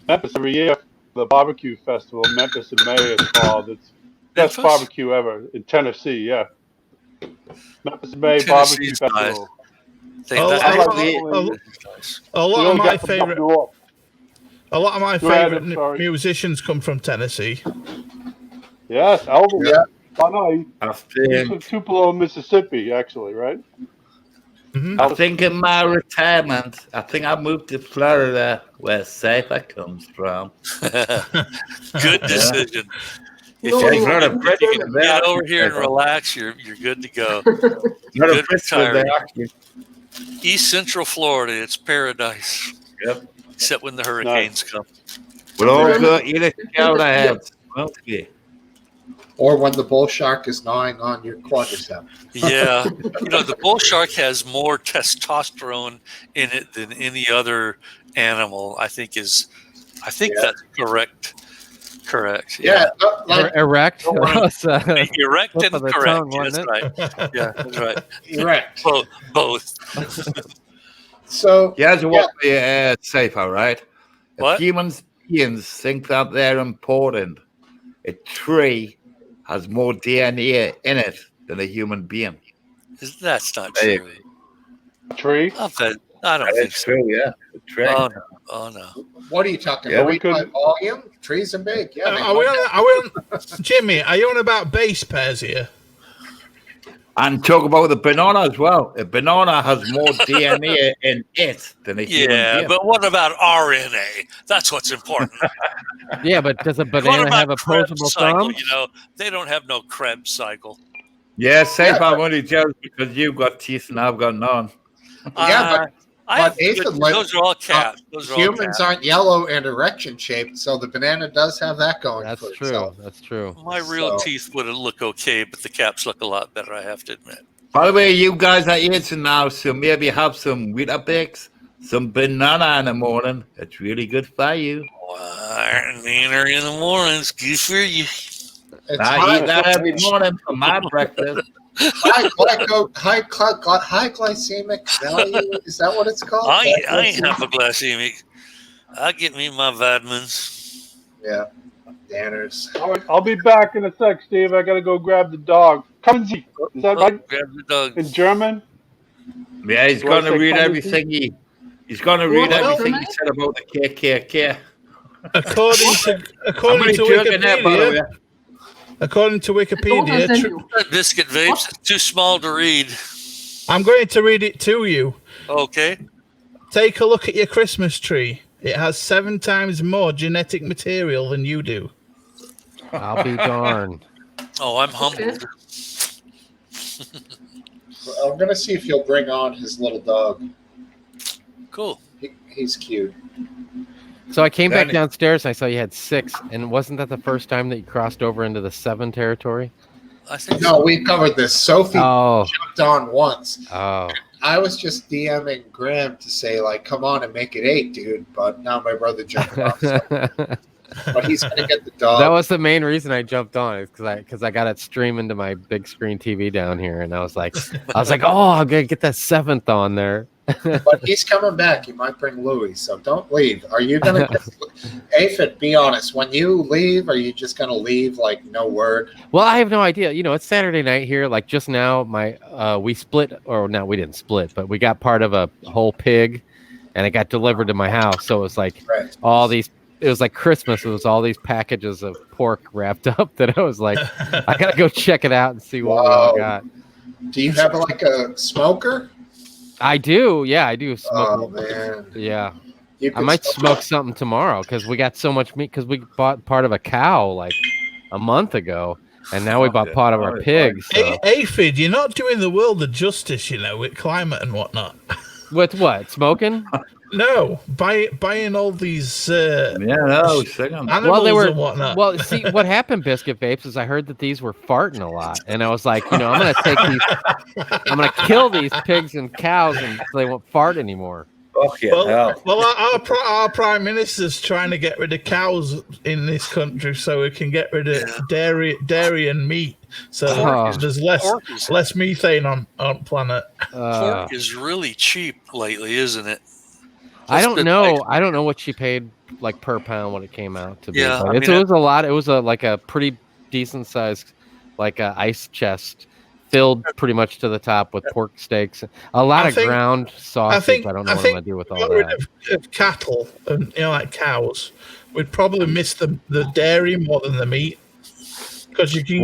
Memphis every year for the barbecue festival. Memphis in May it's called. It's best barbecue ever in Tennessee, yeah. Memphis in May barbecue festival. A lot of my favorite musicians come from Tennessee. Yes, Elvis. Yeah. He's from Tupelo, Mississippi, actually, right? Mm-hmm. I think in my retirement, I think I moved to Florida, where Safer comes from. Good decision. If you can get over here and relax, you're good to go. Good retirement. East Central Florida, it's paradise. Yep. Except when the hurricanes come. We'll all go eat a shout out. Okay. Or when the bull shark is gnawing on your quadricep. Yeah. The bull shark has more testosterone in it than any other animal, I think that's correct. Correct. Yeah. Erect. Erect and correct. That's right. Yeah, that's right. Erect. Both. So here's what we say, all right? What? If humans think that they're important, a tree has more DNA in it than a human being. That's not true. Tree? I don't think so. True, yeah. A tree. Oh no. What are you talking about? Volume? Trees are big. Yeah. Are we on, Jimmy, are you on about base pairs here? And talk about the banana as well. A banana has more DNA in it than a human being. But what about RNA? That's what's important. Yeah, but does a banana have a opposable thumb? They don't have no Krebs cycle. Yeah, I'm only jealous because you've got teeth and I've got none. Those are all cats. Humans aren't yellow and erection shaped, so the banana does have that going. That's for true. itself. That's true. My real teeth would look okay, but the caps look a lot better, I have to admit. By the way, you guys are eating now, so maybe have some Weetabix, some banana in the morning. It's really good for you. Dinner in the morning, it's good for you. I eat that every morning for my breakfast. High glycemic value, is that what it's called? I ain't hypoglycemic. I'll get me my vitamins. Yeah, Danners. All right, I'll be back in a sec, Steve. I gotta go grab the dog. Kommen Sie. Is that right? Grab the dog. In German? Yeah, he's Do I going to say read come everything he's going to read Well, everything he said about the KKK. According to Wikipedia, according to Wikipedia, That biscuit vapes is too small to read. I'm going to read it to you. Okay. Take a look at your Christmas tree. It has 7 times more genetic material than you do. I'll be darned. Oh, I'm humbled. I'm gonna see if he'll bring on his little dog. Cool. He's cute. So I came back downstairs and I saw you had 6, and wasn't that the first time that you crossed over into the 7 territory? I think No, we covered this. Sophie Oh. jumped on once. Oh. I was just DMing Graham to say, like, come on and make it 8, dude. But now my brother jumped on. So. But he's gonna get the dog. That was the main reason I jumped on, is because I got it streaming to my big screen TV down here, and I was like, oh, I'm gonna get that 7th on there. But he's coming back. He might bring Louis, so don't leave. Are you gonna Aphid, be honest, when you leave, are you just gonna leave like no word? Well, I have no idea. You know, it's Saturday night here. Like just now, we split, or no, we didn't split, but we got part of a whole pig, and it got delivered to my house. So it was like all these. It was like Christmas. It was all these packages of pork wrapped up that I was like, I gotta go check it out and see what we all got. Do you have like a smoker? I do. Yeah, I do smoke. Oh man. Yeah. I might smoke something tomorrow because we got so much meat because we bought part of a cow like a month ago, and now we bought part of our pigs. So. Aphid, you're not doing the world a justice, you know, with climate and whatnot. With what? Smoking? No, buying all these animals and whatnot. Well, see, what happened, Biscuit Vapes, is I heard that these were farting a lot, and I was like, you know, I'm gonna take these, I'm gonna kill these pigs and cows, and so they won't fart anymore. Our prime minister's trying to get rid of cows in this country so we can get rid of dairy and meat. So there's less methane on planet. Pork is really cheap lately, isn't it? I don't know. I don't know what she paid like per pound when it came out to be. Yeah, But it was a lot. It was like a pretty decent sized like a ice chest filled pretty much to the top with pork steaks, a lot of ground sausage. I don't know what I'm gonna do with all that. Of cattle and like cows, we'd probably miss the dairy more than the meat because you can you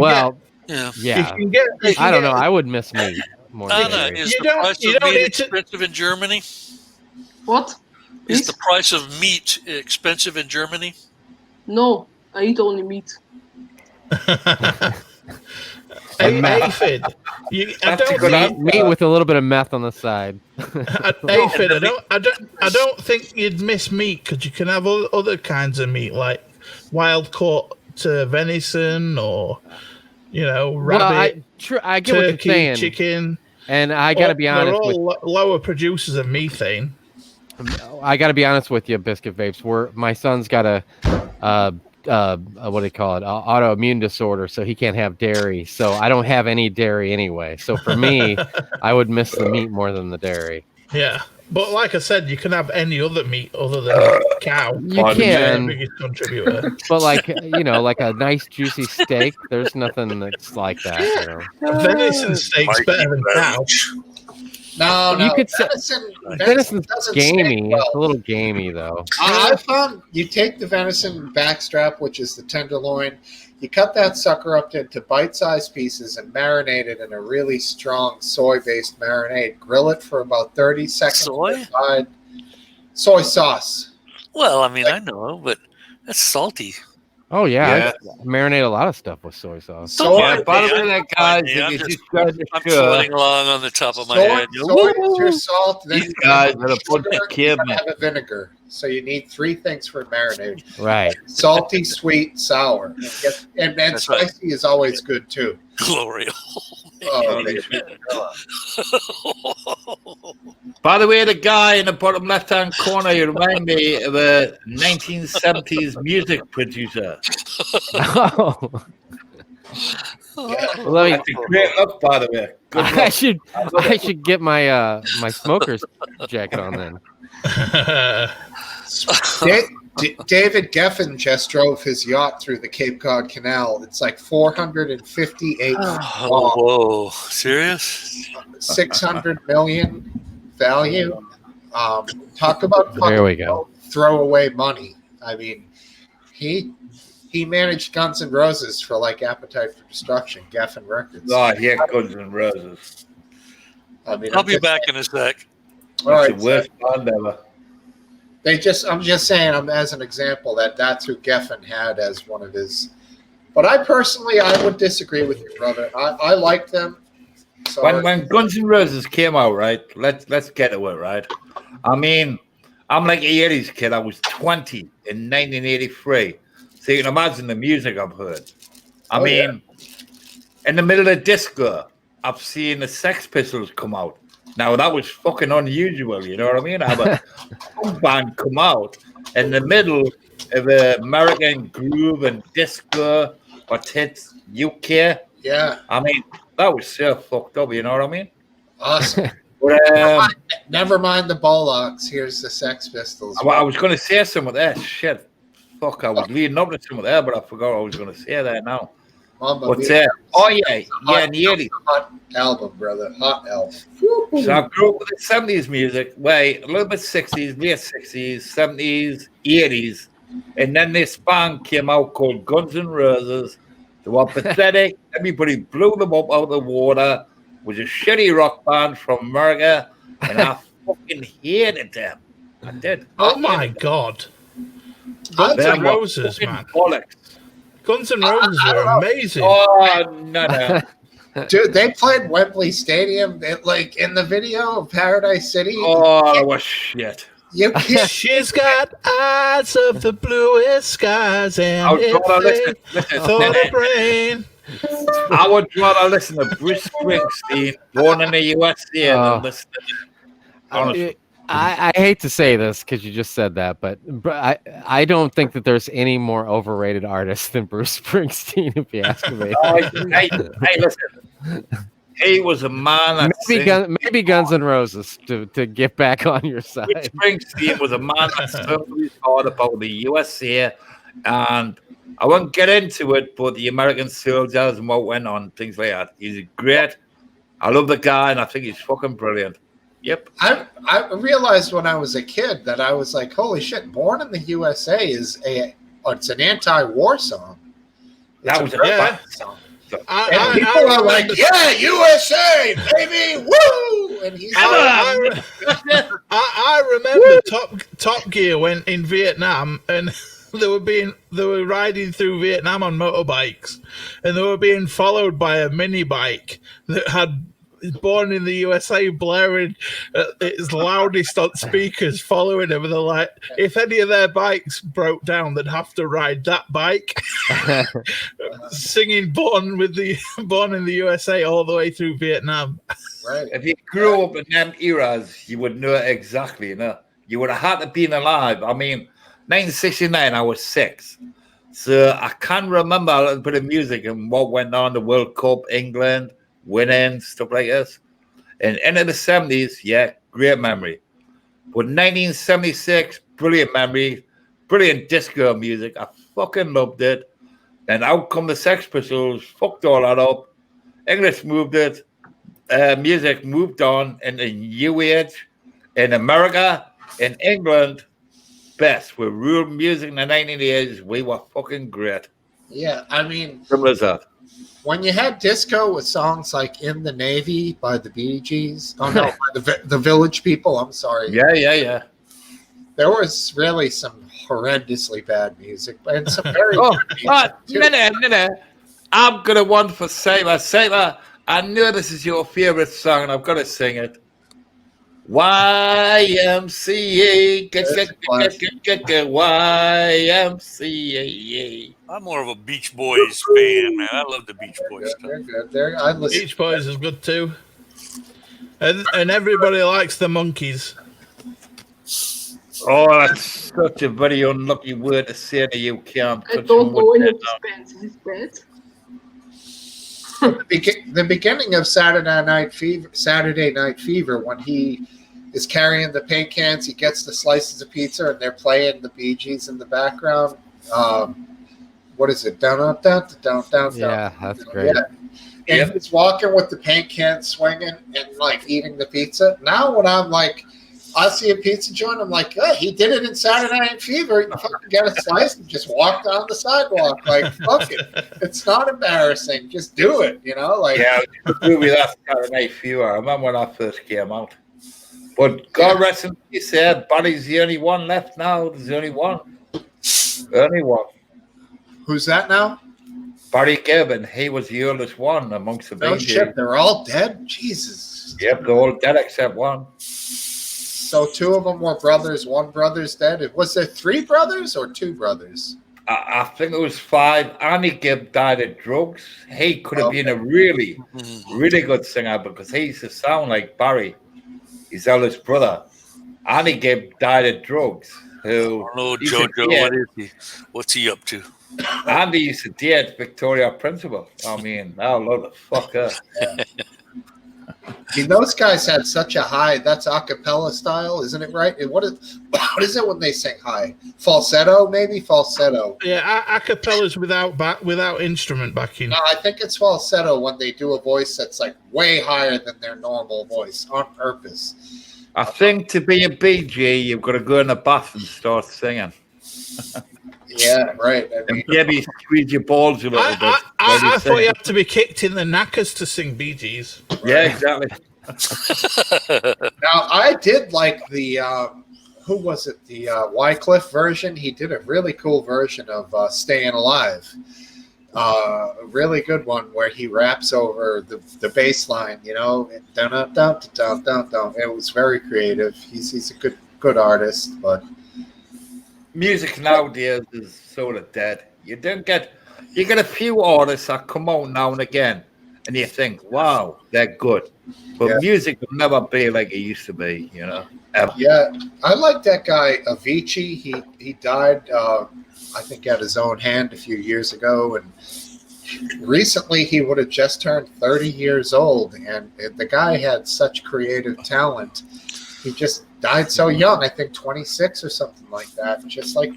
can get. I don't know. I would miss meat more. Than is the price of meat expensive in Germany? What? Is the price of meat expensive in Germany? No, I eat only meat. Aphid, meat with a little bit of meth on the side. Aphid, I don't think you'd miss meat because you can have other kinds of meat like wild caught venison or rabbit. I get turkey, what you're saying. Chicken, and I got to be honest. They're all lower producers of methane. I got to be honest with you, Biscuit Vapes. My son's got a what do you call it? Autoimmune disorder, so he can't have dairy. So I don't have any dairy anyway. So for me, I would miss the meat more than the dairy. Yeah, but like I said, you can have any other meat other than cow. You can, the biggest contributor. But like like a nice juicy steak, there's nothing that's like that. Venison steak's better than cow. No, you could say venison's gamey. Well. It's a little gamey though. I found you take the venison backstrap, which is the tenderloin, you cut that sucker up into bite-sized pieces and marinate it in a really strong soy-based marinade. Grill it for about 30 seconds. Soy sauce. Well, I mean, I know, but that's salty. Oh yeah, I marinate a lot of stuff with soy sauce. By the way, guys, I'm floating along on the top of my head. Soy is your salt. These guys are a bunch of kids. Have a vinegar, so you need 3 things for marinade. Right. Salty, sweet, sour, and spicy is always good too. Glory. By the way, the guy in the bottom left-hand corner, you remind me of a 1970s music producer. Let me. Great look, by the way. I should get my my smoker's jacket on then. David Geffen just drove his yacht through the Cape Cod Canal. It's like 458 Oh, long, whoa, serious? 600 million value. Talk about There we go. Throw away money. I mean, he managed Guns N' Roses for like Appetite for Destruction, Geffen Records. Oh, yeah, Guns N' Roses. I mean, I'll be back in a sec. All That's right, the worst band ever. I'm just saying, as an example, that's who Geffen had as one of his. But I would disagree with you, brother. I like them. Sorry. When Guns N' Roses came out, right? Let's get to it, right? I mean, I'm like an 80s kid. I was 20 in 1983. So you can imagine the music I've heard. I mean, in the middle of disco, I've seen the Sex Pistols come out. Now, that was fucking unusual, you know what I mean? I have a punk band come out in the middle of American groove and disco, what hits UK. Yeah. I mean, that was so fucked up, you know what I mean? Awesome. But, never mind the Bollocks. Here's the Sex Pistols. I was going to say some of that shit. Fuck, I was leading up to some of that, but I forgot what I was going to say that now. What's that? Oh, yeah, in the 80s. Hot album, brother. Hot album. So I grew up with the 70s music, a little bit 60s, late 60s, 70s, 80s. And then this band came out called Guns N' Roses. They were pathetic. Everybody blew them up out of the water. It was a shitty rock band from America. And I fucking hated them. I did. Oh, my God. Guns N' Roses, man. Bollocks. Guns N' Roses were amazing. Oh, no. Dude, they played Wembley Stadium in the video of Paradise City. Oh, that was shit. You can't. She's got eyes of the bluest skies and listen, thought of rain. I would rather listen to Bruce Springsteen, born in the USA, than listen to honestly. I hate to say this because you just said that, but I don't think that there's any more overrated artist than Bruce Springsteen, if you ask me. Hey, listen. He was a man that maybe Guns N' Roses to get back on your side. Bruce Springsteen was a man that certainly thought about the USA, and I won't get into it, but the American soldiers and what went on, things like that. He's great. I love the guy, and I think he's fucking brilliant. Yep. I realized when I was a kid that I was like, holy shit, Born in the USA it's an anti-war song. That was a fun song. And people are like, yeah, USA, baby, woo! And he's I remember Top Gear went in Vietnam, and they were riding through Vietnam on motorbikes, and they were being followed by a mini bike that had Born in the USA blaring its loudest on speakers, following them. And they're like, if any of their bikes broke down, they'd have to ride that bike, singing Born in the USA all the way through Vietnam. Right. If you grew up in them eras, you would know exactly. You would have had to been alive. I mean, 1969, I was 6. So I can remember a little bit of music and what went on, the World Cup, England, winning, stuff like this. And into the 70s, yeah, great memory. But 1976, brilliant memory, brilliant disco music. I fucking loved it. And out come the Sex Pistols, fucked all that up. English moved it. Music moved on in the new age. In America, in England, best. With real music in the 1980s, we were fucking great. Yeah, I mean, Simple as that. When you had disco with songs like "In the Navy" by the Bee Gees, by the Village People. I'm sorry. Yeah. There was really some horrendously bad music, and some very good music too. No. I'm gonna want for Saber. Saber, I know this is your favorite song, and I've got to sing it. YMCA, YMCA. I'm more of a Beach Boys fan, man. I love the Beach Boys stuff. They're good. Beach Boys is good too, and everybody likes the Monkeys. Oh, that's such a very unlucky word to say to you, Cam. I don't know any of these bands. Is this bad? The beginning of Saturday Night Fever, when he is carrying the paint cans. He gets the slices of pizza, and they're playing the Bee Gees in the background. What is it? Down, up, down, down, down, Yeah, down. that's great. Yeah. And he's walking with the paint can swinging and like eating the pizza. Now when I'm like, I see a pizza joint, I'm like, oh, he did it in Saturday Night Fever. He fucking got a slice and just walked down the sidewalk. Like, fuck it. It's not embarrassing. Just do it, you know? Like, yeah, movie that Saturday Night Fever. I remember when that first came out. But God rest him, he said, Barry's the only one left now. There's the only one. Only one. Who's that now? Barry Gibbon. He was the oldest one amongst the No Bee Gees. shit. They're all dead? Jesus. Yep, they're all dead except one. So 2 of them were brothers. 1 brother's dead. Was there 3 brothers or 2 brothers? I think it was 5. Andy Gibb died of drugs. He could have been a really, really good singer because he used to sound like Barry, his eldest brother. Andy Gibb died of drugs. Who? Oh, Jojo, what is he? What's he up to? Andy used to date Victoria Principal. I mean, I love the fuck up. I mean, those guys had such a high. That's a cappella style, isn't it? Right? And what is it when they sing high? Falsetto, maybe falsetto. Yeah, a cappella's without instrument backing. No, I think it's falsetto when they do a voice that's like way higher than their normal voice on purpose. I think to be a BG, you've got to go in the bath and start singing. Yeah, right. I mean, And maybe squeeze your balls a little bit. I thought you had to be kicked in the knackers to sing Bee Gees. Yeah, exactly. Now, I did like the, who was it? The Wycliffe version. He did a really cool version of Staying Alive. A really good one where he raps over the bass line, you know. Down, up, down, down, down, down. It was very creative. He's a good artist, but Music nowadays is sort of dead. You get a few artists that come out now and again, and you think, wow, they're good. But music will never be like it used to be, you know. Ever. Yeah, I like that guy Avicii. He died, I think, at his own hand a few years ago, and recently he would have just turned 30 years old. And the guy had such creative talent. He just died so young. I think 26 or something like that. Just like,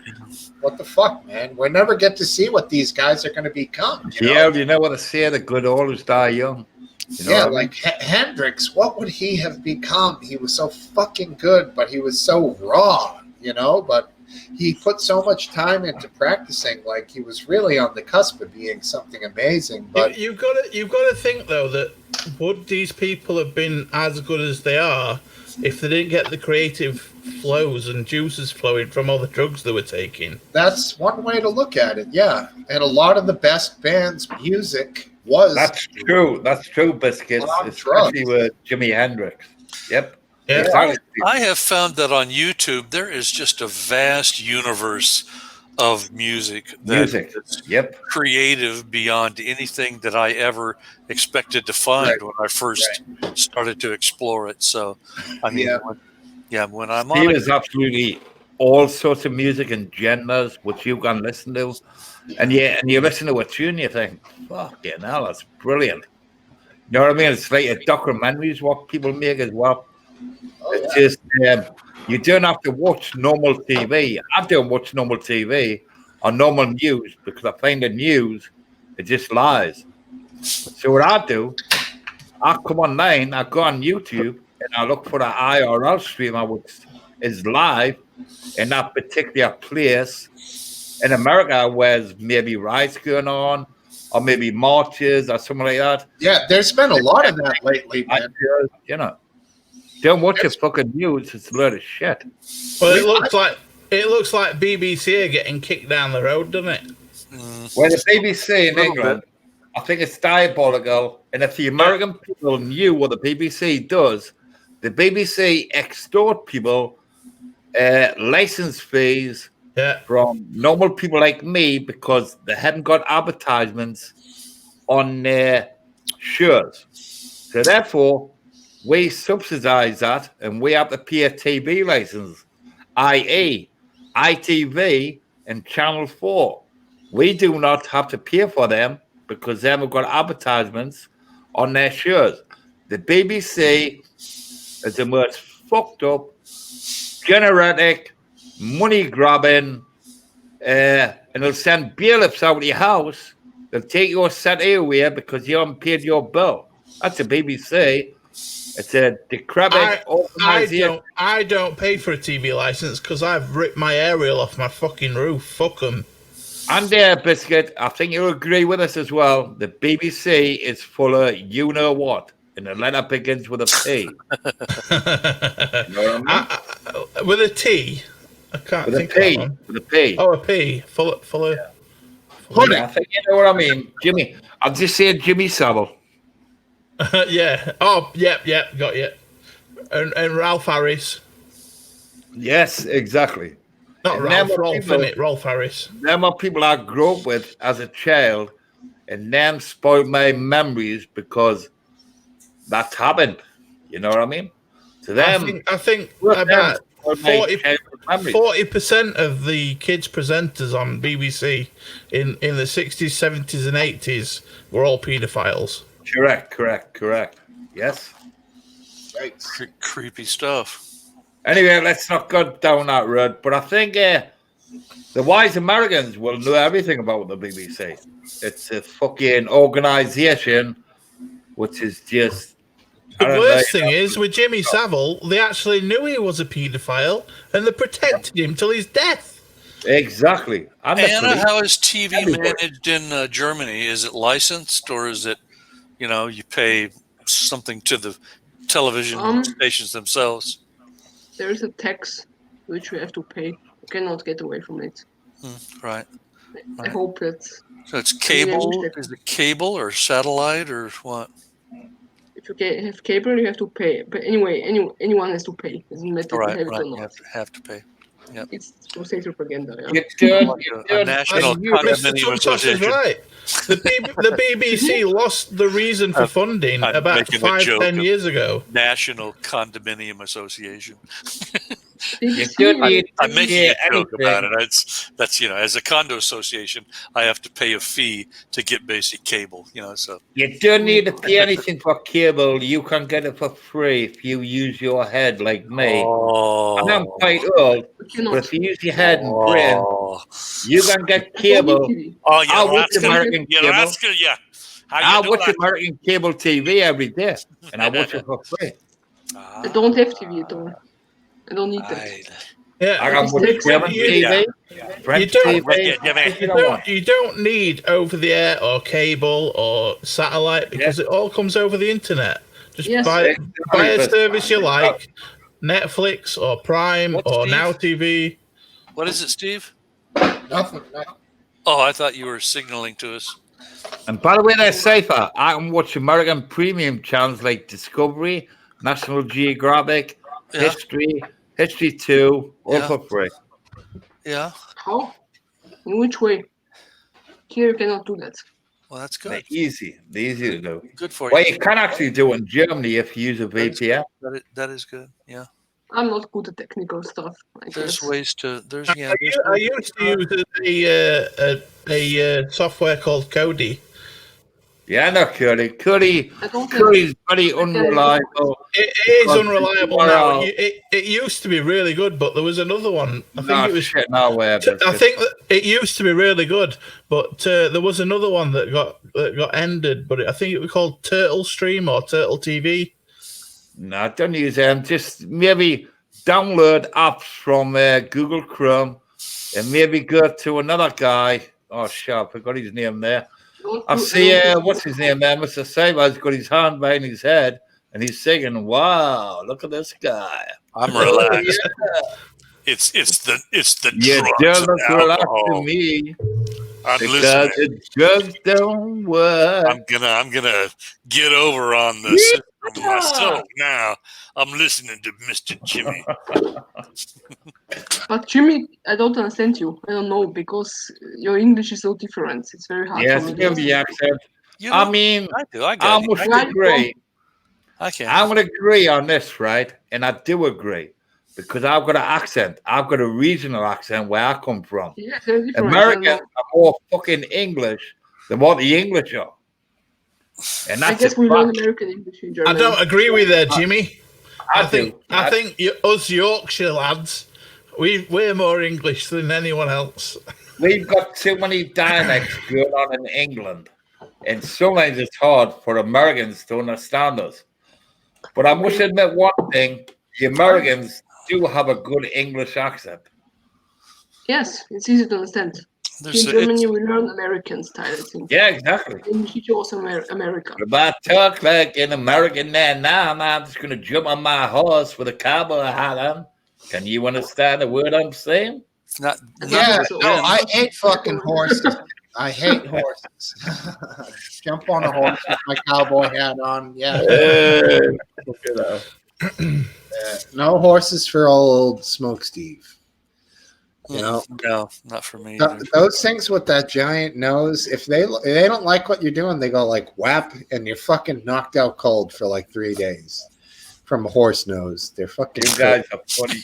what the fuck, man? We never get to see what these guys are going to become. You know? You know what they say? The good always die young. You know like Hendrix, what would he have become? He was so fucking good, but he was so raw, you know, but he put so much time into practicing, like he was really on the cusp of being something amazing. But you've got to think though that would these people have been as good as they are if they didn't get the creative flows and juices flowing from all the drugs they were taking? That's one way to look at it, yeah. And a lot of the best bands' music was... That's true, Biscuits, especially with Jimi Hendrix. Yep. Yeah. I have found that on YouTube, there is just a vast universe of music that is creative beyond anything that I ever expected to find when I first started to explore it. So, I mean, when I'm on there's absolutely all sorts of music and genres which you can listen to, and you listen to a tune, you think, fucking hell, that's brilliant. You know what I mean? It's like a documentary is what people make as well. It's just you don't have to watch normal TV. I don't watch normal TV or normal news because I find the news it just lies. So what I do, I come online, I go on YouTube, and I look for the IRL streamer which is live in that particular place in America where there's maybe riots going on or maybe marches or something like that. Yeah, there's been a lot of that lately, man. You know. Don't watch your fucking news. It's a load of shit. Well, it looks like BBC are getting kicked down the road, doesn't it? Well, the BBC in England, I think it's diabolical. And if the American people knew what the BBC does, the BBC extort people license fees from normal people like me because they haven't got advertisements on their shows. So therefore, we subsidize that and we have to pay a TV license, i.e. ITV and Channel 4. We do not have to pay for them because they haven't got advertisements on their shows. The BBC is the most fucked up, genetic, money grabbing, and they'll send bailiffs out of your house. They'll take your settee away because you haven't paid your bill. That's the BBC. It's a decrepit organization. I don't pay for a TV license because I've ripped my aerial off my fucking roof. Fuck them. And Biscuit, I think you'll agree with us as well. The BBC is full of you know what, and the letter begins with a P. You know what I mean? With a T. I can't With think a P. of one. With a P. Oh, a P. Full of. I think you know what I mean, Jimmy. I'll just say Jimmy Savile. Yeah. Oh, yep. Got you. And Ralph Harris. Yes, exactly. Not Ralph. Rolf Harris. Them are people I grew up with as a child, and them spoiled my memories because that's happened. You know what I mean? To them, I think about 40% of the kids presenters on BBC in the 60s, 70s, and 80s were all paedophiles. Correct. Yes. Right. Creepy stuff. Anyway, let's not go down that road. But I think the wise Americans will know everything about the BBC. It's a fucking organization which is just... The worst thing is, with Jimmy Savile, they actually knew he was a paedophile and they protected him till his death. Exactly. Anna, how is TV managed in Germany? Is it licensed or is it, you pay something to the television stations themselves? There is a tax which we have to pay. You cannot get away from it. Right. I hope that... So it's cable? Is it cable or satellite or what? If you have cable, you have to pay. But anyway, anyone has to pay. It doesn't matter if you have it or not. You have to pay. Yep. It's for state propaganda. A national condominium association. Right. The BBC lost the reason for funding about 5-10 years ago. National Condominium Association. I'm making a joke about it. That's as a condo association, I have to pay a fee to get basic cable. So you don't need to pay anything for cable. You can get it for free if you use your head like me. And I'm quite old, but if you use your head and brain, you can get cable. Oh yeah, I watch American cable. I watch American cable TV every day, and I watch it for free. I don't have TV at all. I don't need that. Yeah, I got German TV, French TV. You don't need over-the-air or cable or satellite because it all comes over the internet. Just buy a service you like, Netflix or Prime or Now TV. What is it, Steve? Nothing. Oh, I thought you were signaling to us. And by the way, they're safer. I can watch American premium channels like Discovery, National Geographic, History 2, all for free. Yeah. How? In which way? Here you cannot do that. Well, that's good. They're easy to do. Good for you. Well, you can actually do it in Germany if you use a VPN. That is good. Yeah. I'm not good at technical stuff. There's ways to. I used to use a software called Kodi. Yeah, no, Curry's very unreliable. It is unreliable now. It used to be really good, but there was another one. I think it used to be really good, but there was another one that got ended. But I think it was called Turtle Stream or Turtle TV. No, don't use them. Just maybe download apps from Google Chrome and maybe go to another guy. Oh, shit, I forgot his name there. I see, what's his name there? Mr. Saber's got his hand behind his head and he's singing, wow, look at this guy. I'm relaxed. It's the drugs don't look relaxed to me. I'm because listening. The drugs don't work. I'm gonna get over on the system myself now. I'm listening to Mr. Jimmy. But Jimmy, I don't understand you. I don't know because your English is so different. It's very hard. Yes, the accent. I mean, I must agree. Okay. I would agree on this, right? And I do agree because I've got an accent. I've got a regional accent where I come from. Yeah, Americans are more fucking English than what the English are. And that's I guess we learn American English in Germany. I don't agree with that, Jimmy. I think us Yorkshire lads, we're more English than anyone else. We've got too many dialects going on in England, and sometimes it's hard for Americans to understand us. But I must admit one thing: the Americans do have a good English accent. Yes, it's easy to understand. In Germany, we learn American style, I think. Yeah, exactly. In teach also America. If I talk like an American man now, I'm just going to jump on my horse with a cowboy hat on. Can you understand the word I'm saying? I hate fucking horses. I hate horses. Jump on a horse with my cowboy hat on. Yeah. No horses for old Smokesteve. You know, no, not for me. Those things with that giant nose, if they don't like what you're doing, they go like whap, and you're fucking knocked out cold for like 3 days from a horse nose. They're fucking. You guys are funny.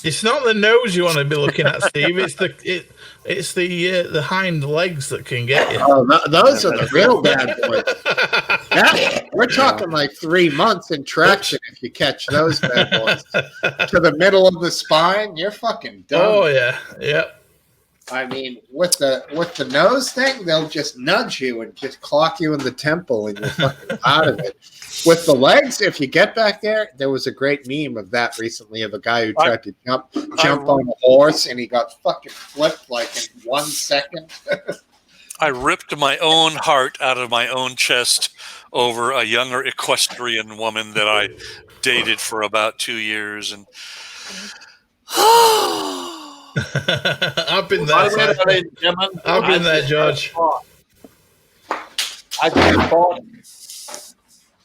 It's not the nose you want to be looking at, Steve. It's the hind legs that can get you. Oh, those are the real bad boys. We're talking like 3 months in traction if you catch those bad boys to the middle of the spine. You're fucking done. Oh yeah. I mean, with the nose thing, they'll just nudge you and just clock you in the temple, and you're fucking out of it. With the legs, if you get back there was a great meme of that recently of a guy who tried to jump on a horse, and he got fucking flipped like in 1 second. I ripped my own heart out of my own chest over a younger equestrian woman that I dated for about 2 years, and I've been there. I've been there, George.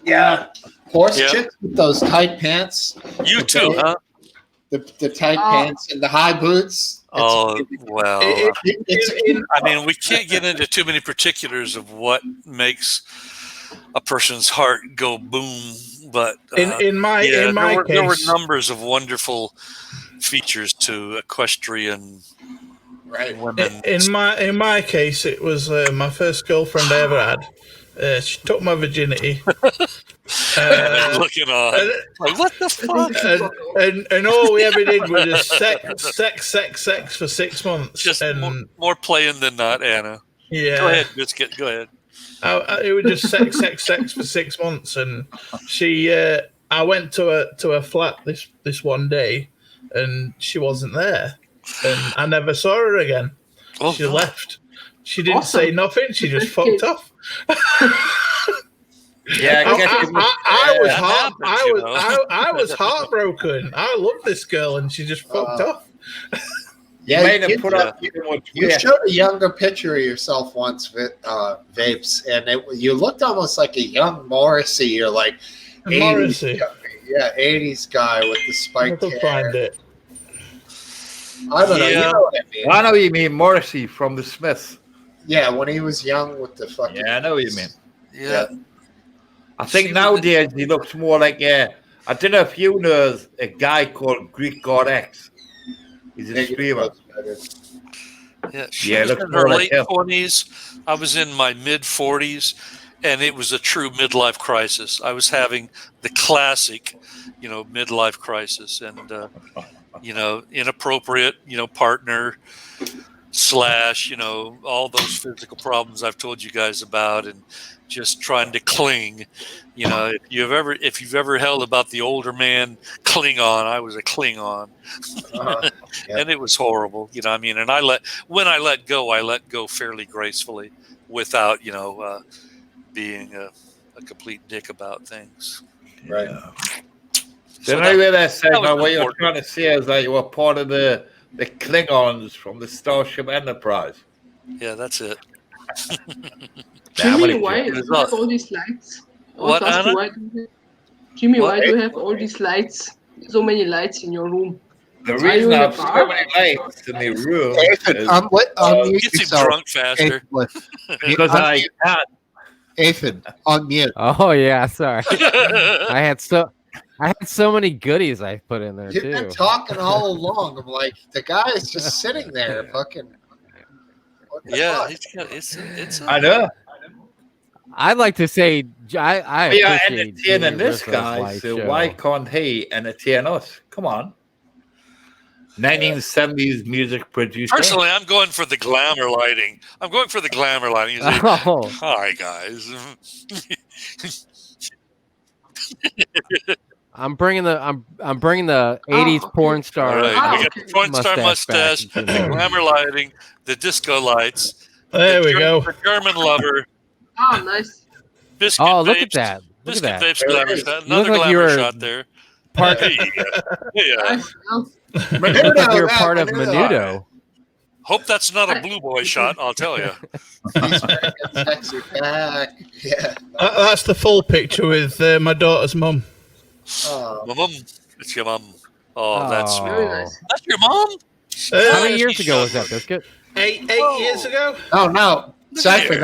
Yeah, horse chicks with those tight pants. You too, huh? The tight pants and the high boots. I mean, we can't get into too many particulars of what makes a person's heart go boom, but in my case, there were numbers of wonderful features to equestrian women. In my case, it was my first girlfriend I ever had. She took my virginity. Looking on, like, what the fuck? And all we ever did was just sex for 6 months. Just more playing than not, Anna. Yeah. Go ahead, Biscuit. Go ahead. It was just sex for 6 months, and she. I went to her flat this one day, and she wasn't there, and I never saw her again. She left. She didn't say nothing. She just fucked off. Yeah, I was heartbroken. I love this girl, and she just fucked off. Yeah, you showed a younger picture of yourself once with Vapes, and you looked almost like a young Morrissey. You're like Morrissey, 80s guy with the spiked hair. Find it. I don't know. You know what I mean? I know what you mean, Morrissey from the Smiths. Yeah, when he was young with the fucking. Yeah, I know what you mean. Yeah. I think nowadays he looks more like I don't know if you know a guy called Greek God X. He's a streamer. Yeah, she was in her late 20s. I was in my mid 40s, and it was a true midlife crisis. I was having the classic, midlife crisis, and inappropriate, partner / all those physical problems I've told you guys about, and just trying to cling. If you've ever held about the older man Klingon, I was a Klingon. And it was horrible. And when I let go fairly gracefully without, being a complete dick about things. Right. So anyway, what you're trying to say is that you were part of the Klingons from the Starship Enterprise. Yeah, that's it. Jimmy, why do you have all these lights? What, Anna? Why do you have all these lights? So many lights in your room. The reason I have so many lights in the room is gets him drunk faster. Because I can't. Aphid, unmute. Oh yeah, sorry. I had so many goodies I put in there. You've too. Been talking all along. I'm like, the guy is just sitting there, fucking. Yeah, it's. I know. I'd like to say I We are appreciate Jimmy entertaining this Risso's guy, live so show. why can't he entertain us? Come on. 1970s music producer. Personally, I'm going for the glamour lighting. He's like, Oh, hi, guys. I'm bringing the 80s okay. porn star. All right, we got okay. the porn star mustache mustache, back, the Jimmy. glamour lighting, the disco lights. There we go. The German lover. Ah, nice. Biscuit Oh, look vapes, at that! Look at Biscuit that! vapes There it glamour is. shot. You look Another like you glamour were shot there. part. Hey, yeah. Nice. Well, You look like you're yeah, part of Menudo. Menudo. Hope that's not a blue boy shot, I'll tell you. He's bringing sexy back. Yeah. That's the full picture with my daughter's mum. Oh, My mum. It's your mum. Oh, that's sweet. very nice. That's your mom? How many Uh, years ago was that, Biscuit? eight years ago. oh no, Cypher, here.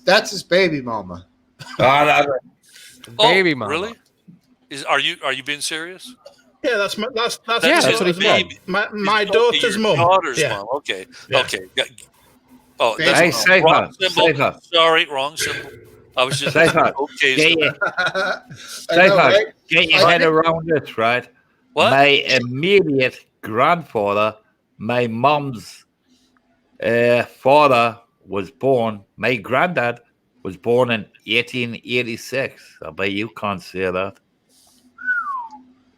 that's his baby mama. Baby mama. Really? Are you being serious? Yeah, that's Yeah, his that's what he said. baby. my His daughter's your mum. Daughter's Yeah. mom. Okay. Yeah. Okay. Oh, Baby that's Hey, mama. save wrong her. symbol. Save her. Sorry, wrong symbol. I was just Save her. okay. Get your, I save know, her. right? Get your I head think- around this, right? What? My immediate grandfather, my mom's father was born, my granddad was born in 1886. I bet you can't say that.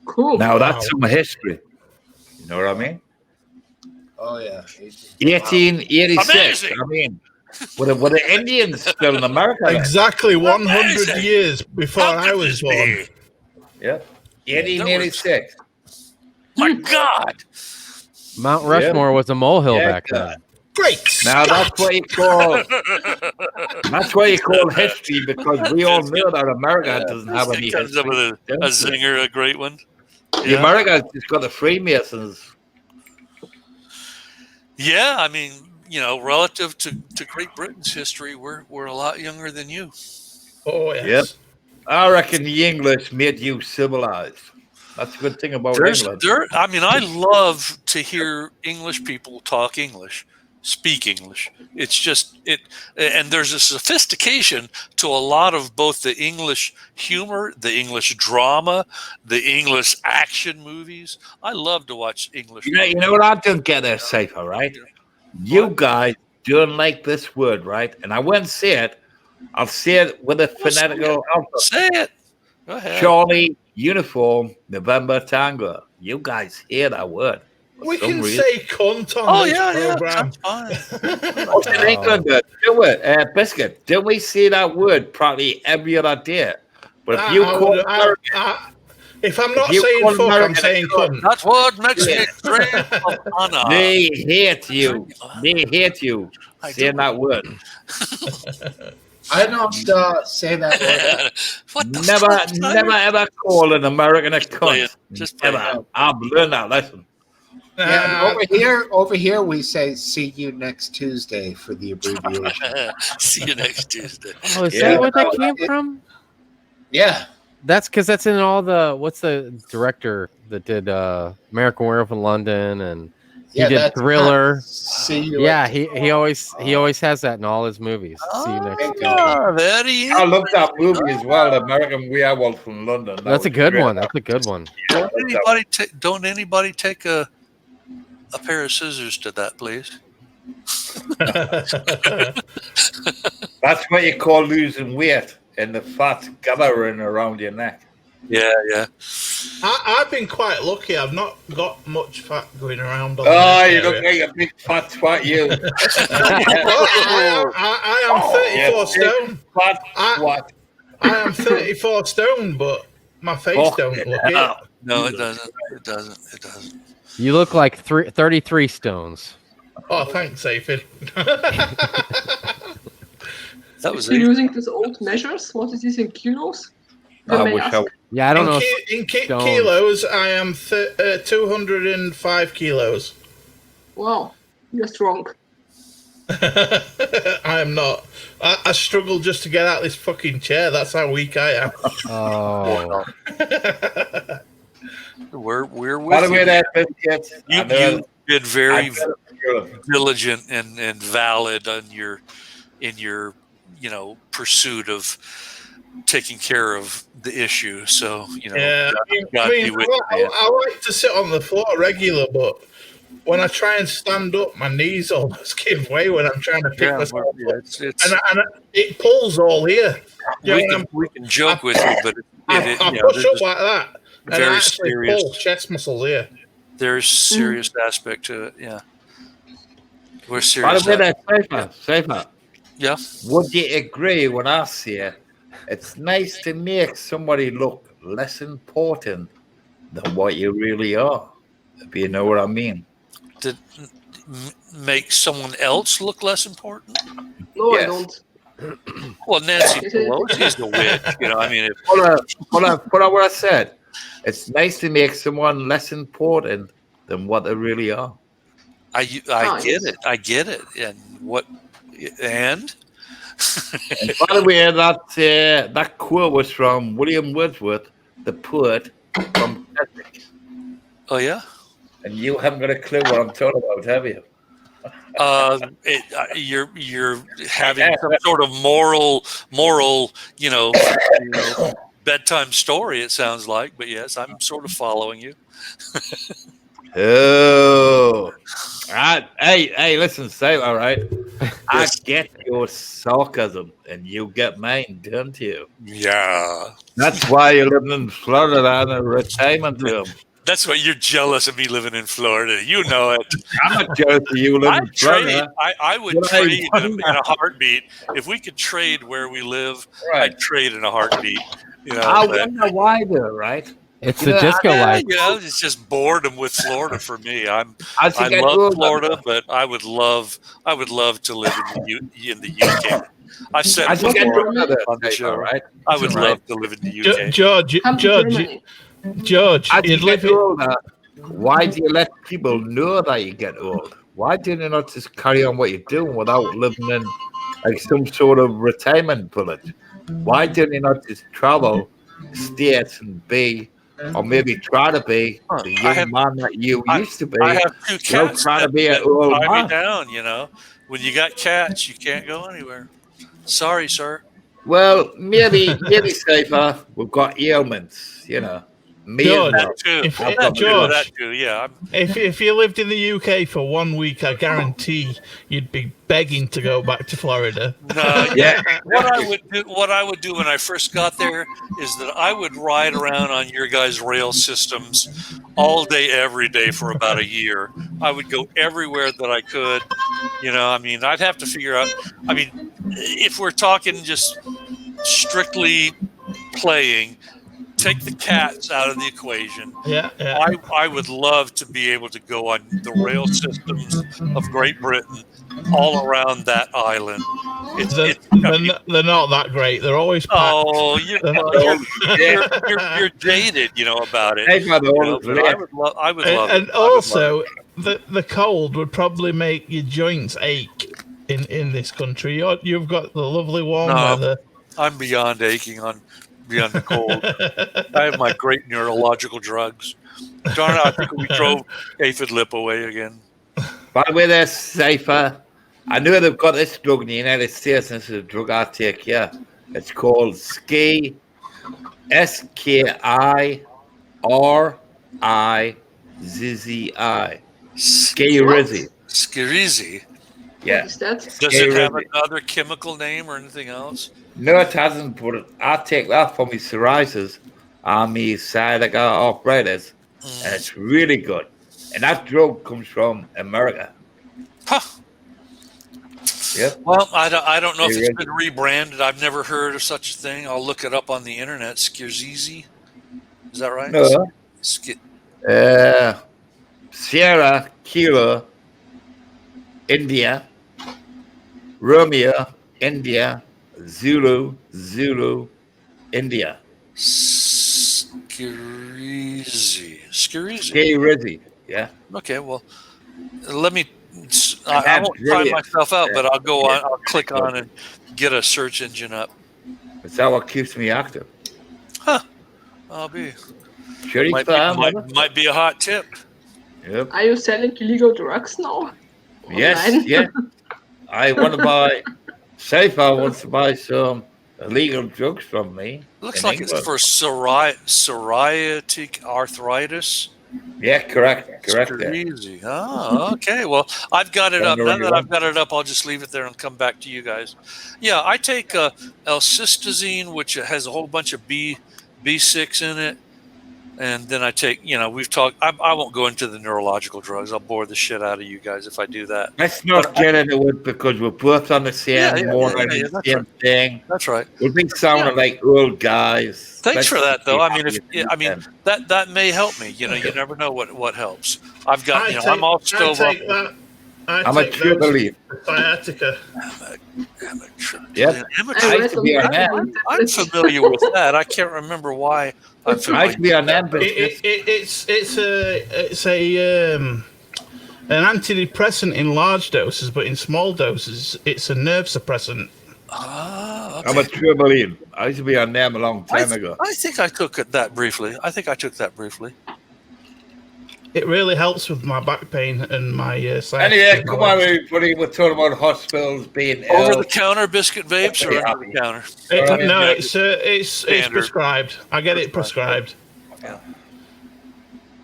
Cool. Now, that's Wow. some history. You know what I mean? Oh yeah. 1886. Amazing. I mean, were the Indians still in America? then? Exactly 100 Amazing. years before How I could was this born. be? Yeah. 1886. My God. Mount Rushmore was a molehill Yeah, back then. Great. Now that's what you call history, because we all know that America doesn't have any It comes up history. with a zinger, a great one. The America's just got the Freemasons. Yeah, I mean, relative to Great Britain's history, we're a lot younger than you. Oh yes. Yep. I reckon the English made you civilized. That's a good thing about England. I love to hear English people talk English, speak English. It's just and there's a sophistication to a lot of both the English humor, the English drama, the English action movies. I love to watch English. You know what I don't get there, Safer, right? You guys don't like this word, right? And I won't say it. I'll say it with a phonetical alphabet. Say it. Go ahead. Charlie, uniform, November, Tango. You guys hear that word. We can say cunt on Oh this yeah, program. that's fine. In England, do it. Biscuit, don't we say that word probably every other day? But if you call if I'm not you saying call fuck, I'm American saying a cunt. That's what makes me dream of honor. they hate you. They hate you I saying don't. that word. I don't say that word. What the Never, fuck, never ever call an American a play cunt. it. Just play Never. I've learned that lesson. Yeah, over here we say "see you next Tuesday" for the abbreviation. See you next Tuesday. Oh, is Yeah. that where that came from? Yeah, That's because that's in all the. What's the director that did American Werewolf in London and he did that's Thriller? See you. Yeah, he always has that in all his movies. See you next Tuesday. Oh, very I love that movie as well, American Werewolf from London. That That's a was good great. one. That's a good one. Don't anybody take a pair of scissors to that, please? That's what you call losing weight and the fat gathering around your neck. Yeah, yeah. I've been quite lucky. I've not got much fat going around. On Oh, this you look area. like a big fat twat, you. I am 34 stone. Fat twat. I am 34 stone, but my face don't look it. No, it doesn't. It doesn't. It doesn't. You look like 33 stones. Oh, thanks, Aphid. That was You're it. using these old measures. What is this in kilos? I wish I Yeah, I don't know. In stones. kilos, I am 205 kilos. Wow, you're strong. I am not. I struggle just to get out of this fucking chair. That's how weak I am. Oh, We're By the with way, you. that biscuits. You been very diligent and valid in your pursuit of taking care of the issue. So, Yeah, God be with you, man. I like to sit on the floor regular, but when I try and stand up, my knees almost give way when I'm trying to pick myself up. And it pulls all here. We can joke with you, but I push up like that, and I actually serious, pull chest muscles here. There's serious aspect to it. Yeah, we're serious. By the way, that's safer. Yeah. Would you agree when I say it's nice to make somebody look less important than what you really are? If you know what I mean. To make someone else look less important? No, Yes. I don't. Well, Nancy Pelosi's the witch. I mean, Hold on, what I said. It's nice to make someone less important than what they really are. I get it. I get it. And what? And by the way, that quote was from William Wordsworth, the poet from Keswick. Oh yeah. And you haven't got a clue what I'm talking about, have you? You're having some sort of moral, bedtime story. It sounds like, but yes, I'm sort of following you. Oh, hey, listen, say all right. I get your sarcasm, and you get mine, don't you? Yeah. That's why you're living in Florida in a retirement home. That's why you're jealous of me living in Florida. You know it. I'm not jealous of you living in Florida. I would trade in a heartbeat. If we could trade where we live, I'd trade in a heartbeat. I wonder why, though, right? It's the disco life. It's just boredom with Florida for me. I I love Florida, but I would love to live in the UK. I've said before on the show, right? I would love to live in the UK. George, why do you let people know that you get old? Why do you not just carry on what you're doing without living in like some sort of retirement village? Why do you not just travel states and be, or maybe try to be the young man that you used to be? I have two cats trying to be that an old tie man. me down. When you got cats, you can't go anywhere. Sorry, sir. Well, maybe safer. We've got ailments, George, if you lived in the UK for 1 week, I guarantee you'd be begging to go back to Florida. No, what I would do when I first got there is that I would ride around on your guys' rail systems all day, every day for about a year. I would go everywhere that I could. I'd have to figure out. If we're talking just strictly playing, take the cats out of the equation. Yeah. I would love to be able to go on the rail systems of Great Britain all around that island. They're not that great. They're always packed. Oh, you're jaded, about it. I would love and it. Also, the cold would probably make your joints ache in this country. You've got the lovely warm weather. I'm beyond aching beyond the cold. I have my great neurological drugs. Darn it, I think we drove aphid lip away again. By the way, they're safer. I know they've got this drug in the United States, and it's a drug I take here. It's called Ski, SKIRIZZI. Skirizzi. Skirizzi? Yeah. What is that? Does it have another chemical name or anything else? No, it hasn't, but I take that for my psoriasis and my sciatic arthritis, and it's really good. And that drug comes from America. Huh. Yeah. Well, I don't know if it's been rebranded. I've never heard of such a thing. I'll look it up on the internet. Skirizzi. Is that right? No. Sierra, Kilo, India, Romeo, India, Zulu, India. Skirizzi. Yeah. Okay, well, let me. I won't time myself out, but I'll go on. I'll click on and get a search engine up. Is that what keeps me active? Huh. I'll be. Might be a hot tip. Yep. Are you selling illegal drugs now? Yes. Yeah. I want to buy Safer wants to buy some illegal drugs from me. Looks in like England. it's for psoriatic arthritis. Yeah, correct. It's Correct. There. crazy. Oh, okay. Well, I've got it up. Now that I've got it up, I'll just leave it there and come back to you guys. Yeah, I take L-cysteine, which has a whole bunch of B6 in it. And then I take, we've talked, I won't go into the neurological drugs. I'll bore the shit out of you guys if I do that. Let's not get into it because we're both on the same same thing. That's right. We'll be sounding like old guys. Thanks for that, though. I mean, that may help me. You never know what helps. I've got, I'm all stove up. I'm a triple sciatica. Yep. I'm familiar with that. I can't remember why. It's an antidepressant in large doses, but in small doses, it's a nerve suppressant. Okay. I'm a triple. I used to be on them a long time ago. I think I took that briefly. It really helps with my back pain and my sciatica. Anyway, come on, everybody. We're talking about hospitals being over the counter biscuit vapes or under the counter. No, it's prescribed. I get it prescribed. Yeah.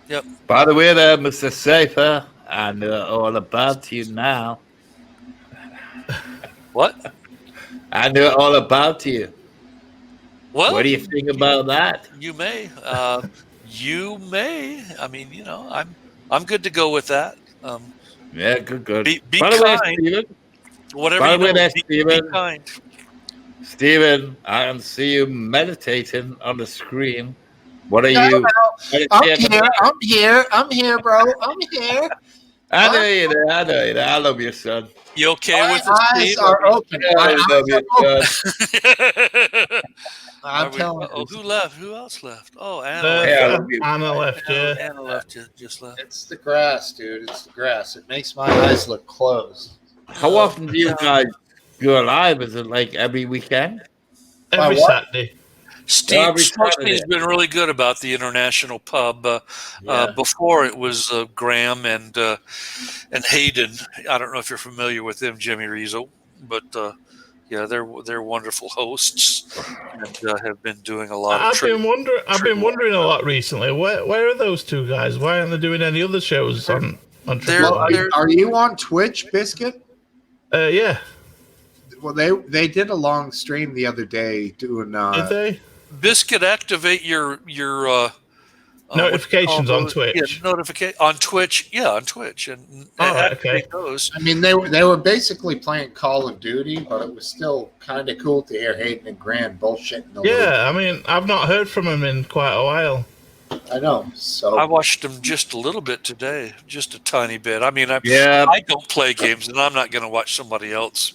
Yep. By the way, there, Mr. Safer, I know all about you now. What? I know all about you. Well, what do you think about that? You may. You may. I mean, I'm good to go with that. Yeah, good. Be By the kind. way, Steven. Whatever By you the way, know, Steven. Be kind. Steven, I can see you meditating on the screen. What are you? I'm here, bro. I'm here. I know you there. I love you, son. You okay with the eyes are open. I love you, son. I'm telling you. Who left? Who else left? Oh, Anna. Anna left. Yeah. Anna left. Just left. It's the grass, dude. It's the grass. It makes my eyes look closed. How often do you guys go live? Is it like every weekend? Every Saturday. Smokesteve's been really good about the international pub. Before it was Graham and Hayden. I don't know if you're familiar with them, Jimmy Rizzo, but they're wonderful hosts and have been doing a lot. I've been wondering a lot recently. Where are those two guys? Why aren't they doing any other shows on? Are you on Twitch, Biscuit? Yeah. Well, they did a long stream the other day doing. Did they? Biscuit, activate your notifications on Twitch. Yeah, on Twitch. Yeah, on Twitch, and activate those. I mean, they were basically playing Call of Duty, but it was still kind of cool to hear Hayden and Grant bullshitting. I mean, I've not heard from them in quite a while. I know. So I watched them just a little bit today, just a tiny bit. I mean, I don't play games, and I'm not going to watch somebody else.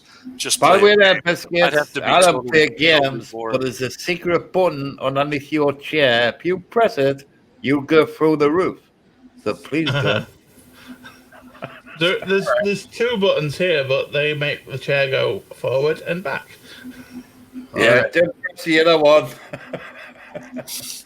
By the way, there, Biscuits, I don't play games, but there's a secret button underneath your chair. If you press it, you go through the roof. So please don't. There's two buttons here, but they make the chair go forward and back. Yeah, don't press the other one.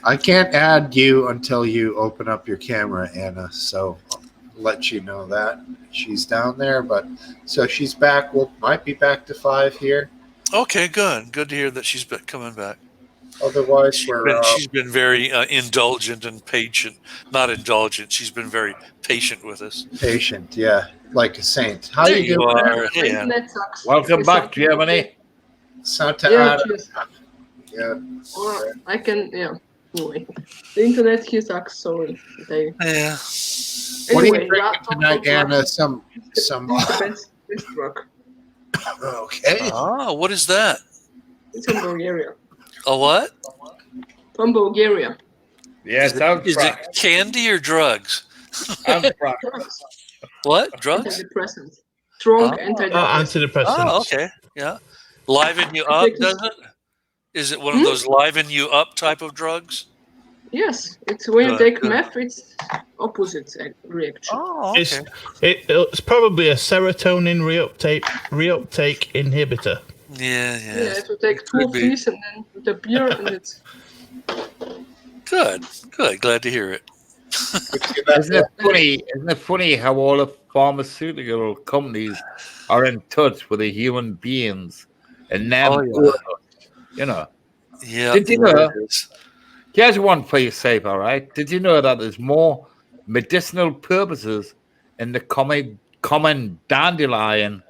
I can't add you until you open up your camera, Anna. So I'll let you know that she's down there. But so she's back. Might be back to 5 here. Okay, good to hear that she's coming back. Otherwise, she's been very indulgent and patient. Not indulgent. She's been very patient with us. Patient, yeah, like a saint. How you doing? Hey, welcome back, Germany. Santa Ana. Yeah. Or I can, anyway. The internet here sucks, sorry. Yeah. What are you drinking tonight, Anna? Some best drug. Okay. Oh, what is that? It's from Bulgaria. A what? From Bulgaria. Yes, is it candy or drugs? What? Drugs? Antidepressants. Strong antidepressants. Antidepressants. Oh, okay. Yeah. Liven you up, does it? Is it one of those liven you up type of drugs? Yes. It's when you take meth, it's opposite reaction. Oh, okay. It's probably a serotonin reuptake inhibitor. Yeah. Yeah, to take 2 of these and then with the beer, and it's good. Glad to hear it. Isn't it funny how all the pharmaceutical companies are in touch with the human beings and then, you know. Yeah. Did you yeah, know? it is. Here's one for you, safe, all right? Did you know that there's more medicinal purposes in the common dandelion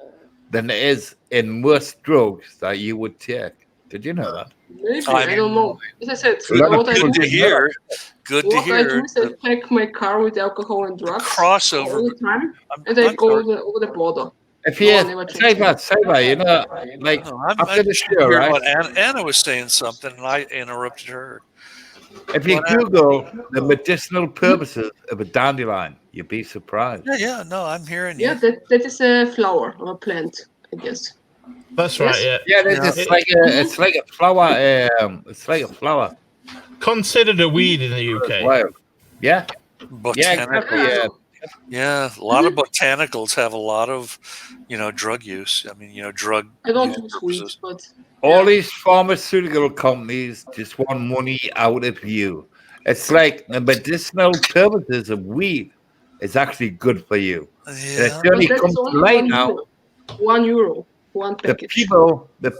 than there is in most drugs that you would take? Did you know that? Maybe, I I don't know. As I said, A lot of what I people do, Good to hear. Good to what I do hear. is I pack my car with alcohol and drugs crossover. all the time, I'm, and I I'm go sorry. over the border. If No, you I never changed saver, you know, like No, after I'm the just show, hearing right? what Anna was saying something, and I interrupted her. If you What happened? Google the medicinal purposes of a dandelion, you'd be surprised. Yeah. No, I'm hearing Yeah, you. that is a flower or a plant, I guess. That's Yes? right. Yeah. Yeah, Yeah. it's like a flower. It's like a flower. Considered a weed in the UK. Wild. Yeah, yeah, exactly. Botanicals. Yeah. Yeah, a lot of botanicals have a lot of, drug use. I mean, drug I don't use use weed, purposes. but All these pharmaceutical companies just want money out of you. It's like the medicinal purposes of weed is actually good for you. And it Yeah. only that comes is to only light 1 now. euro. 1 euro, one The package.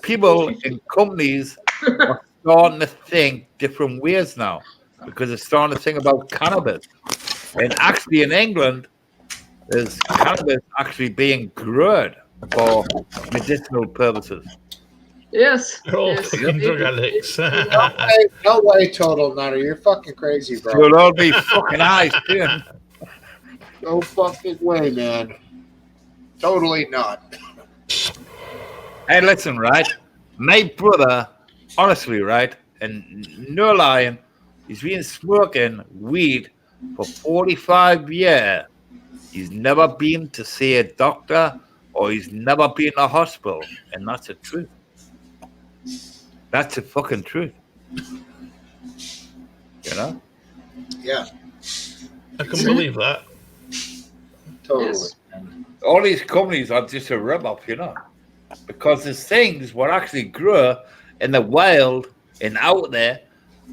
people in companies are starting to think different ways now because they're starting to think about cannabis. And actually, in England, there's cannabis actually being grown for medicinal purposes. Yes. They're all yes. fucking drug addicts. No way, Total Nutter. You're fucking crazy, bro. You'll all be fucking eyes soon. No fucking way, man. Totally not. Hey, listen, right? My brother, honestly, right, and no lying, he's been smoking weed for 45 years. He's never been to see a doctor or he's never been to a hospital. And that's the truth. That's the fucking truth. You know? Yeah, I can believe that. totally. Yes. All these companies are just a rip-off, you know? Because there's things what actually grow in the wild and out there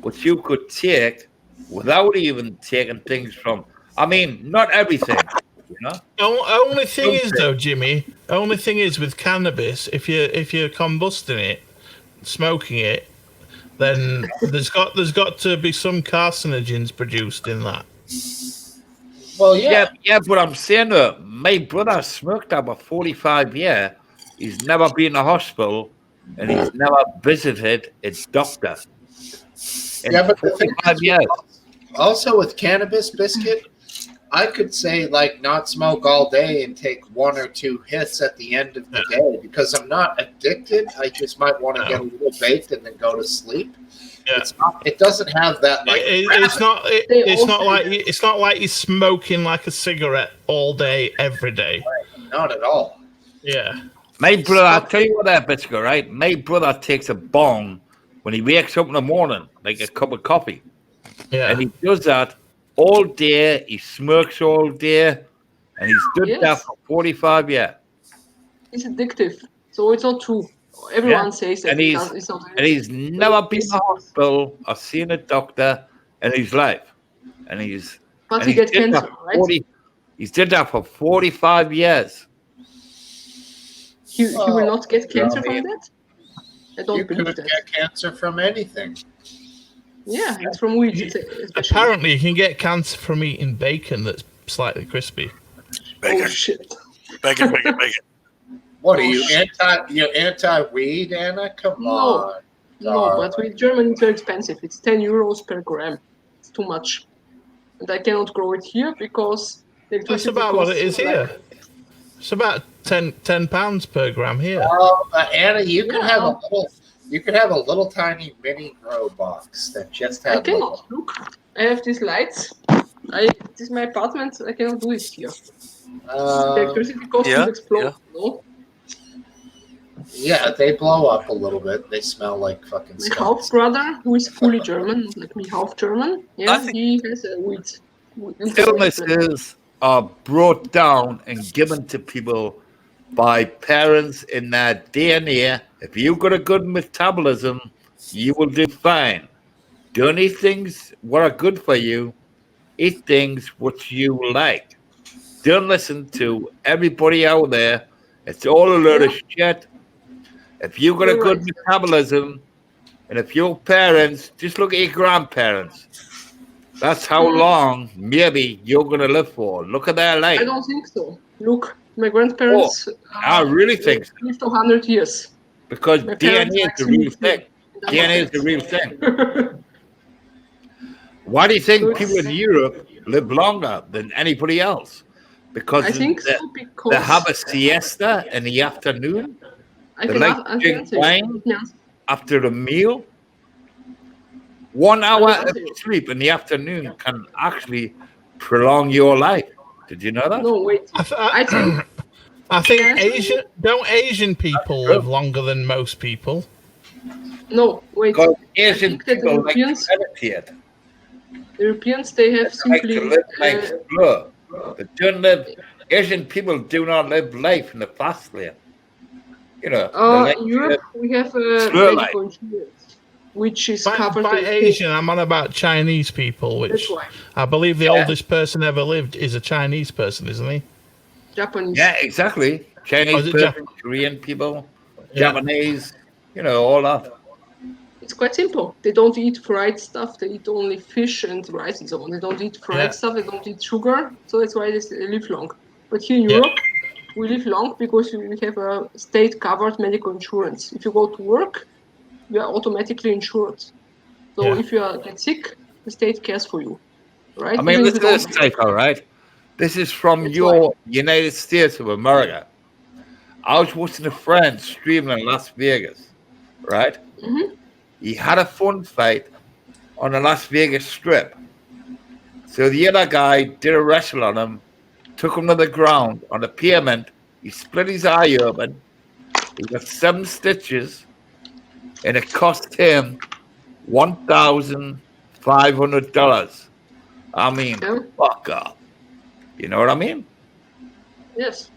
which you could take without even taking things from. I mean, not everything, you know? Only thing is though, Jimmy. Only thing is with cannabis, if you're combusting it, smoking it, then there's got to be some carcinogens produced in that. Well, yeah. Yeah, but I'm saying my brother smoked that for 45 years. He's never been to hospital and he's never visited a doctor. In Yeah, but the thing 45 is, years. also with cannabis, Biscuit, I could say like not smoke all day and take 1 or 2 hits at the end of the day because I'm not addicted. I just might want to get a little baked and then go to sleep. Yeah. It doesn't have that like. It's not like you're smoking like a cigarette all day every day. Not at all. Yeah. My brother, I'll tell you what that bitch go, right? My brother takes a bong when he wakes up in the morning, like a cup of coffee. Yeah. And he does that all day. He smokes all day. And he's done that for 45 years. It's addictive, so it's not true. Everyone says that. And it's not. and he's never been to the hospital or seen a doctor in his life. And he's But he gets cancer, right? He's did that for 45 years. He will not get cancer from that? I don't You believe could that. get cancer from anything. Yeah, it's from weed. Especially. Apparently, you can get cancer from eating bacon that's slightly crispy. Oh shit! Bacon. What are you anti-weed, Anna? Come on. No, but with Germany it's very expensive. It's 10 euros per gram. It's too much, and I cannot grow it here because the That's electricity about what costs it is here. It's about 10 pounds per gram here. Anna, you could have a little tiny mini grow box that just has. I cannot look. I have these lights. This is my apartment. I cannot do it here. The electricity costs will explode. No? Yeah, they blow up a little bit. They smell like fucking My skunks. half brother, who is fully German, like me, half German. Yeah, he has a weed. Illnesses are brought down and given to people by parents in their DNA. If you've got a good metabolism, you will do fine. Don't eat things what are good for you. Eat things what you like. Don't listen to everybody out there. It's all a load of shit. If you've got a good metabolism, and if your parents, just look at your grandparents, that's how long maybe you're going to live for. Look at their life. I don't think so. Look, my grandparents I really think so. lived 100 years. Because My DNA is the real thing. DNA is the real thing. Why do you think people in Europe live longer than anybody else? Because I think so, because they have a siesta in the afternoon. They like to drink wine after a meal. 1 hour of sleep in the afternoon can actually prolong your life. Did you know that? No, wait. I think Asian people live longer than most people? No, wait. Because Asian people like to meditate. Europeans, they have simply like to live life slow. They don't live. Asian people do not live life in the fast lane. You know, in Europe we have medical insurance, which is covered by Asian. I'm on about Chinese people, which I believe the oldest person ever lived is a Chinese person, isn't he? Japanese. Yeah, exactly. Chinese people, Korean people, Japanese, you know, all that. It's quite simple. They don't eat fried stuff. They eat only fish and rice and so on. They don't eat fried stuff. They don't eat sugar. So that's why they live long. But here in Europe, we live long because we have a state-covered medical insurance. If you go to work, you are automatically insured. So if you get sick, the state cares for you, right? I mean, this is cycle, right? This is from your United States of America. I was watching a friend streaming in Las Vegas, right? Mm-hmm. He had a fun fight on the Las Vegas Strip. So the other guy did a wrestle on him, took him to the ground on the pavement. He split his eye open. He got 7 stitches, and it cost him $1,500. I mean, fuck off. You know what I mean? Yes.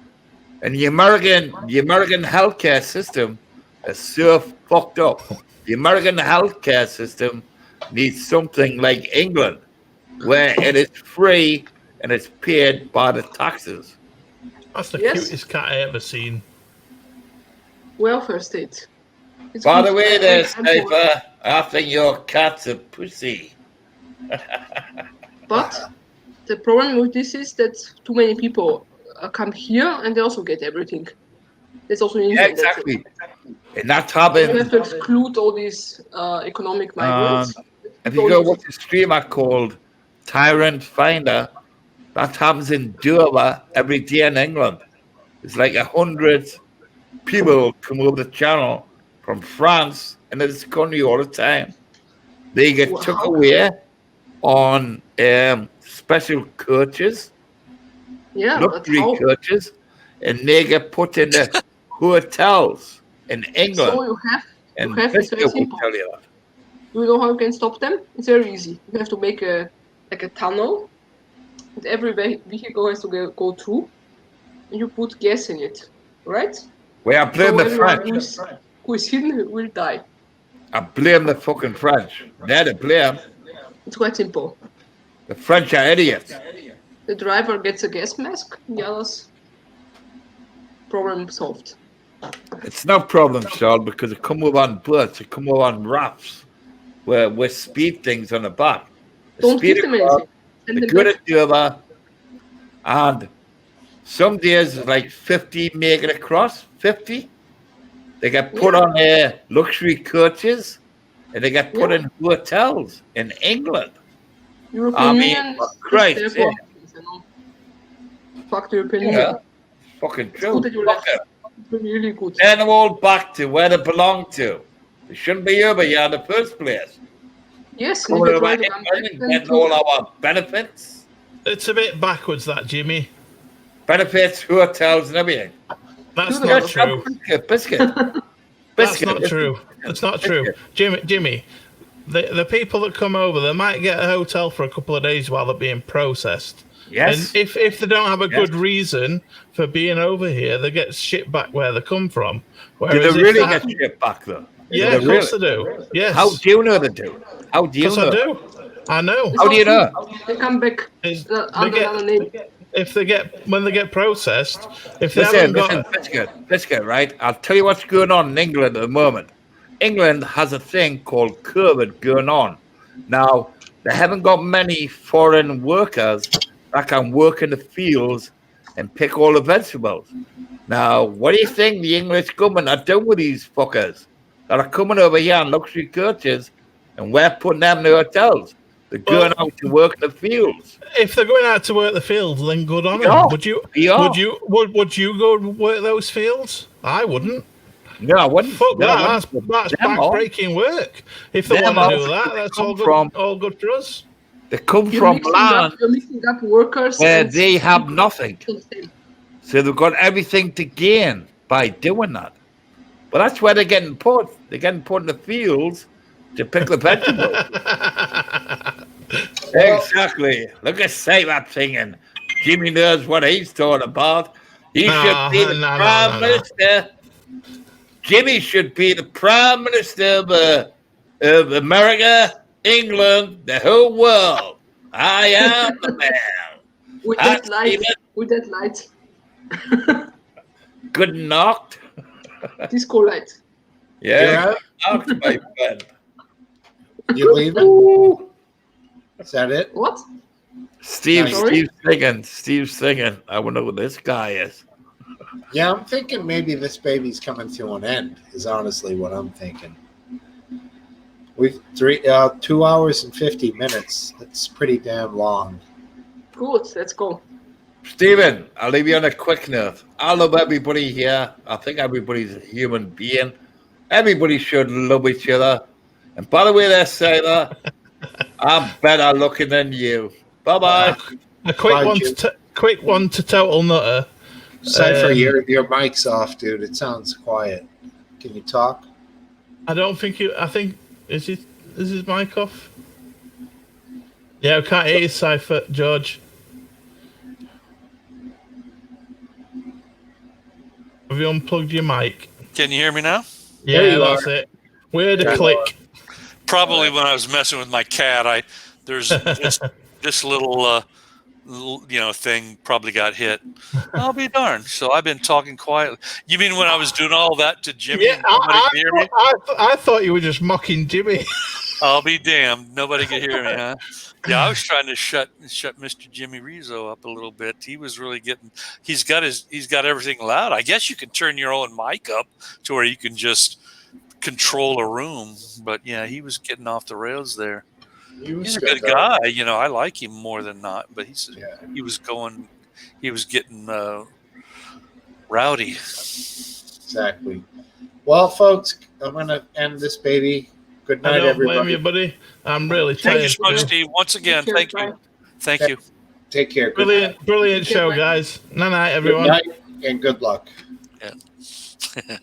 And the American healthcare system is so fucked up. The American healthcare system needs something like England, where it is free and it's paid by the taxes. That's the cutest cat I ever seen. Welfare state. By the way, there, Sniper, I think your cat's a pussy. But the problem with this is that too many people come here and they also get everything. There's also an exactly. And that's happened. You have to exclude all these economic migrants. If you go watch a streamer called Tyrant Finder, that happens in Dover every day in England. It's like 100 people come over the channel from France and this country all the time. They get took away on special coaches, luxury coaches, and they get put in the hotels in England. So you have it's very simple. Tell you that. Do you know how you can stop them? It's very easy. You have to make a tunnel, and every vehicle has to go through, and you put gas in it, right? Well, I blame the French. Who is hidden will die. I blame the fucking French. They're to blame. It's quite simple. The French are idiots. The driver gets a gas mask, the others, problem solved. It's not problem solved because it come over on boats, it come over on rafts with speed things on the back. Don't give them anything. They go to Dover, and some days like 50 make it across, 50. They get put on luxury coaches, and they get put in hotels in England. European Union, Christ, fuck the European Union. Fucking true. It's really good. Send them all back to where they belong to. They shouldn't be over here in the first place. Yes, getting all our benefits. It's a bit backwards, that, Jimmy. Benefits, hotels, and everything. That's not true. Biscuit. That's not true. That's not true. Jimmy, the people that come over, they might get a hotel for a couple of days while they're being processed. Yes. And if they don't have a good reason for being over here, they get shipped back where they come from. Do they really get shipped back, though? Yeah, of course they do. Yes. How do you know they do? How do you know? I do. I know. How do you know? They come back under another name. when they get processed, if they haven't got Biscuit, right? I'll tell you what's going on in England at the moment. England has a thing called COVID going on. Now, they haven't got many foreign workers that can work in the fields and pick all the vegetables. Now, what do you think the English government are doing with these fuckers that are coming over here on luxury coaches and we're putting them in the hotels? They're going out to work in the fields. If they're going out to work the fields, then good on them. Would you go work those fields? I wouldn't. No, I wouldn't. Fuck that. That's back-breaking work. If they want to do that, that's all good for us. They come from land you're mixing up workers where they have nothing. So they've got everything to gain by doing that. But that's where they're getting put. They're getting put in the fields to pick the vegetables. Exactly. Look at Sabat singing. Jimmy knows what he's talking about. He should be the Prime Minister. Jimmy should be the Prime Minister of America, England, the whole world. I am the man. With that light. Good knocked. Disco light. Yeah. Knocked, my friend. You leaving? Is that it? What? Steve's singing. I wonder who this guy is. Yeah, I'm thinking maybe this baby's coming to an end, is honestly what I'm thinking. We've 2 hours and 50 minutes. That's pretty damn long. Good, let's go. Steven, I'll leave you on a quick note. I love everybody here. I think everybody's a human being. Everybody should love each other. And by the way they say that, I'm better looking than you. Bye-bye. A quick one to Total Nutter. Cypher, your mic's off, dude. It sounds quiet. Can you talk? Is his mic off? Yeah, we can't hear you, Cypher, George. Have you unplugged your mic? Can you hear me now? Yeah, that's it. Weird a click. Probably when I was messing with my cat, there's this little thing probably got hit. I'll be darned. So I've been talking quietly. You mean when I was doing all that to Jimmy? Yeah, I thought you were just mocking Jimmy. I'll be damned. Nobody could hear me, huh? Yeah, I was trying to shut Mr. Jimmy Rizzo up a little bit. He was really getting. He's got everything loud. I guess you can turn your own mic up to where you can just control a room. But yeah, he was getting off the rails there. He's a good guy. I like him more than not. But he was getting rowdy. Exactly. Well, folks, I'm going to end this baby. Good night, everybody. Blame you, buddy. I'm really tired. Thank you so much, Steve. Once again, thank you. Thank you. Take care. Brilliant show, guys. Night, everyone. Good night and good luck. Yeah.